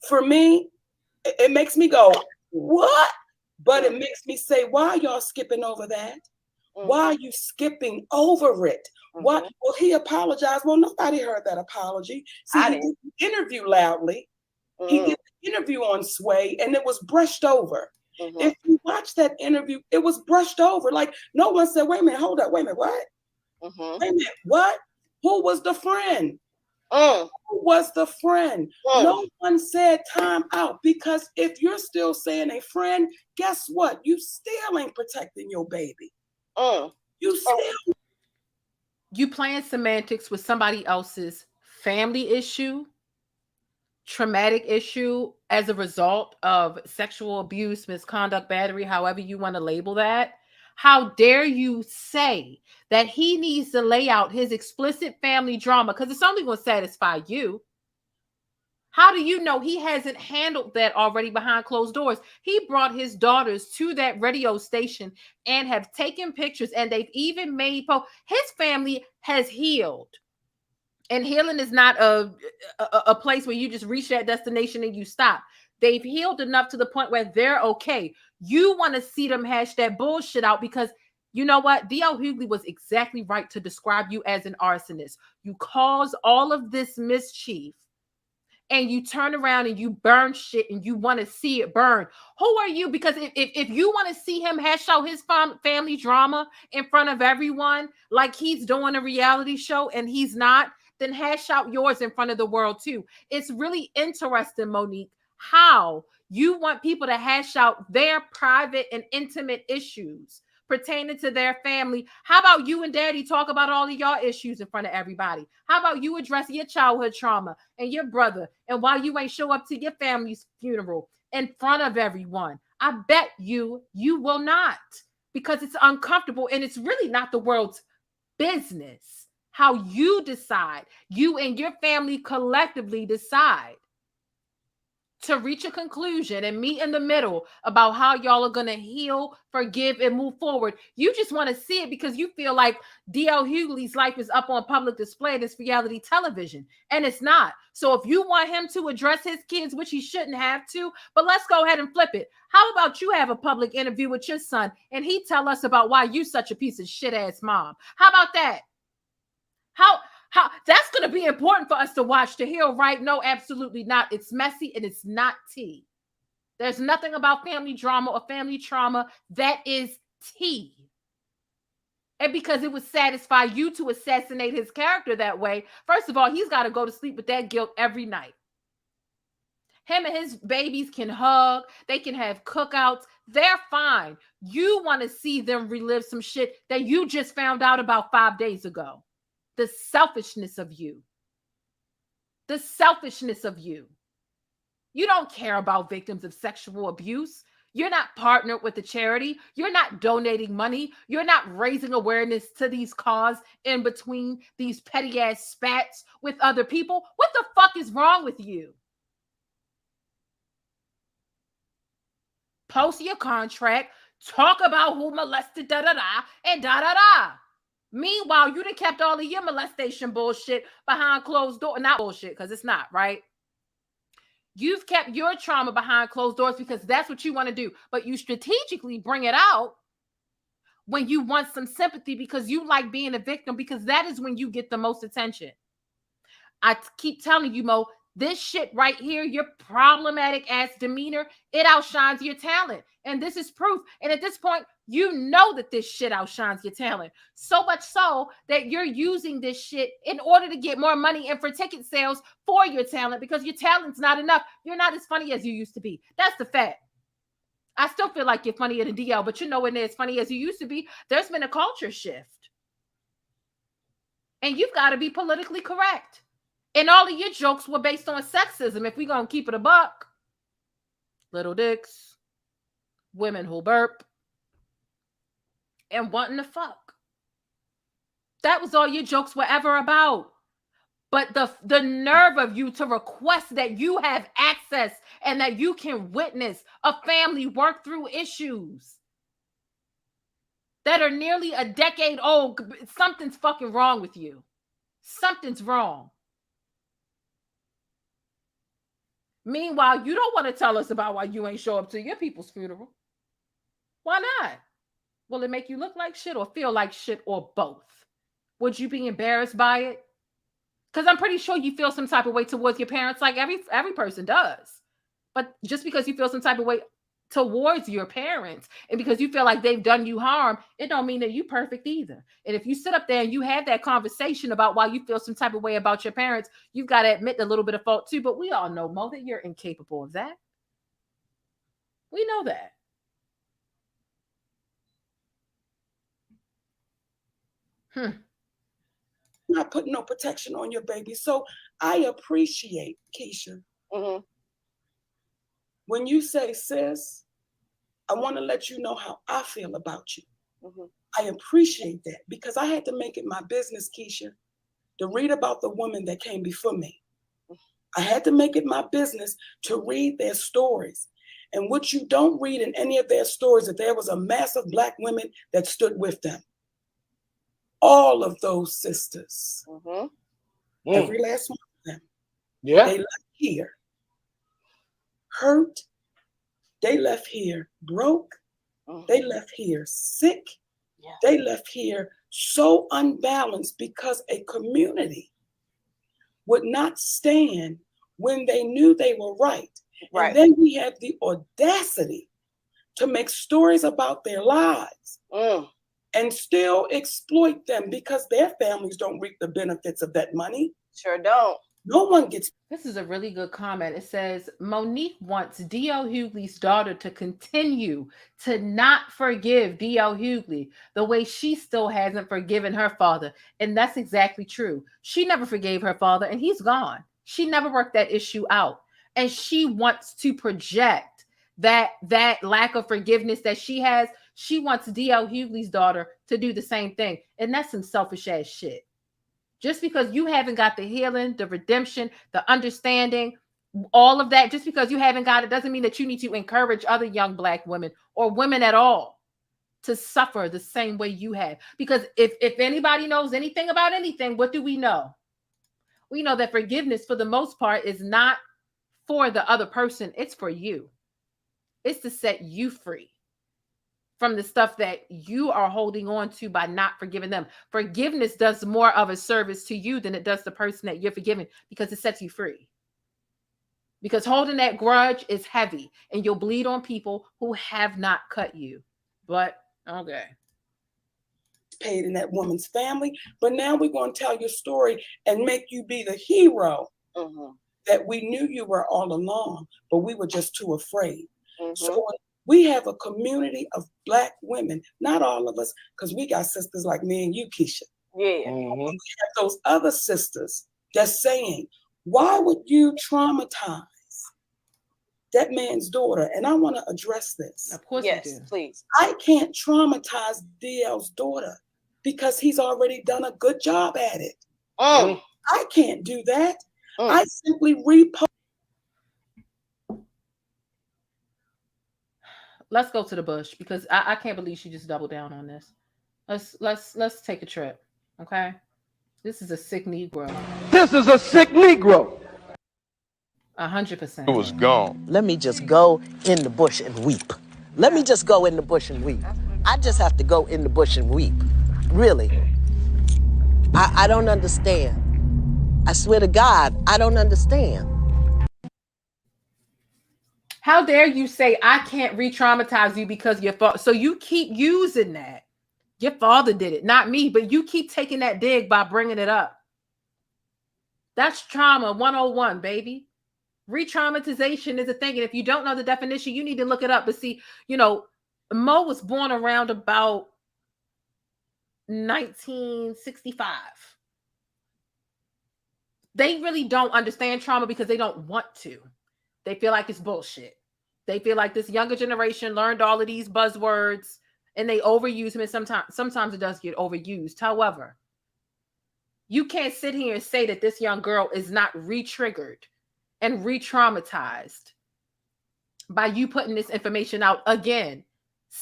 for me, it makes me go, what? But it makes me say, why are y'all skipping over that? Why are you skipping over it? What? Well, he apologized. Well, nobody heard that apology. See, he did the interview loudly. He did the interview on Sway, and it was brushed over. If you watch that interview, it was brushed over. Like, no one said, wait a minute, hold up, wait a minute, what? Wait a minute, what? Who was the friend? Who was the friend? No one said time out, because if you're still saying a friend, guess what? You still ain't protecting your baby. You still. You playing semantics with somebody else's family issue traumatic issue as a result of sexual abuse, misconduct, battery, however you want to label that, how dare you say that he needs to lay out his explicit family drama because it's only going to satisfy you? How do you know he hasn't handled that already behind closed doors? He brought his daughters to that radio station and have taken pictures, and they've even made his family has healed. And healing is not a place where you just reach that destination and you stop. They've healed enough to the point where they're okay. You want to see them hash that bullshit out because you know what? DL Hughley was exactly right to describe you as an arsonist. You cause all of this mischief and you turn around and you burn shit and you want to see it burn. Who are you? Because if you want to see him hash out his family drama in front of everyone, like he's doing a reality show and he's not, then hash out yours in front of the world too. It's really interesting, Monique, how you want people to hash out their private and intimate issues pertaining to their family. How about you and daddy talk about all of your issues in front of everybody? How about you address your childhood trauma and your brother, and why you ain't show up to your family's funeral in front of everyone? I bet you will not, because it's uncomfortable and it's really not the world's business. How you decide, you and your family collectively decide to reach a conclusion and meet in the middle about how y'all are going to heal, forgive, and move forward. You just want to see it because you feel like DL Hughley's life is up on public display in this reality television, and it's not. So if you want him to address his kids, which he shouldn't have to, but let's go ahead and flip it. How about you have a public interview with your son and he tell us about why you such a piece of shit ass mom? How about that? How that's going to be important for us to watch, to heal, right? No, absolutely not. It's messy and it's not tea. There's nothing about family drama or family trauma that is tea. And because it would satisfy you to assassinate his character that way, first of all, he's got to go to sleep with that guilt every night. Him and his babies can hug. They can have cookouts. They're fine. You want to see them relive some shit that you just found out about 5 days ago. The selfishness of you. The selfishness of you. You don't care about victims of sexual abuse. You're not partnered with the charity. You're not donating money. You're not raising awareness to these causes in between these petty ass spats with other people. What the fuck is wrong with you? Post your contract. Talk about who molested da-da-da and da-da-da. Meanwhile, you done kept all of your molestation bullshit behind closed doors. Not bullshit, because it's not, right? You've kept your trauma behind closed doors because that's what you want to do. But you strategically bring it out when you want some sympathy because you like being a victim, because that is when you get the most attention. I keep telling you, Mo, this shit right here, your problematic ass demeanor, it outshines your talent. And this is proof. And at this point, you know that this shit outshines your talent. So much so that you're using this shit in order to get more money and for ticket sales for your talent, because your talent's not enough. You're not as funny as you used to be. That's the fact. I still feel like you're funnier than DL, but you know when they're as funny as you used to be, there's been a culture shift. And you've got to be politically correct. And all of your jokes were based on sexism. If we're going to keep it a buck, little dicks, women who burp, and wanting to fuck. That was all your jokes were ever about. But the nerve of you to request that you have access and that you can witness a family work through issues that are nearly a decade old, something's fucking wrong with you. Something's wrong. Meanwhile, you don't want to tell us about why you ain't show up to your people's funeral. Why not? Will it make you look like shit or feel like shit or both? Would you be embarrassed by it? Because I'm pretty sure you feel some type of way towards your parents, like every person does. But just because you feel some type of way towards your parents and because you feel like they've done you harm, it don't mean that you're perfect either. And if you sit up there and you have that conversation about why you feel some type of way about your parents, you've got to admit a little bit of fault too. But we all know, Mo, that you're incapable of that. We know that. Not putting no protection on your baby. So I appreciate, Keisha, Mm-hmm. When you say, sis, I want to let you know how I feel about you. Mm-hmm. I appreciate that because I had to make it my business, Keisha, to read about the woman that came before me. I had to make it my business to read their stories. And what you don't read in any of their stories, that there was a mass of Black women that stood with them. All of those sisters, every last one of them, they left here hurt. They left here broke. They left here sick. Yeah. They left here so unbalanced because a community would not stand when they knew they were right. And then we have the audacity to make stories about their lives and still exploit them because their families don't reap the benefits of that money. Sure don't. No one gets. This is a really good comment. It says, MoNique wants DL Hughley's daughter to continue to not forgive DL Hughley the way she still hasn't forgiven her father. And that's exactly true. She never forgave her father and he's gone. She never worked that issue out. And she wants to project that lack of forgiveness that she has. She wants DL Hughley's daughter to do the same thing. And that's some selfish ass shit. Just because you haven't got the healing, the redemption, the understanding, all of that, just because you haven't got it doesn't mean that you need to encourage other young Black women or women at all to suffer the same way you have. Because if anybody knows anything about anything, what do we know? We know that forgiveness for the most part is not for the other person. It's for you. It's to set you free from the stuff that you are holding on to by not forgiving them. Forgiveness does more of a service to you than it does the person that you're forgiving because it sets you free. Because holding that grudge is heavy and you'll bleed on people who have not cut you. But, okay. Paid in that woman's family, but now we're going to tell your story and make you be the hero that we knew you were all along, but we were just too afraid. So we have a community of Black women, not all of us, because we got sisters like me and you, Keisha. Yeah. We have those other sisters that's saying, why would you traumatize that man's daughter? And I want to address this. Of course you do. Please. I can't traumatize DL's daughter because he's already done a good job at it. I can't do that. I simply repost. Let's go to the bush because I can't believe she just doubled down on this. Let's take a trip. Okay. This is a sick Negro. This is a sick Negro. 100%. It was gone. Let me just go in the bush and weep. Let me just go in the bush and weep. I just have to go in the bush and weep. Really. I don't understand. I swear to God, I don't understand. How dare you say I can't re-traumatize you because your father? So you keep using that. Your father did it, not me, but you keep taking that dig by bringing it up. That's trauma 101, baby. Re-traumatization is a thing. And if you don't know the definition, you need to look it up. But see, you know, Mo was born around about 1965. They really don't understand trauma because they don't want to. They feel like it's bullshit. They feel like this younger generation learned all of these buzzwords and they overuse them. And sometimes it does get overused. However, you can't sit here and say that this young girl is not re-triggered and re-traumatized by you putting this information out again.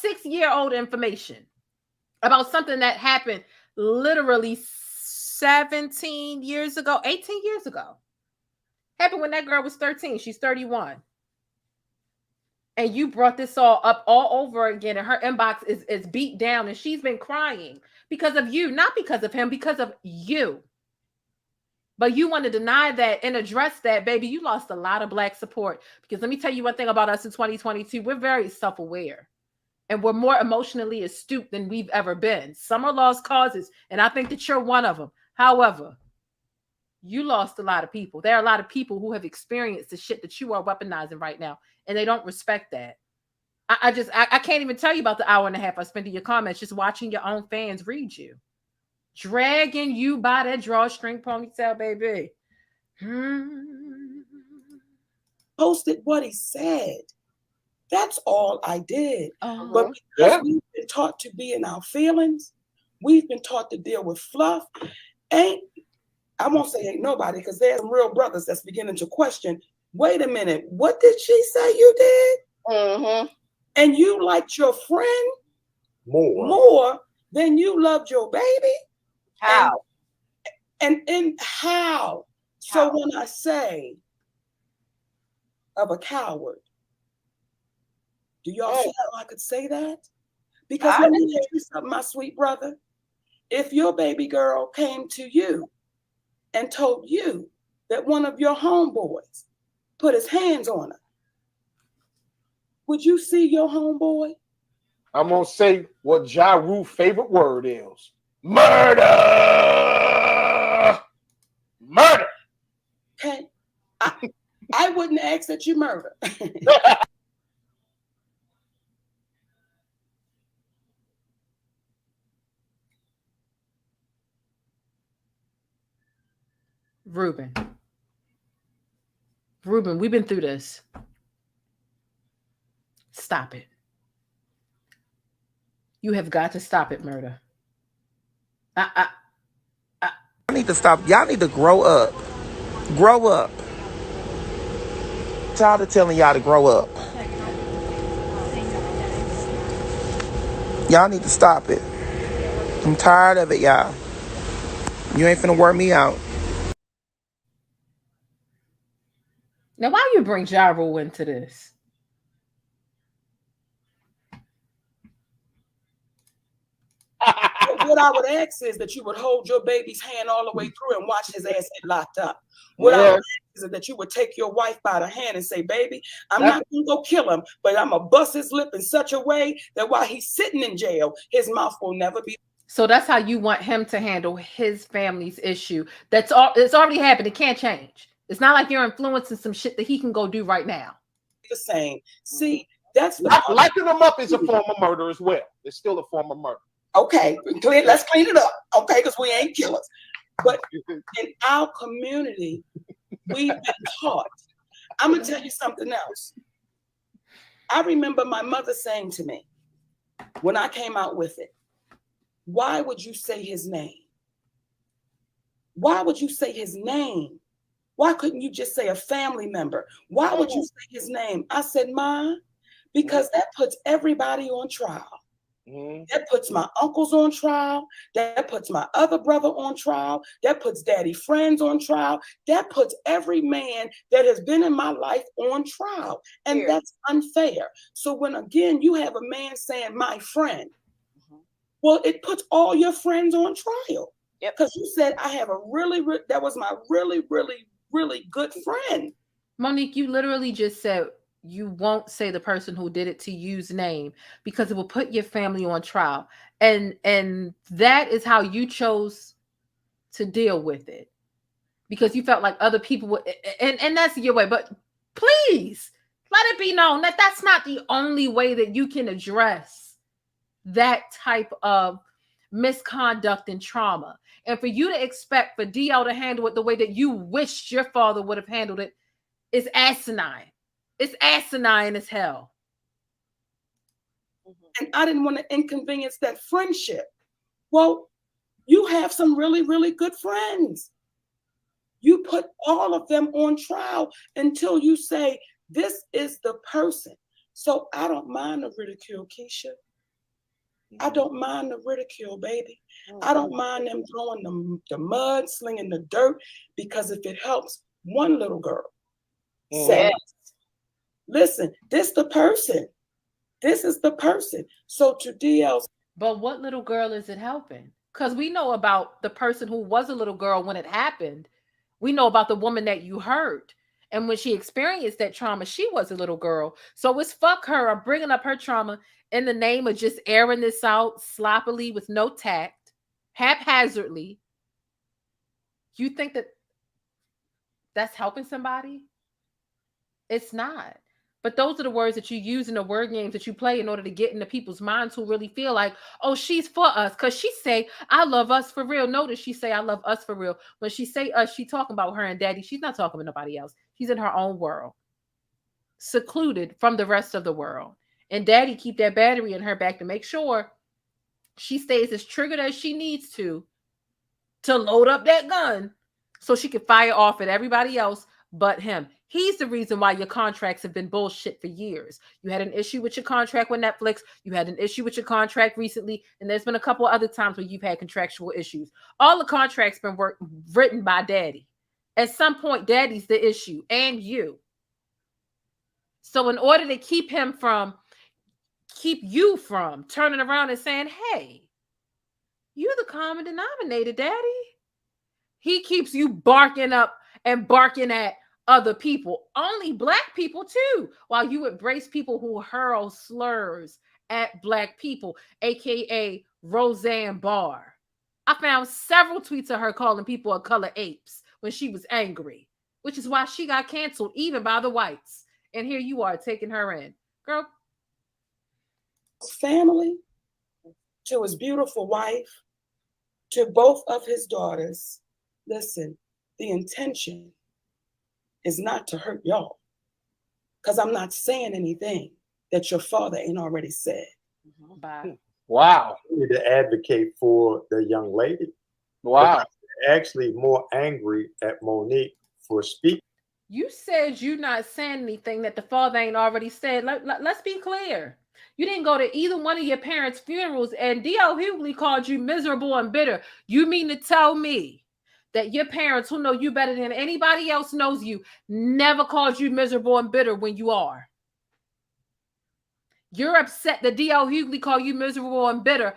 6-year-old information about something that happened literally 17 years ago, 18 years ago. Happened when that girl was 13. She's 31. And you brought this all up all over again. And her inbox is beat down. And she's been crying because of you. Not because of him, because of you. But you want to deny that and address that, baby. You lost a lot of Black support. Because let me tell you one thing about us in 2022. We're very self-aware. And we're more emotionally astute than we've ever been. Some are lost causes. And I think that you're one of them. However, you lost a lot of people. There are a lot of people who have experienced the shit that you are weaponizing right now, and they don't respect that. I can't even tell you about the hour and a half I spent in your comments just watching your own fans read you. Dragging you by that drawstring ponytail, baby. posted what he said. That's all I did. Uh-huh. But because we've been taught to be in our feelings, we've been taught to deal with fluff. I won't say ain't nobody, because there's some real brothers that's beginning to question, wait a minute, what did she say you did? Mm-hmm. And you liked your friend more than you loved your baby? How? And how? So when I say of a coward, do y'all feel how I could say that? Because let me tell you something, my sweet brother. If your baby girl came to you and told you that one of your homeboys put his hands on her, would you see your homeboy? I'm going to say what Ja Rule's favorite word is. Murder! Murder! Okay. I wouldn't ask that you murder. Ruben, we've been through this. Stop it. You have got to stop it, murder. I need to stop. Y'all need to grow up. Grow up. Tired of telling y'all to grow up. Y'all need to stop it. I'm tired of it, y'all. You ain't finna work me out. Now, why you bring Ja Rule into this? What I would ask is that you would hold your baby's hand all the way through and watch his ass get locked up. What I would ask is that you would take your wife by the hand and say, baby, I'm not going to go kill him, but I'm going to bust his lip in such a way that while he's sitting in jail, his mouth will never be. So that's how you want him to handle his family's issue. It's already happened. It can't change. It's not like you're influencing some shit that he can go do right now. The same. See, that's lighting them up is a form of murder as well. It's still a form of murder. Okay, let's clean it up. Okay, because we ain't killers. But in our community, we've been taught. I'm gonna tell you something else. I remember my mother saying to me when I came out with it, why would you say his name? Why would you say his name? Why couldn't you just say a family member? Why would you say his name? I said, Ma, because that puts everybody on trial. That puts my uncles on trial. That puts my other brother on trial. That puts daddy friends on trial. That puts every man that has been in my life on trial. And that's unfair. So when, again, you have a man saying my friend, well, it puts all your friends on trial. Because you said I have that was my really, really, really good friend. Monique, you literally just said you won't say the person who did it to you's name because it will put your family on trial. And that is how you chose to deal with it. Because you felt like other people would, and that's your way. But please let it be known that that's not the only way that you can address that type of misconduct and trauma. And for you to expect for DL to handle it the way that you wished your father would have handled it is asinine. It's asinine as hell. And I didn't want to inconvenience that friendship. Well, you have some really, really good friends. You put all of them on trial until you say, this is the person. So I don't mind the ridicule, Keisha. I don't mind the ridicule, baby. I don't mind them throwing the mud, slinging the dirt, because if it helps one little girl, say, listen, this the person. This is the person. So to DL's. But what little girl is it helping? Because we know about the person who was a little girl when it happened. We know about the woman that you hurt. And when she experienced that trauma, she was a little girl. So it's fuck her. I'm bringing up her trauma in the name of just airing this out sloppily with no tact, haphazardly. You think that that's helping somebody? It's not. But those are the words that you use in the word games that you play in order to get into people's minds who really feel like, oh, she's for us. Because she say, I love us for real. Notice she say, I love us for real. When she say us, she talking about her and daddy. She's not talking about nobody else. She's in her own world. secluded from the rest of the world. And daddy keep that battery in her back to make sure she stays as triggered as she needs to load up that gun so she can fire off at everybody else but him. He's the reason why your contracts have been bullshit for years. You had an issue with your contract with Netflix. You had an issue with your contract recently. And there's been a couple other times where you've had contractual issues. All the contracts been written by daddy. At some point, daddy's the issue and you. So in order to keep you from turning around and saying, hey, you're the common denominator, daddy. He keeps you barking up and barking at other people, only black people too, while you embrace people who hurl slurs at black people, aka Roseanne Barr. I found several tweets of her calling people of color apes when she was angry, which is why she got canceled even by the whites. And here you are taking her in. Girl. Family, to his beautiful wife, to both of his daughters, listen, the intention is not to hurt y'all. Because I'm not saying anything that your father ain't already said. Bye. Wow. You need to advocate for the young lady. Wow. Actually more angry at MoNique for speaking. You said you're not saying anything that the father ain't already said. Let's be clear. You didn't go to either one of your parents' funerals, and DL Hughley called you miserable and bitter. You mean to tell me that your parents, who know you better than anybody else knows you, never called you miserable and bitter when you are? You're upset that DL Hughley called you miserable and bitter.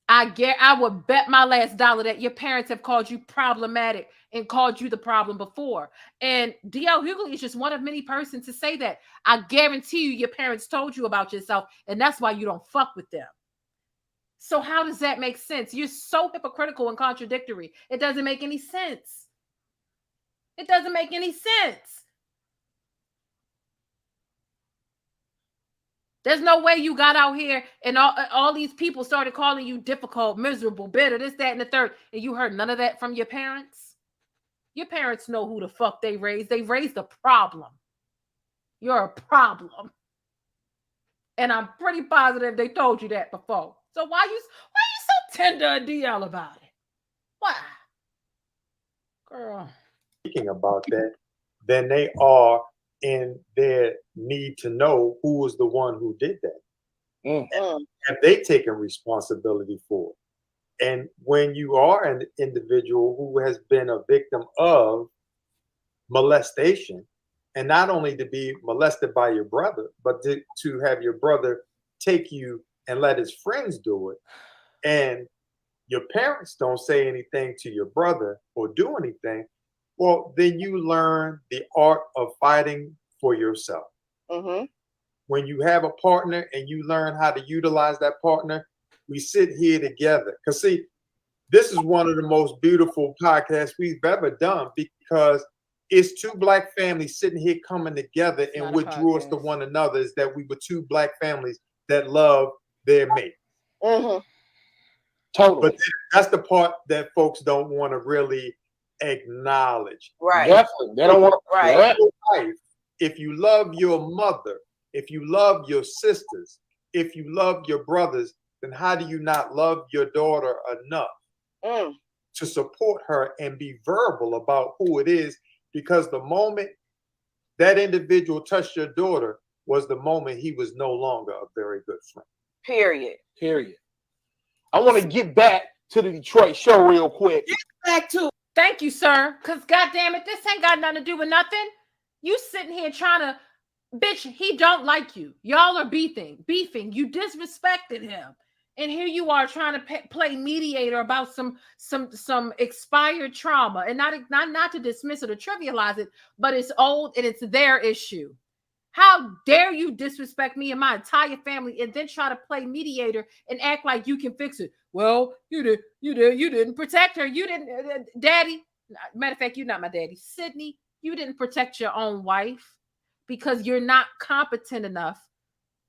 I would bet my last dollar that your parents have called you problematic and called you the problem before. And DL Hughley is just one of many persons to say that. I guarantee you your parents told you about yourself, and that's why you don't fuck with them. So how does that make sense? You're so hypocritical and contradictory. It doesn't make any sense. It doesn't make any sense. There's no way you got out here and all these people started calling you difficult, miserable, bitter, this, that, and the third, and you heard none of that from your parents? Your parents know who the fuck they raised. They raised a problem. You're a problem. And I'm pretty positive they told you that before. So why you so tender and DL about it? Why? Girl. Speaking about that, then they are in their need to know who was the one who did that. Have they taken responsibility for it? And when you are an individual who has been a victim of molestation, and not only to be molested by your brother, but to have your brother take you and let his friends do it, and your parents don't say anything to your brother or do anything, well, then you learn the art of fighting for yourself. When you have a partner and you learn how to utilize that partner, we sit here together. Because see, this is one of the most beautiful podcasts we've ever done, because it's two black families sitting here coming together, and what drew us to one another is that we were two black families that love their mate. Totally. But that's the part that folks don't want to really acknowledge. Right. Definitely. They don't want to. Right. If you love your mother, if you love your sisters, if you love your brothers, then how do you not love your daughter enough to support her and be verbal about who it is? Because the moment that individual touched your daughter was the moment he was no longer a very good friend. Period. I want to get back to the Detroit show real quick. Get back to. Thank you, sir. Because goddamn it, this ain't got nothing to do with nothing. You sitting here trying to, bitch, he don't like you. Y'all are beefing. You disrespected him. And here you are trying to play mediator about some expired trauma. And not to dismiss it or trivialize it, but it's old and it's their issue. How dare you disrespect me and my entire family and then try to play mediator and act like you can fix it? Well, you didn't protect her. You didn't, daddy. Matter of fact, you're not my daddy. Sydney, you didn't protect your own wife because you're not competent enough,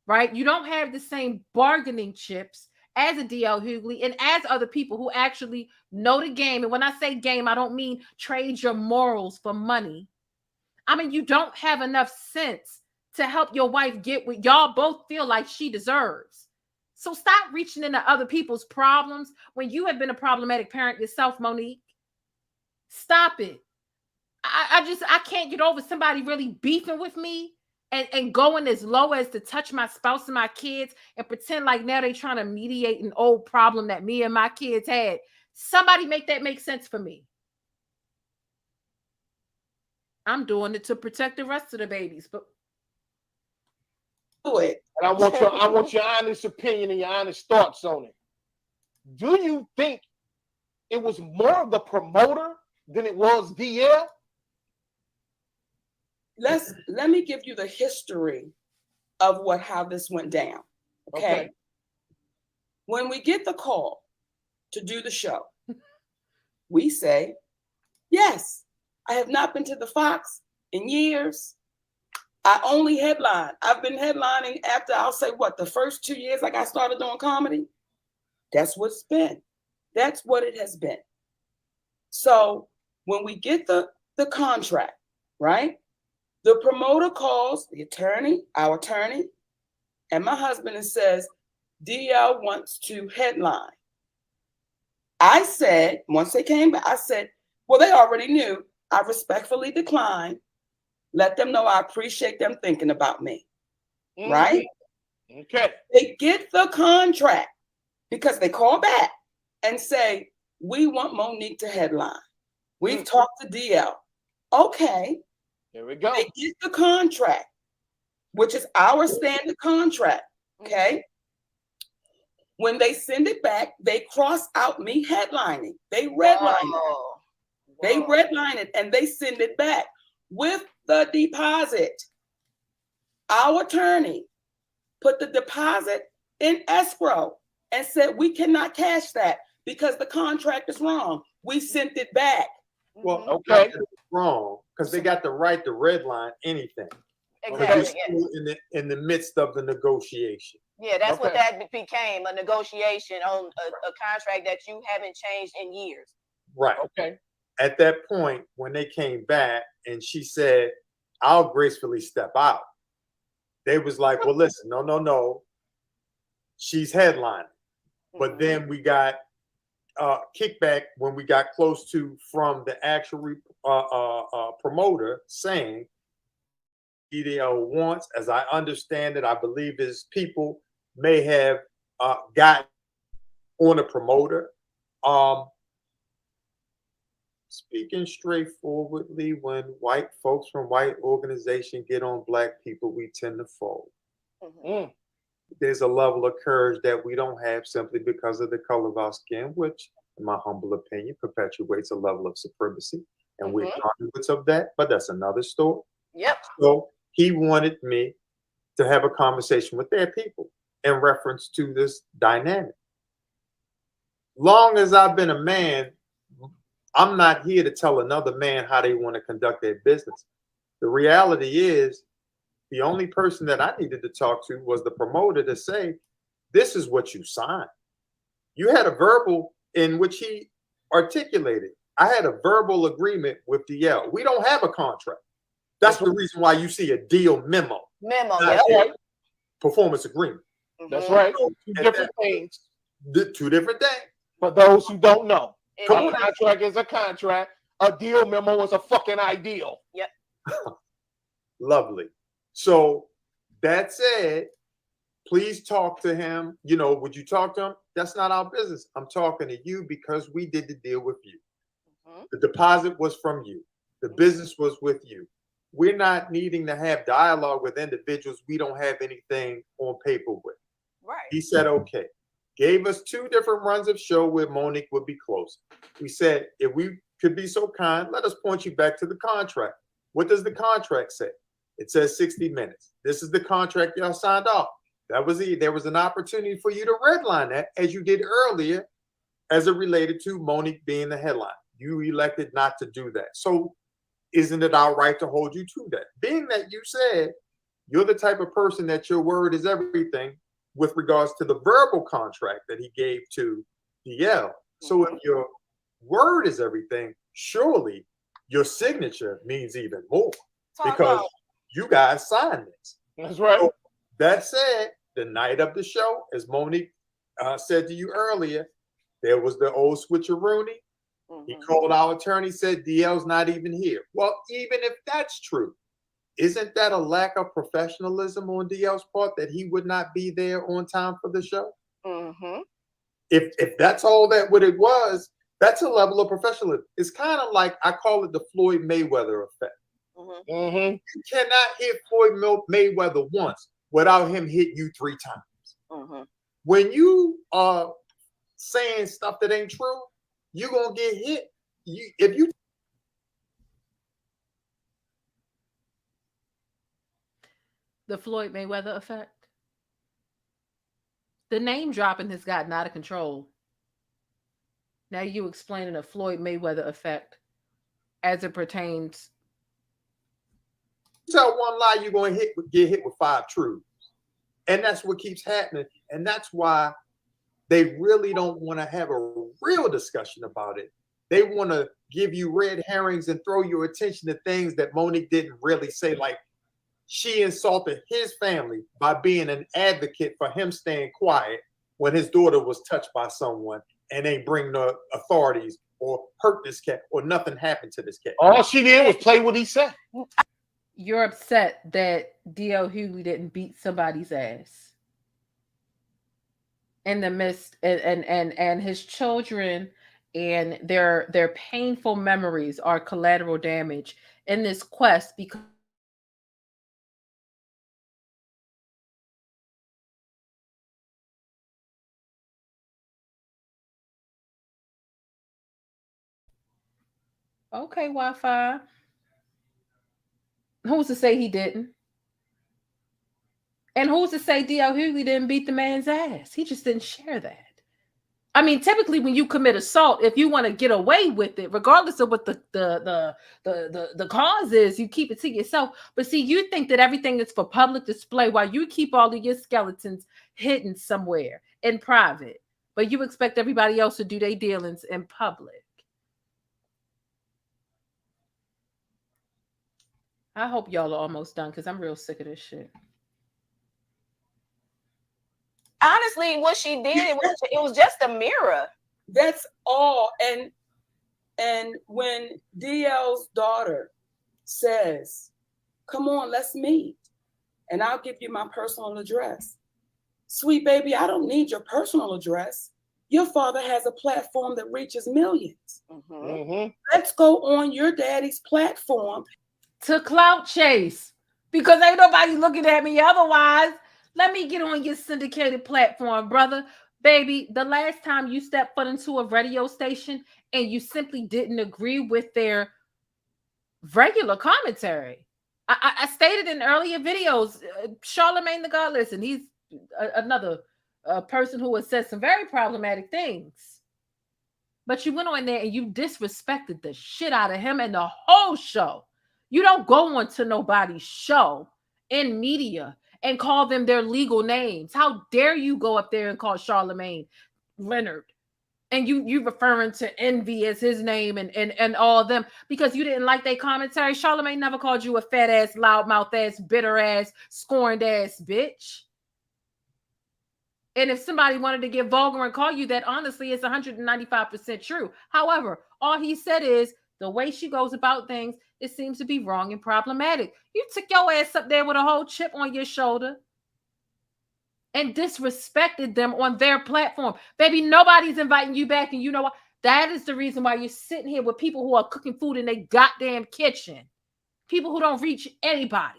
right? You don't have the same bargaining chips as a DL Hughley and as other people who actually know the game. And when I say game, I don't mean trade your morals for money. I mean, you don't have enough sense to help your wife get what y'all both feel like she deserves. So stop reaching into other people's problems when you have been a problematic parent yourself, Monique. Stop it. I can't get over somebody really beefing with me and going as low as to touch my spouse and my kids and pretend like now they're trying to mediate an old problem that me and my kids had. Somebody make that make sense for me. I'm doing it to protect the rest of the babies, but Do it. And I want your honest opinion and your honest thoughts on it. Do you think it was more of the promoter than it was DL? Let me give you the history of how this went down. Okay. When we get the call to do the show, we say, yes, I have not been to the Fox in years. I only headline. I've been headlining after, I'll say the first 2 years like I started doing comedy. That's what it's been. That's what it has been. So when we get the contract, right? The promoter calls the attorney, our attorney, and my husband and says, DL wants to headline. I said, once they came back, I said, well, they already knew. I respectfully declined. Let them know I appreciate them thinking about me. Mm-hmm. Right? Okay. They get the contract because they call back and say, we want MoNique to headline. We've talked to DL. Okay. Here we go. They get the contract, which is our standard contract. Okay. When they send it back, they cross out me headlining. They redline it. They redline it and they send it back with the deposit. Our attorney put the deposit in escrow and said, we cannot cash that because the contract is wrong. We sent it back. Well, okay, wrong, because they got the right to redline anything. Exactly. In the midst of the negotiation. Yeah, that's what that became, a negotiation on a contract that you haven't changed in years. Right. Okay. At that point, when they came back and she said, I'll gracefully step out, they was like, well, listen, no. She's headlining. But then we got kickback when we got close to from the actual promoter saying DL wants, as I understand it, I believe his people may have got on a promoter. Speaking straightforwardly, when white folks from white organizations get on black people, we tend to fold. Mm-hmm. There's a level of courage that we don't have simply because of the color of our skin, which, in my humble opinion, perpetuates a level of supremacy. And we're conduits of that, but that's another story. Yep. So he wanted me to have a conversation with their people in reference to this dynamic. Long as I've been a man, I'm not here to tell another man how they want to conduct their business. The reality is, the only person that I needed to talk to was the promoter to say, this is what you signed. You had a verbal in which he articulated. I had a verbal agreement with DL. We don't have a contract. That's the reason why you see a deal memo. Performance agreement. That's right. Two different things. Two different things. For those who don't know. A contract is a contract. A deal memo is a fucking ideal. Yep. Lovely. So that said, please talk to him. Would you talk to him? That's not our business. I'm talking to you because we did the deal with you. The deposit was from you. The business was with you. We're not needing to have dialogue with individuals we don't have anything on paper with. Right. He said, okay. Gave us 2 different runs of show where MoNique would be close. We said, if we could be so kind, let us point you back to the contract. What does the contract say? It says 60 minutes. This is the contract y'all signed off. There was an opportunity for you to redline that as you did earlier as it related to MoNique being the headline. You elected not to do that. So isn't it our right to hold you to that? Being that you said you're the type of person that your word is everything with regards to the verbal contract that he gave to DL. So if your word is everything, surely your signature means even more because you guys signed this. That's right. So, that said, the night of the show, as Monique said to you earlier, there was the old switcheroony. He called our attorney, said DL's not even here. Well, even if that's true, isn't that a lack of professionalism on DL's part that he would not be there on time for the show? If that's all that what it was, that's a level of professionalism. It's kind of like, I call it the Floyd Mayweather effect. You cannot hit Floyd Mayweather once without him hitting you 3 times. When you are saying stuff that ain't true, you're gonna get hit. If you The Floyd Mayweather effect. The name dropping has gotten out of control. Now you explaining a Floyd Mayweather effect as it pertains. tell one lie, you're going to get hit with 5 truths. And that's what keeps happening. And that's why they really don't want to have a real discussion about it. They want to give you red herrings and throw your attention to things that Monique didn't really say. Like, she insulted his family by being an advocate for him staying quiet when his daughter was touched by someone, and they bring the authorities or hurt this cat or nothing happened to this cat. All she did was play what he said. You're upset that DL Hughley didn't beat somebody's ass in the midst, and his children and their painful memories are collateral damage in this quest because okay, Wi-Fi. Who's to say he didn't? And who's to say DL Hughley didn't beat the man's ass? He just didn't share that. I mean, typically when you commit assault, if you want to get away with it, regardless of what the cause is, you keep it to yourself. But see, you think that everything is for public display while you keep all of your skeletons hidden somewhere in private. But you expect everybody else to do their dealings in public. I hope y'all are almost done because I'm real sick of this shit. Honestly, what she did, it was just a mirror. That's all. And when DL's daughter says, come on, let's meet, and I'll give you my personal address. Sweet baby, I don't need your personal address. Your father has a platform that reaches millions. Let's go on your daddy's platform. To clout chase, because ain't nobody looking at me otherwise. Let me get on your syndicated platform, brother. Baby, the last time you stepped foot into a radio station and you simply didn't agree with their regular commentary. I stated in earlier videos, Charlamagne the God, listen, he's another person who has said some very problematic things. But you went on there and you disrespected the shit out of him and the whole show. You don't go on to nobody's show in media and call them their legal names. How dare you go up there and call Charlamagne Leonard? And you referring to Envy as his name and all of them because you didn't like their commentary. Charlamagne never called you a fat ass, loudmouth ass, bitter ass, scorned ass bitch. And if somebody wanted to get vulgar and call you that, honestly, it's 195% true. However, all he said is the way she goes about things, it seems to be wrong and problematic. You took your ass up there with a whole chip on your shoulder and disrespected them on their platform. Baby, nobody's inviting you back. And you know what? That is the reason why you're sitting here with people who are cooking food in their goddamn kitchen. People who don't reach anybody.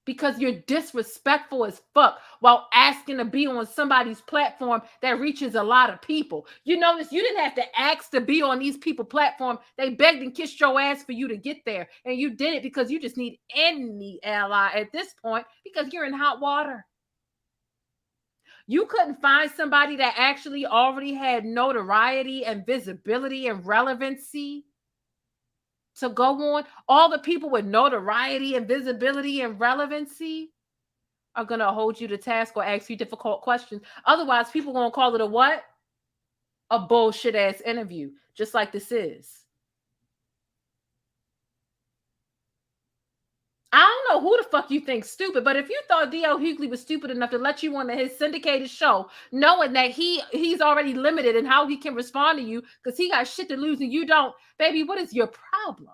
Because you're disrespectful as fuck while asking to be on somebody's platform that reaches a lot of people. You notice you didn't have to ask to be on these people's platform. They begged and kissed your ass for you to get there. And you did it because you just need any ally at this point because you're in hot water. You couldn't find somebody that actually already had notoriety and visibility and relevancy to go on. All the people with notoriety and visibility and relevancy are going to hold you to task or ask you difficult questions. Otherwise, people are going to call it a what? A bullshit ass interview, just like this is. don't know who the fuck you think stupid, but if you thought DL Hughley was stupid enough to let you on his syndicated show, knowing that he's already limited in how he can respond to you because he got shit to lose and you don't, baby, what is your problem?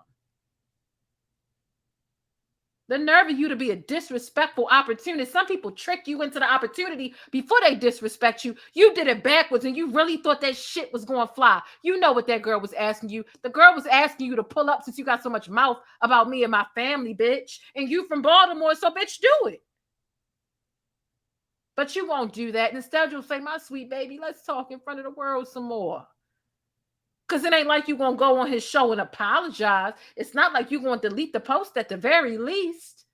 The nerve of you to be a disrespectful opportunist. Some people trick you into the opportunity before they disrespect you. You did it backwards and you really thought that shit was going to fly. You know what that girl was asking you. The girl was asking you to pull up since you got so much mouth about me and my family, bitch. And you from Baltimore, so bitch, do it. But you won't do that. Instead, you'll say, my sweet baby, let's talk in front of the world some more. Because it ain't like you're going to go on his show and apologize. It's not like you're going to delete the post at the very least.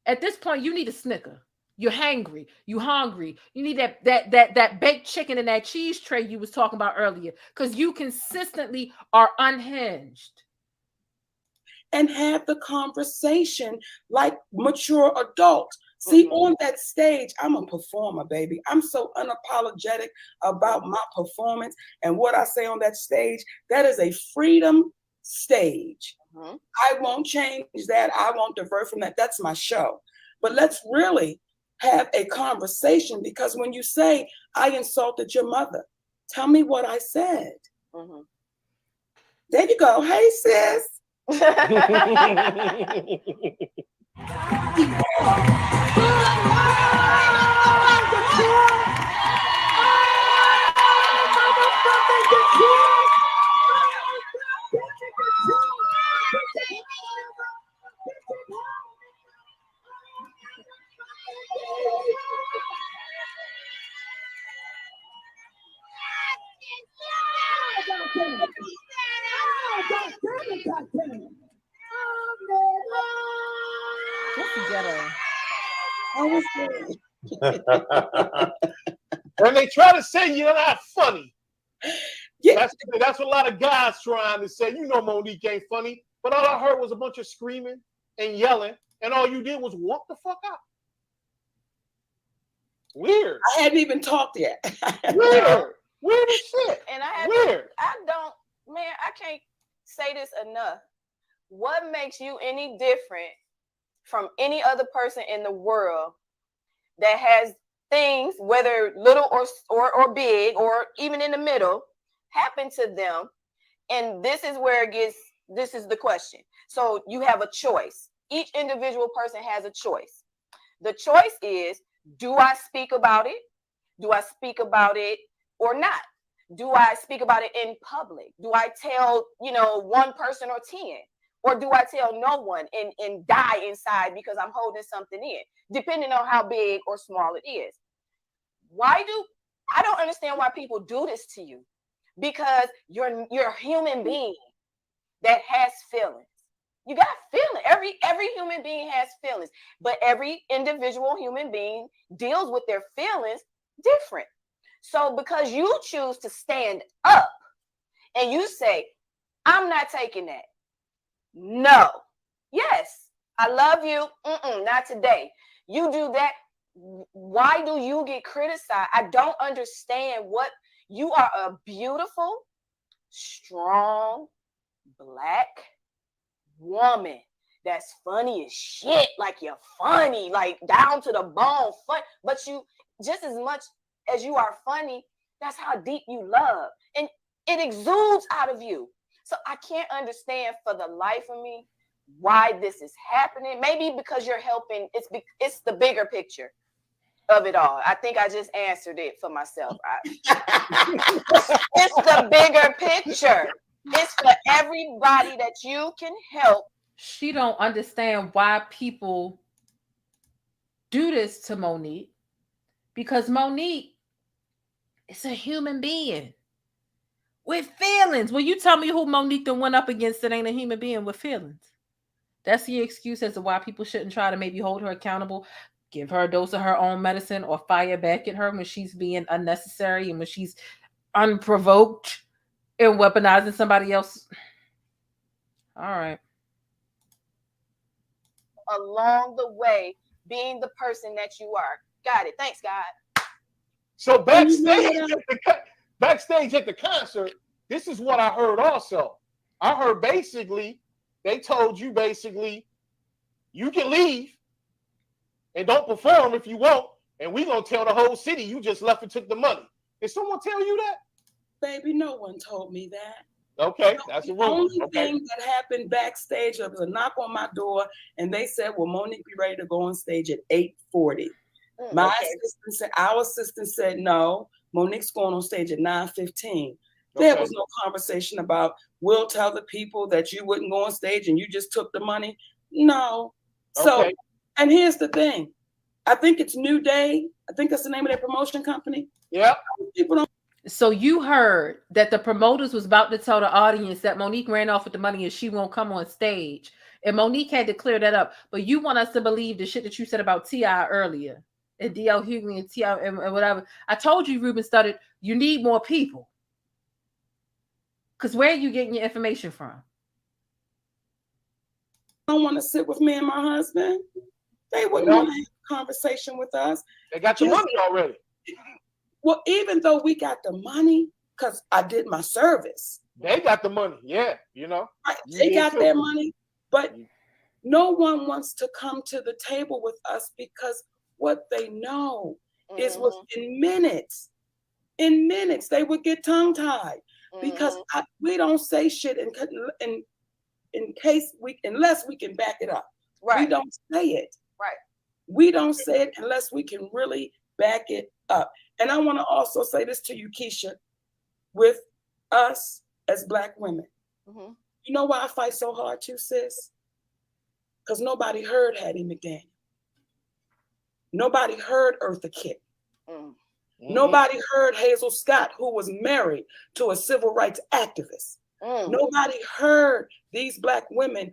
At this point, you need a Snicker. You're hangry. You hungry. You need that baked chicken and that cheese tray you was talking about earlier. Because you consistently are unhinged. And have the conversation like mature adults. See, on that stage, I'm a performer, baby. I'm so unapologetic about my performance and what I say on that stage. That is a freedom stage. I won't change that. I won't divert from that. That's my show. But let's really have a conversation, because when you say, I insulted your mother, tell me what I said. There you go. Hey, sis. And they try to say you're not funny. Yeah. That's what a lot of guys trying to say. You know Monique ain't funny, but all I heard was a bunch of screaming and yelling, and all you did was walk the fuck out. Weird. I hadn't even talked yet. Weird. Weird as shit. And I can't say this enough. What makes you any different from any other person in the world that has things, whether little or big or even in the middle, happen to them? And this is where this is the question. So you have a choice. Each individual person has a choice. The choice is, do I speak about it? Do I speak about it or not? Do I speak about it in public? Do I tell, one person or 10? Or do I tell no one and die inside because I'm holding something in, depending on how big or small it is? I don't understand why people do this to you, because you're a human being that has feelings. You got feelings. Every human being has feelings, but every individual human being deals with their feelings different. So because you choose to stand up and you say, I'm not taking that. No. Yes, I love you. Not today. You do that. Why do you get criticized? I don't understand. You are a beautiful, strong, Black woman that's funny as shit. Like, you're funny, like down to the bone, fun. But you, just as much as you are funny, that's how deep you love, and it exudes out of you. So I can't understand for the life of me why this is happening. Maybe because you're helping. It's the bigger picture of it all. I think I just answered it for myself. It's the bigger picture. It's for everybody that you can help. She don't understand why people do this to Monique, because Monique is a human being with feelings. Will you tell me who Monique done went up against that ain't a human being with feelings? That's the excuse as to why people shouldn't try to maybe hold her accountable, give her a dose of her own medicine, or fire back at her when she's being unnecessary and when she's unprovoked and weaponizing somebody else. All right. Along the way, being the person that you are. Got it. Thanks, God. So backstage at the concert, this is what I heard also. I heard basically they told you basically you can leave and don't perform if you want, and we gonna tell the whole city you just left and took the money. Did someone tell you that? Baby, no one told me that. Okay, that's a rumor. The only Okay. thing that happened backstage, there was a knock on my door, and they said, "Will Monique be ready to go on stage at 8:40?" Our assistant said, "No, Monique's going on stage at 9:15." There was no conversation about, "We'll tell the people that you wouldn't go on stage and you just took the money." No. So, and here's the thing. I think it's New Day. I think that's the name of their promotion company. Yeah. People don't. So you heard that the promoters was about to tell the audience that Monique ran off with the money and she won't come on stage. And Monique had to clear that up. But you want us to believe the shit that you said about T.I. earlier. And DL Hughley and T.I. and whatever. I told you, Ruben started, you need more people. Because where are you getting your information from? Don't want to sit with me and my husband. They wouldn't want to have a conversation with us. They got the money already. Well, even though we got the money, because I did my service. They got the money, yeah, you know. They got their money, but no one wants to come to the table with us because what they know is within minutes. In minutes, they would get tongue-tied because we don't say shit in case unless we can back it up. Right. We don't say it. Right. We don't say it unless we can really back it up. And I want to also say this to you, Keisha, with us as Black women. You know why I fight so hard too, sis? Because nobody heard Hattie McDaniel. Nobody heard Eartha Kitt. Nobody heard Hazel Scott, who was married to a civil rights activist. Nobody heard these Black women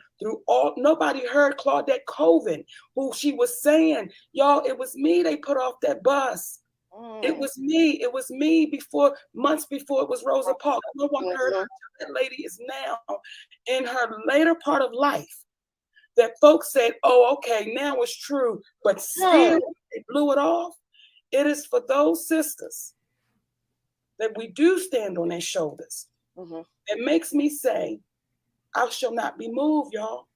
nobody heard Claudette Colvin, who she was saying, y'all, it was me they put off that bus. It was me. It was me months before it was Rosa Parks. No one heard her. That lady is now in her later part of life that folks said, oh, okay, now it's true. But still, they blew it off. It is for those sisters that we do stand on their shoulders. It makes me say, I shall not be moved, y'all.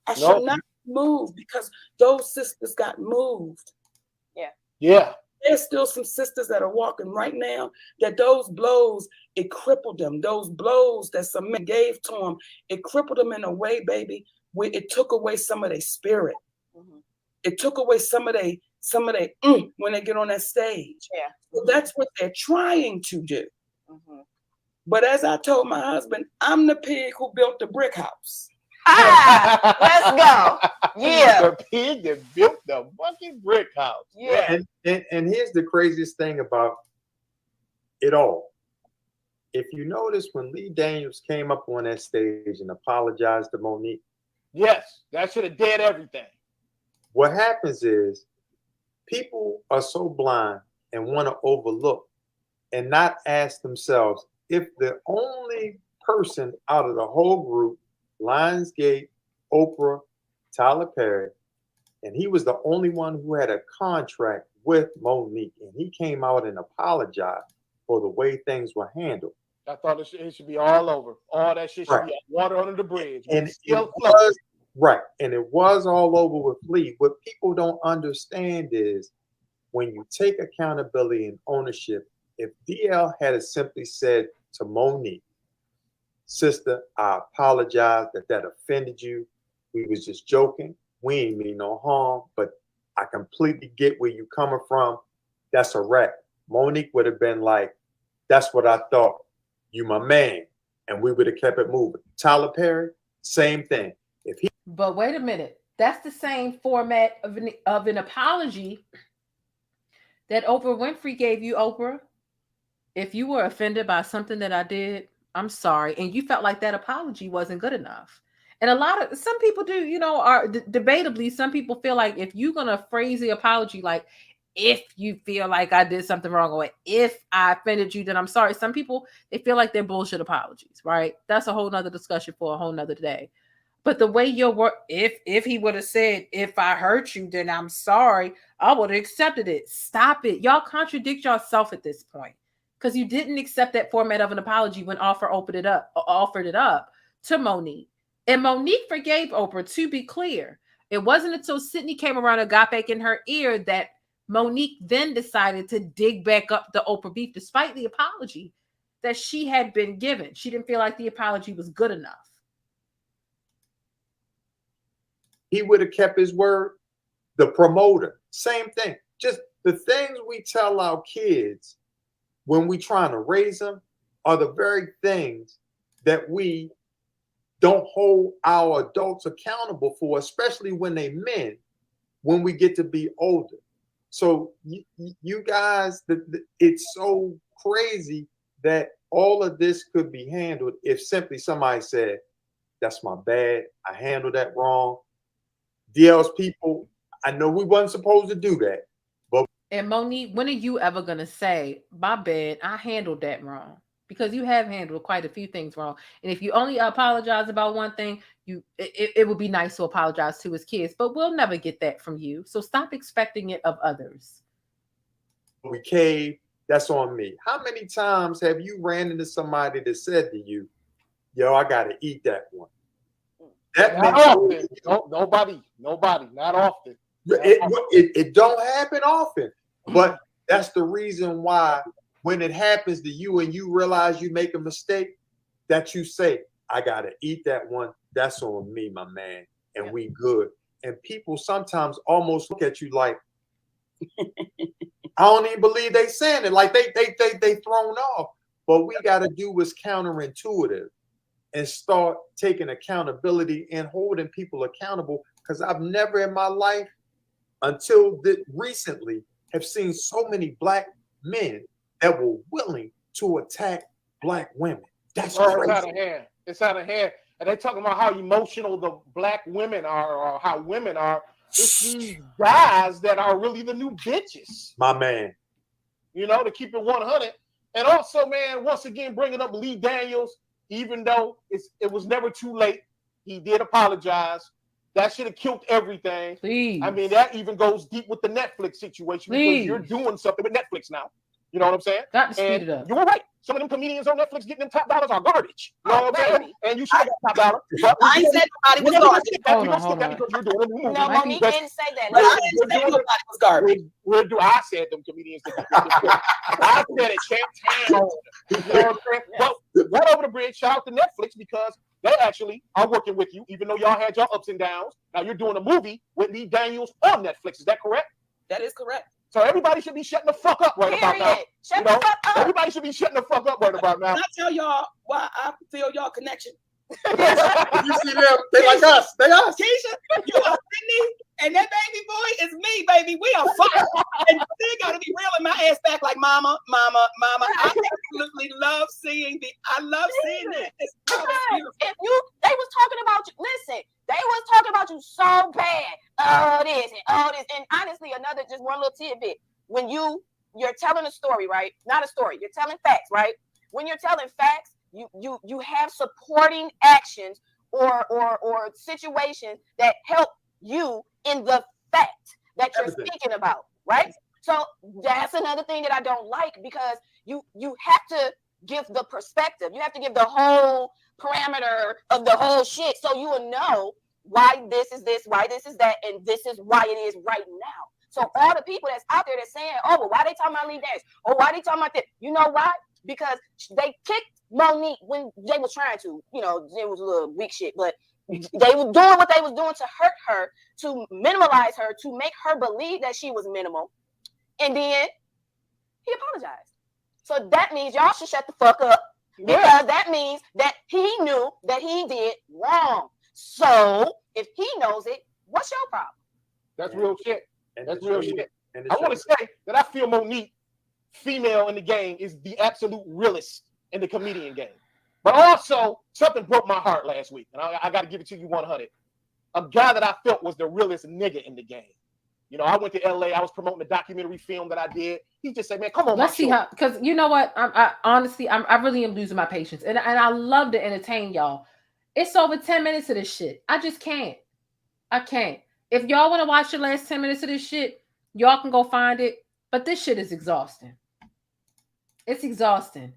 I shall not be moved because those sisters got moved. Yeah. There's still some sisters that are walking right now that those blows, it crippled them. Those blows that some men gave to them, it crippled them in a way, baby, where it took away some of their spirit. It took away some of their when they get on that stage. So that's what they're trying to do. But as I told my husband, I'm the pig who built the brick house. Let's go. Yeah. The pig that built the fucking brick house. Yeah. And here's the craziest thing about it all. If you notice when Lee Daniels came up on that stage and apologized to Monique. Yes, that should have did everything. What happens is people are so blind and want to overlook and not ask themselves if the only person out of the whole group, Lionsgate, Oprah, Tyler Perry, and he was the only one who had a contract with Monique, and he came out and apologized for the way things were handled. I thought it should be all over. All that shit should be water under the bridge. And it was all over with Lee. What people don't understand is when you take accountability and ownership, if DL had simply said to Monique, sister, I apologize that offended you. We was just joking. We ain't mean no harm, but I completely get where you coming from. That's a wrap. Monique would have been like, that's what I thought. You my man. And we would have kept it moving. Tyler Perry, same thing. But wait a minute. That's the same format of an apology that Oprah Winfrey gave you, Oprah. If you were offended by something that I did, I'm sorry. And you felt like that apology wasn't good enough. And some people do, are debatably, some people feel like if you're going to phrase the apology, like if you feel like I did something wrong or if I offended you, then I'm sorry. Some people, they feel like they're bullshit apologies, right? That's a whole nother discussion for a whole nother day. But the way your work, if he would have said, if I hurt you, then I'm sorry, I would have accepted it. Stop it. Y'all contradict yourself at this point because you didn't accept that format of an apology when offered it up. to Monique. And Monique forgave Oprah, to be clear. It wasn't until Sydney came around and got back in her ear that Monique then decided to dig back up the Oprah beef, despite the apology that she had been given. She didn't feel like the apology was good enough. He would have kept his word. The promoter, same thing. Just the things we tell our kids when we trying to raise them are the very things that we don't hold our adults accountable for, especially when they men, when we get to be older. So you guys, it's so crazy that all of this could be handled if simply somebody said, that's my bad, I handled that wrong. DL's people, I know we wasn't supposed to do that. But and Monique, when are you ever going to say, my bad, I handled that wrong? Because you have handled quite a few things wrong. And if you only apologize about one thing, it would be nice to apologize to his kids, but we'll never get that from you. So stop expecting it of others. We cave, that's on me. How many times have you ran into somebody that said to you, yo, I got to eat that one? That not often. Nobody, not often. It don't happen often, but that's the reason why when it happens to you and you realize you make a mistake, that you say, I got to eat that one. That's on me, my man. And we good. And people sometimes almost look at you like, I don't even believe they saying it. Like they thrown off. But we got to do what's counterintuitive and start taking accountability and holding people accountable. Because I've never in my life until recently have seen so many black men that were willing to attack black women. That's crazy. It's out of hand. It's out of hand. And they talking about how emotional the black women are or how women are. It's these guys that are really the new bitches. My man. You know, to keep it 100. And also, man, once again, bringing up Lee Daniels, even though it was never too late, he did apologize. That should have killed everything. Please. I mean, that even goes deep with the Netflix situation because you're doing something with Netflix now. You know what I'm saying? Got to speed it up. You were right. Some of them comedians on Netflix getting them top dollars are garbage. You know what I'm saying? And you should have got top dollar. But I ain't said nobody was garbage. We're going to skip that because you're doing a new movie. No, Monique didn't say that. No, I didn't say nobody was garbage. I said them comedians. I said it, champ town. You know what I'm saying? But right over the bridge, shout out to Netflix because they actually are working with you, even though y'all had your ups and downs. Now you're doing a movie with Lee Daniels on Netflix. Is that correct? That is correct. So everybody should be shutting the fuck up right about now. Shut the fuck up. Everybody should be shutting the fuck up right about now. Can I tell y'all why I feel y'all connection? You see them? They like us. They us. Keisha, you are Sydney, and that baby boy is me, baby. We are fire. And they got to be reeling my ass back like mama. I absolutely love seeing that. It's beautiful. If they was talking about you, listen, they was talking about you so bad. Oh, this and oh, this. And honestly, just one little tidbit. When you're telling a story, right? Not a story. You're telling facts, right? When you're telling facts, you have supporting actions or situations that help you in the fact that you're speaking about, right? So that's another thing that I don't like because you have to give the perspective. You have to give the whole parameter of the whole shit so you will know why this is this, why this is that, and this is why it is right now. So all the people that's out there that's saying, oh, well, why they talking about Lee Daniels? Or why they talking about this? You know why? Because they kicked Monique when they was trying to, it was a little weak shit, but they were doing what they was doing to hurt her, to minimalize her, to make her believe that she was minimal. And then he apologized. So that means y'all should shut the fuck up because that means that he knew that he did wrong. So if he knows it, what's your problem? That's real shit. That's real shit. I want to say that I feel Monique, female in the game, is the absolute realest in the comedian game. But also, something broke my heart last week, and I got to give it to you 100. A guy that I felt was the realest nigga in the game. I went to LA. I was promoting a documentary film that I did. He just said, man, come on. Let's see how, because you know what? I honestly really am losing my patience. And I love to entertain y'all. It's over 10 minutes of this shit. I just can't. I can't. If y'all want to watch the last 10 minutes of this shit, y'all can go find it. But this shit is exhausting. It's exhausting.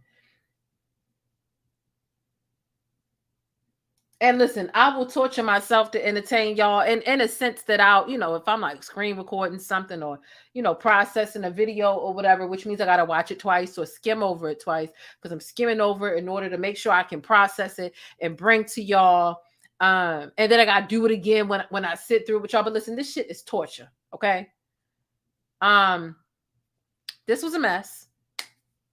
And listen, I will torture myself to entertain y'all, and in a sense that I'll, if I'm like screen recording something or, processing a video or whatever, which means I got to watch it twice or skim over it twice, because I'm skimming over it in order to make sure I can process it and bring to y'all. And then I got to do it again when I sit through it with y'all. But listen, this shit is torture. Okay. This was a mess.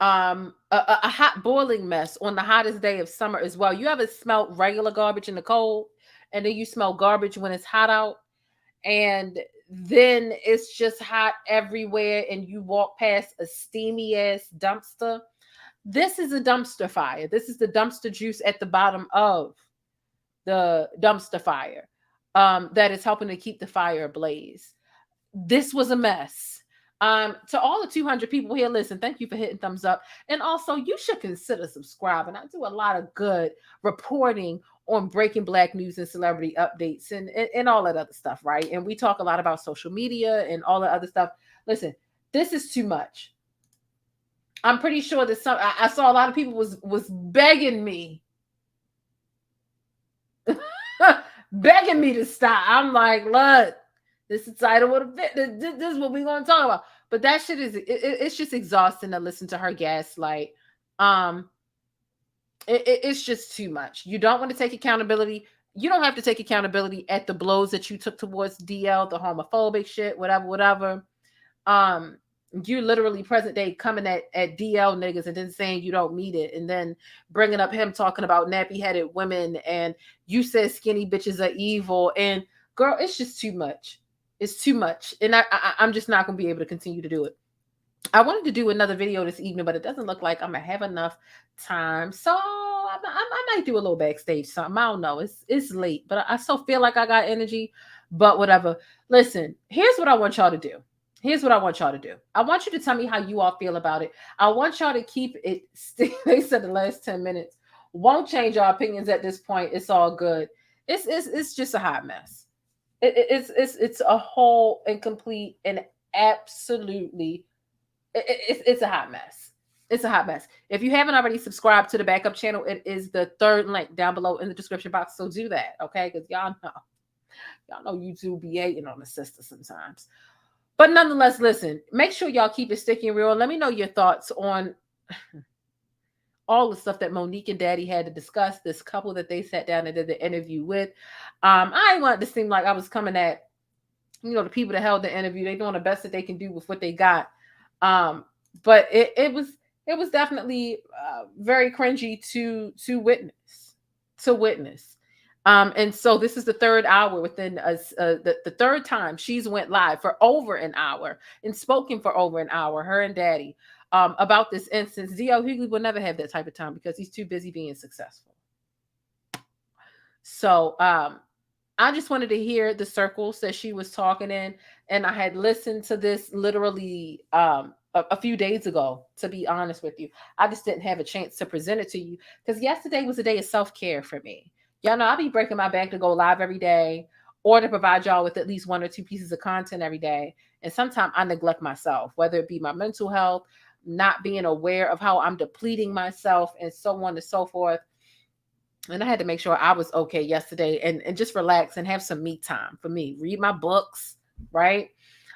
A hot boiling mess on the hottest day of summer as well. You ever smelled regular garbage in the cold, and then you smell garbage when it's hot out, and then it's just hot everywhere, and you walk past a steamy ass dumpster? This is a dumpster fire. This is the dumpster juice at the bottom of the dumpster fire that is helping to keep the fire ablaze. This was a mess. To all the 200 people here, listen, thank you for hitting thumbs up. And also, you should consider subscribing. I do a lot of good reporting on breaking Black news and celebrity updates and all that other stuff, right? And we talk a lot about social media and all the other stuff. Listen, this is too much. I'm pretty sure that I saw a lot of people was begging me, begging me to stop. I'm like, look, this is the title of the video. This is what we're going to talk about. But that shit it's just exhausting to listen to her gaslight. It's just too much. You don't want to take accountability. You don't have to take accountability at the blows that you took towards DL, the homophobic shit, whatever. You literally present day coming at DL niggas and then saying you don't need it, and then bringing up him talking about nappy-headed women, and you said skinny bitches are evil. And girl, it's just too much. It's too much. And I'm just not going to be able to continue to do it. I wanted to do another video this evening, but it doesn't look like I'm going to have enough time. So I might do a little backstage something. I don't know. It's late, but I still feel like I got energy, but whatever. Listen, here's what I want y'all to do. I want you to tell me how you all feel about it. I want y'all to keep it. They said the last 10 minutes won't change our opinions at this point. It's all good. It's just a hot mess. It's a whole and complete and absolutely it's a hot mess. It's a hot mess. If you haven't already subscribed to the backup channel, it is the third link down below in the description box. So do that, okay? Because y'all know YouTube be hating on the sister sometimes. But nonetheless, listen, make sure y'all keep it sticky and real. Let me know your thoughts on all the stuff that Monique and Daddy had to discuss, this couple that they sat down and did the interview with. I didn't want it to seem like I was coming at, the people that held the interview. They're doing the best that they can do with what they got. But it was definitely very cringy to witness. And so this is the third hour within the third time she's went live for over an hour and spoken for over an hour, her and Daddy. About this instance. DL Hughley will never have that type of time because he's too busy being successful. So I just wanted to hear the circles that she was talking in, and I had listened to this literally a few days ago, to be honest with you. I just didn't have a chance to present it to you because yesterday was a day of self-care for me. Y'all know I'll be breaking my back to go live every day or to provide y'all with at least 1 or 2 pieces of content every day. And sometimes I neglect myself, whether it be my mental health, not being aware of how I'm depleting myself, and so on and so forth. And I had to make sure I was okay yesterday and just relax and have some me time for me. Read my books, right?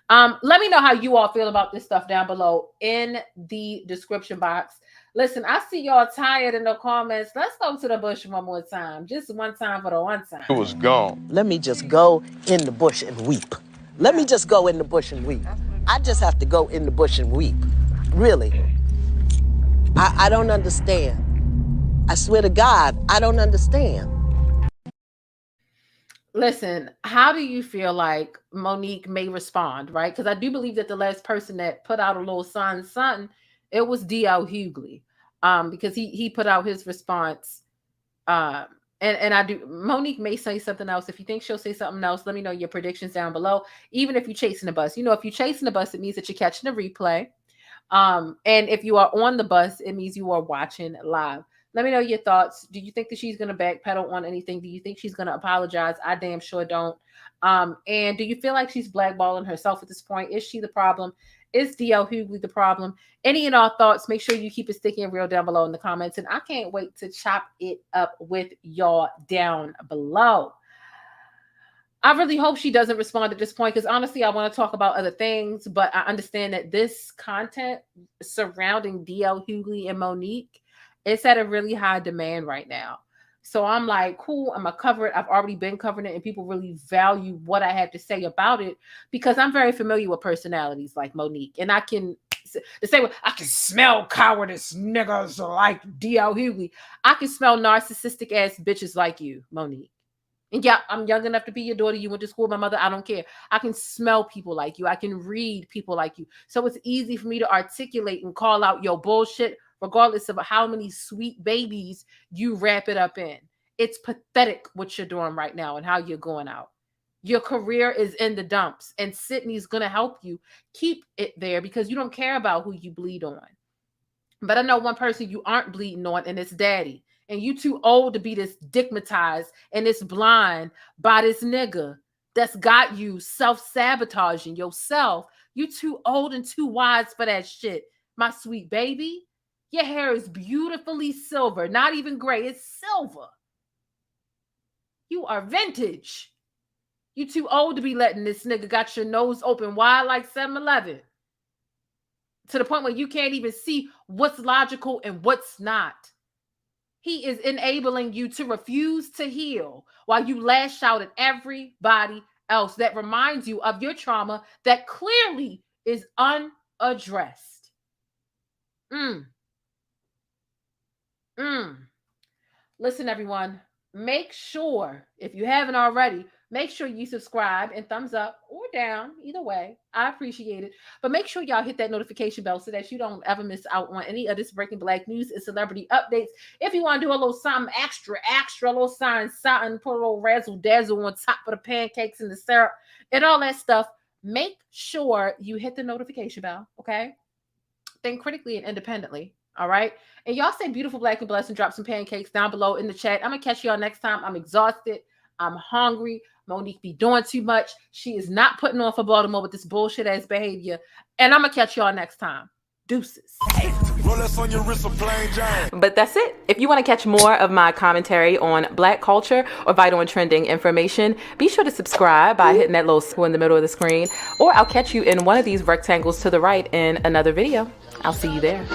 Let me know how you all feel about this stuff down below in the description box. Listen, I see y'all tired in the comments. Let's go to the bush one more time. Just one time for the one time. It was gone. Let me just go in the bush and weep. Let me just go in the bush and weep. I just have to go in the bush and weep. Really. I don't understand. I swear to God, I don't understand. Listen, how do you feel like Monique may respond, right? Because I do believe that the last person that put out a little something, it was DL Hughley, because he put out his response. And Monique may say something else. If you think she'll say something else, let me know your predictions down below. Even if you're chasing the bus, if you're chasing the bus, it means that you're catching a replay. And if you are on the bus, it means you are watching live. Let me know your thoughts. Do you think that she's going to backpedal on anything? Do you think she's going to apologize? I damn sure don't. And do you feel like she's blackballing herself at this point? Is she the problem? Is DL Hughley the problem? Any and all thoughts, make sure you keep it sticky and real down below in the comments. And I can't wait to chop it up with y'all down below. I really hope she doesn't respond at this point because honestly, I want to talk about other things, but I understand that this content surrounding DL Hughley and MoNique, it's at a really high demand right now. So I'm like, cool, I'm going to cover it. I've already been covering it and people really value what I have to say about it because I'm very familiar with personalities like MoNique. And I can say, well, I can smell cowardice niggas like DL Hughley. I can smell narcissistic ass bitches like you, MoNique. And yeah, I'm young enough to be your daughter. You went to school with my mother. I don't care. I can smell people like you. I can read people like you. So it's easy for me to articulate and call out your bullshit, regardless of how many sweet babies you wrap it up in. It's pathetic what you're doing right now and how you're going out. Your career is in the dumps, and Sydney's going to help you keep it there because you don't care about who you bleed on. But I know one person you aren't bleeding on, and it's Daddy. And you too old to be this stigmatized and this blind by this nigga that's got you self-sabotaging yourself. You too old and too wise for that shit. My sweet baby, your hair is beautifully silver, not even gray. It's silver. You are vintage. You too old to be letting this nigga got your nose open wide like 7-Eleven. To the point where you can't even see what's logical and what's not. He is enabling you to refuse to heal while you lash out at everybody else. That reminds you of your trauma that clearly is unaddressed. Listen, everyone, make sure, if you haven't already, make sure you subscribe and thumbs up or down, either way. I appreciate it. But make sure y'all hit that notification bell so that you don't ever miss out on any of this breaking Black news and celebrity updates. If you want to do a little something extra, a little something, put a little razzle dazzle on top of the pancakes and the syrup and all that stuff, make sure you hit the notification bell, okay? Think critically and independently, all right? And y'all say beautiful, black, and blessed and drop some pancakes down below in the chat. I'm going to catch y'all next time. I'm exhausted. I'm hungry. MoNique be doing too much. She is not putting on for Baltimore with this bullshit ass behavior. And I'm going to catch y'all next time. Deuces. But that's it. If you want to catch more of my commentary on Black culture or vital and trending information, be sure to subscribe by hitting that little square in the middle of the screen, or I'll catch you in one of these rectangles to the right in another video. I'll see you there.